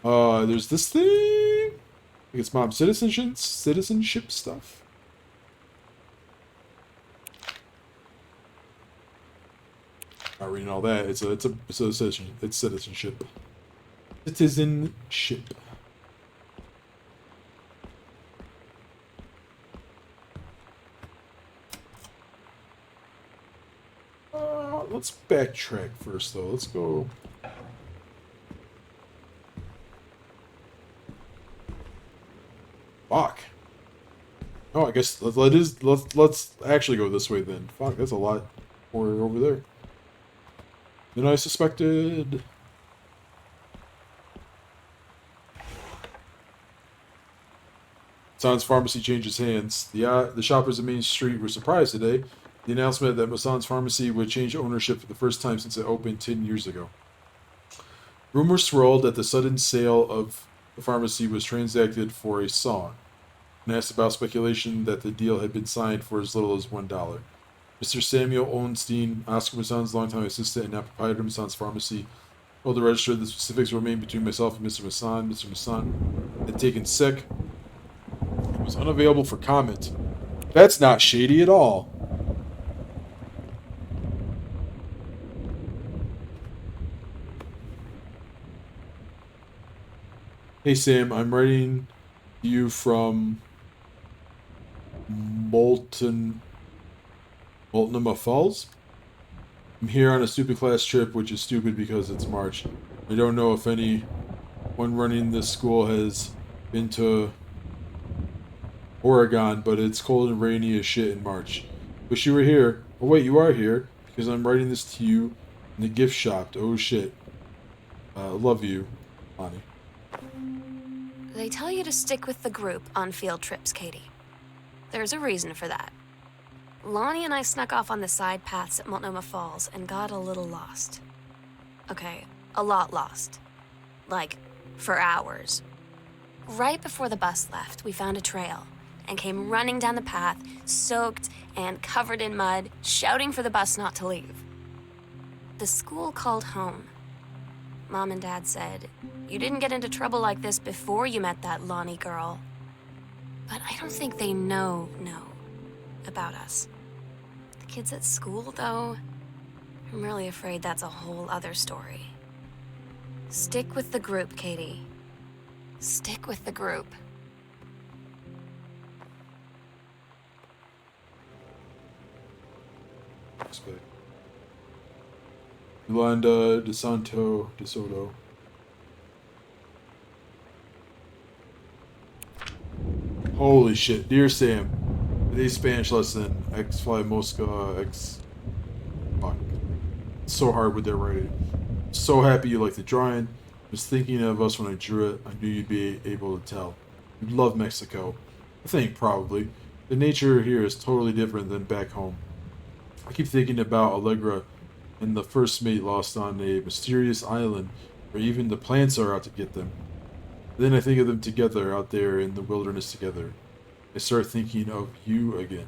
There's this thing. I think it's mom citizenship stuff. Not reading all that. It's citizenship. Citizenship. Let's backtrack first, though. Let's go. Fuck. Oh, I guess let's actually go this way then. Fuck, that's a lot more over there than I suspected. Massan's Pharmacy changes hands. The shoppers at Main Street were surprised today. The announcement that Massan's Pharmacy would change ownership for the first time since it opened 10 years ago. Rumors swirled that the sudden sale of the pharmacy was transacted for a song, and asked about speculation that the deal had been signed for as little as $1. Mr. Samuel Owenstein, Oscar Massan's longtime assistant and now proprietor of Massan's Pharmacy, told the register the specifics remained between myself and Mr. Massan. Mr. Massan had taken sick and was unavailable for comment. That's not shady at all. Hey Sam, I'm writing you from Multnomah Falls. I'm here on a stupid class trip, which is stupid because it's March. I don't know if anyone running this school has been to Oregon, but it's cold and rainy as shit in March. Wish you were here. Oh wait, you are here, because I'm writing this to you in the gift shop. Oh shit. Love you, Lonnie. They tell you to stick with the group on field trips, Katie. There's a reason for that. Lonnie and I snuck off on the side paths at Multnomah Falls and got a little lost. Okay, a lot lost. Like, for hours. Right before the bus left, we found a trail and came running down the path, soaked and covered in mud, shouting for the bus not to leave. The school called home. Mom and Dad said, "You didn't get into trouble like this before you met that Lonnie girl." But I don't think they know about us. The kids at school, though, I'm really afraid that's a whole other story. Stick with the group, Katie. Stick with the group. Respect. Yolanda De Soto. Holy shit. Dear Sam, today's Spanish lesson, X Fly Mosca, X. Fuck. It's so hard with their writing. So happy you like the drawing. Was thinking of us when I drew it. I knew you'd be able to tell. You love Mexico. I think, probably. The nature here is totally different than back home. I keep thinking about Allegra and the first mate lost on a mysterious island where even the plants are out to get them. Then I think of them together out there in the wilderness together. I start thinking of you again.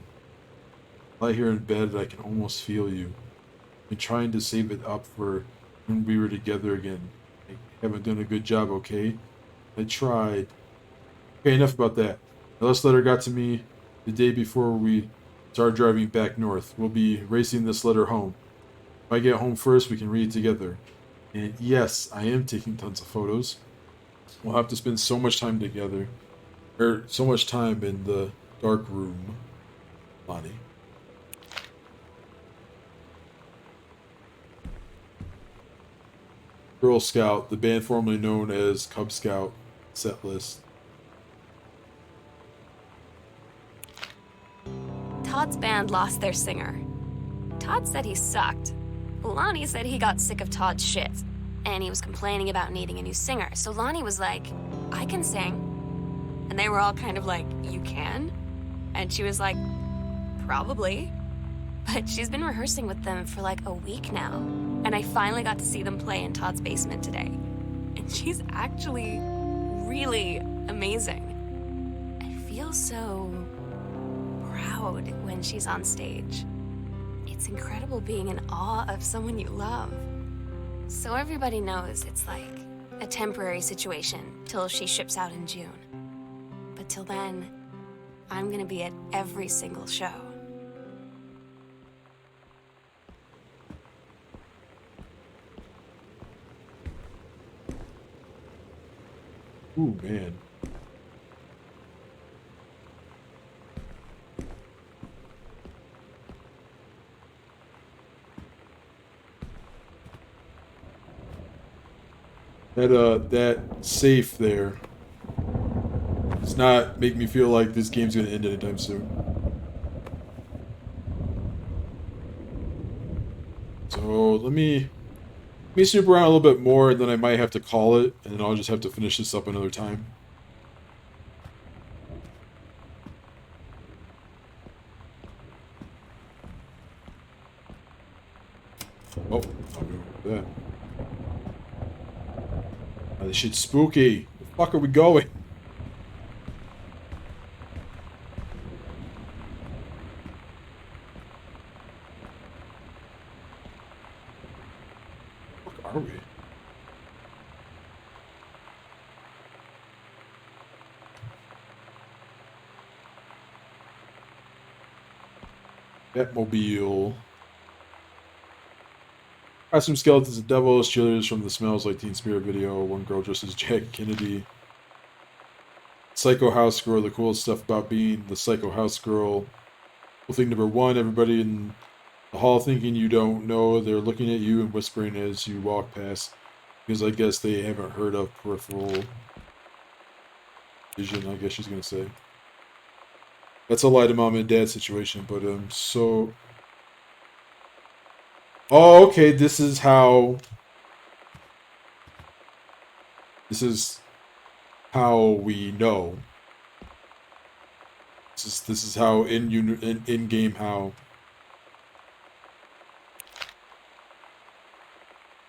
I lie here in bed and I can almost feel you. I've been trying to save it up for when we were together again. I haven't done a good job, okay? I tried. Okay, enough about that. The last letter got to me the day before we start driving back north. We'll be racing this letter home. If I get home first, we can read together. And yes, I am taking tons of photos. We'll have to spend so much time together. Or so much time in the dark room. Lonnie. Girl Scout, the band formerly known as Cub Scout, set list. Todd's band lost their singer. Todd said he sucked. Lonnie said he got sick of Todd's shit, and he was complaining about needing a new singer. So Lonnie was like, I can sing. And they were all kind of like, you can? And she was like, probably. But she's been rehearsing with them for like a week now. And I finally got to see them play in Todd's basement today. And she's actually really amazing. I feel so proud when she's on stage. It's incredible being in awe of someone you love. So everybody knows it's like a temporary situation till she ships out in June. But till then, I'm gonna be at every single show. Ooh, man. That safe there does not make me feel like this game's gonna end anytime soon. So let me snoop around a little bit more, and then I might have to call it, and then I'll just have to finish this up another time. Oh, I'll go with that. Oh, this shit's spooky. Where the fuck are we going? Where the fuck are we? Batmobile. Costume skeletons and devils, cheerleaders from the Smells Like Teen Spirit video, one girl dressed as Jack Kennedy. Psycho House Girl, the coolest stuff about being the Psycho House Girl. Cool thing number one, everybody in the hall thinking you don't know, they're looking at you and whispering as you walk past. Because I guess they haven't heard of peripheral vision, I guess she's gonna say. That's a lie to mom and dad situation, but so... Oh, okay, this is how we know. This is how in game how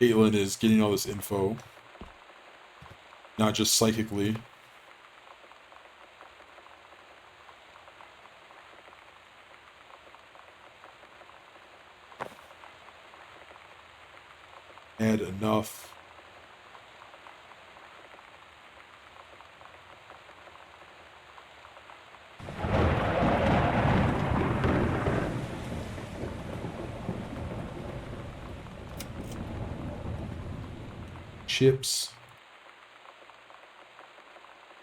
Caitlin is getting all this info, not just psychically. Add enough. chips.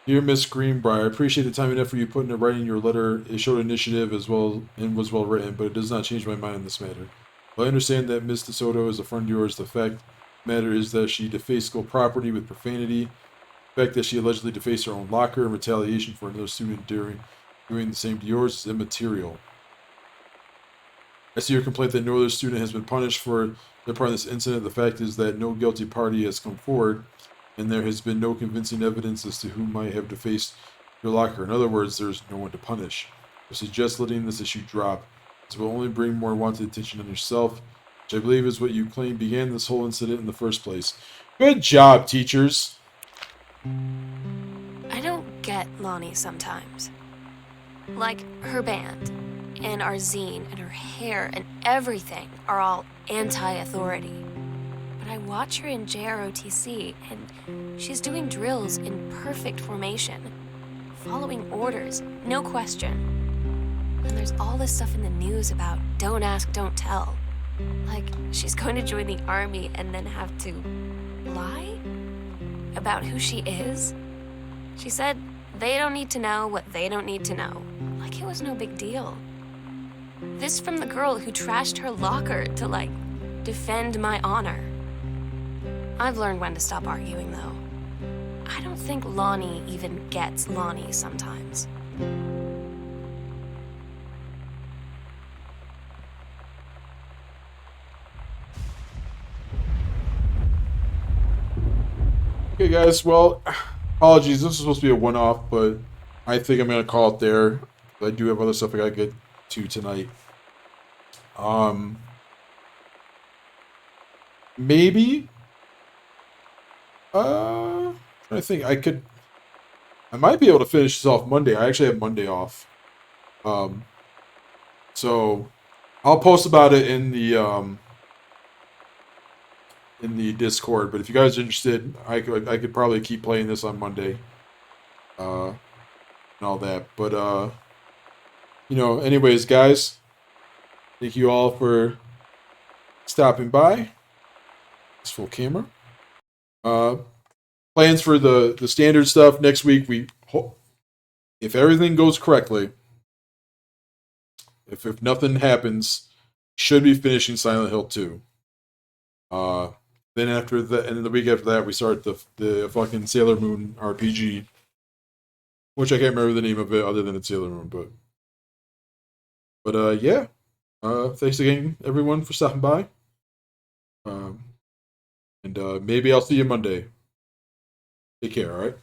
Dear Miss Greenbrier, I appreciate the time and effort you put into writing your letter. It showed initiative as well and was well written, but it does not change my mind on this matter. While I understand that Miss DeSoto is a friend of yours, the fact of the matter is that she defaced school property with profanity. The fact that she allegedly defaced her own locker in retaliation for another student doing the same to yours is immaterial. I see your complaint that no other student has been punished for their part in this incident. The fact is that no guilty party has come forward, and there has been no convincing evidence as to who might have defaced your locker. In other words, there's no one to punish. I suggest letting this issue drop. This will only bring more wanted attention on yourself, which I believe is what you claim began this whole incident in the first place. Good job, teachers! I don't get Lonnie sometimes. Like, her band, and our zine, and her hair, and everything are all anti-authority. But I watch her in JROTC, and she's doing drills in perfect formation, following orders, no question. And there's all this stuff in the news about don't ask, don't tell. Like, she's going to join the army and then have to lie about who she is. She said they don't need to know what they don't need to know. Like it was no big deal. This from the girl who trashed her locker to, like, defend my honor. I've learned when to stop arguing, though. I don't think Lonnie even gets Lonnie sometimes. Okay, guys, well, apologies. This was supposed to be a one-off, but I think I'm going to call it there. I do have other stuff I got to get to tonight. Maybe? Trying to think. I might be able to finish this off Monday. I actually have Monday off. So I'll post about it in the Discord, but if you guys are interested, I could probably keep playing this on Monday, and all that. But anyways, guys, thank you all for stopping by. It's full camera. Plans for the standard stuff next week. If everything goes correctly, if nothing happens, should be finishing Silent Hill 2. Then after that, and then the week after that, we start the fucking Sailor Moon RPG, which I can't remember the name of it other than it's Sailor Moon, but yeah. Thanks again, everyone, for stopping by. And maybe I'll see you Monday. Take care, alright?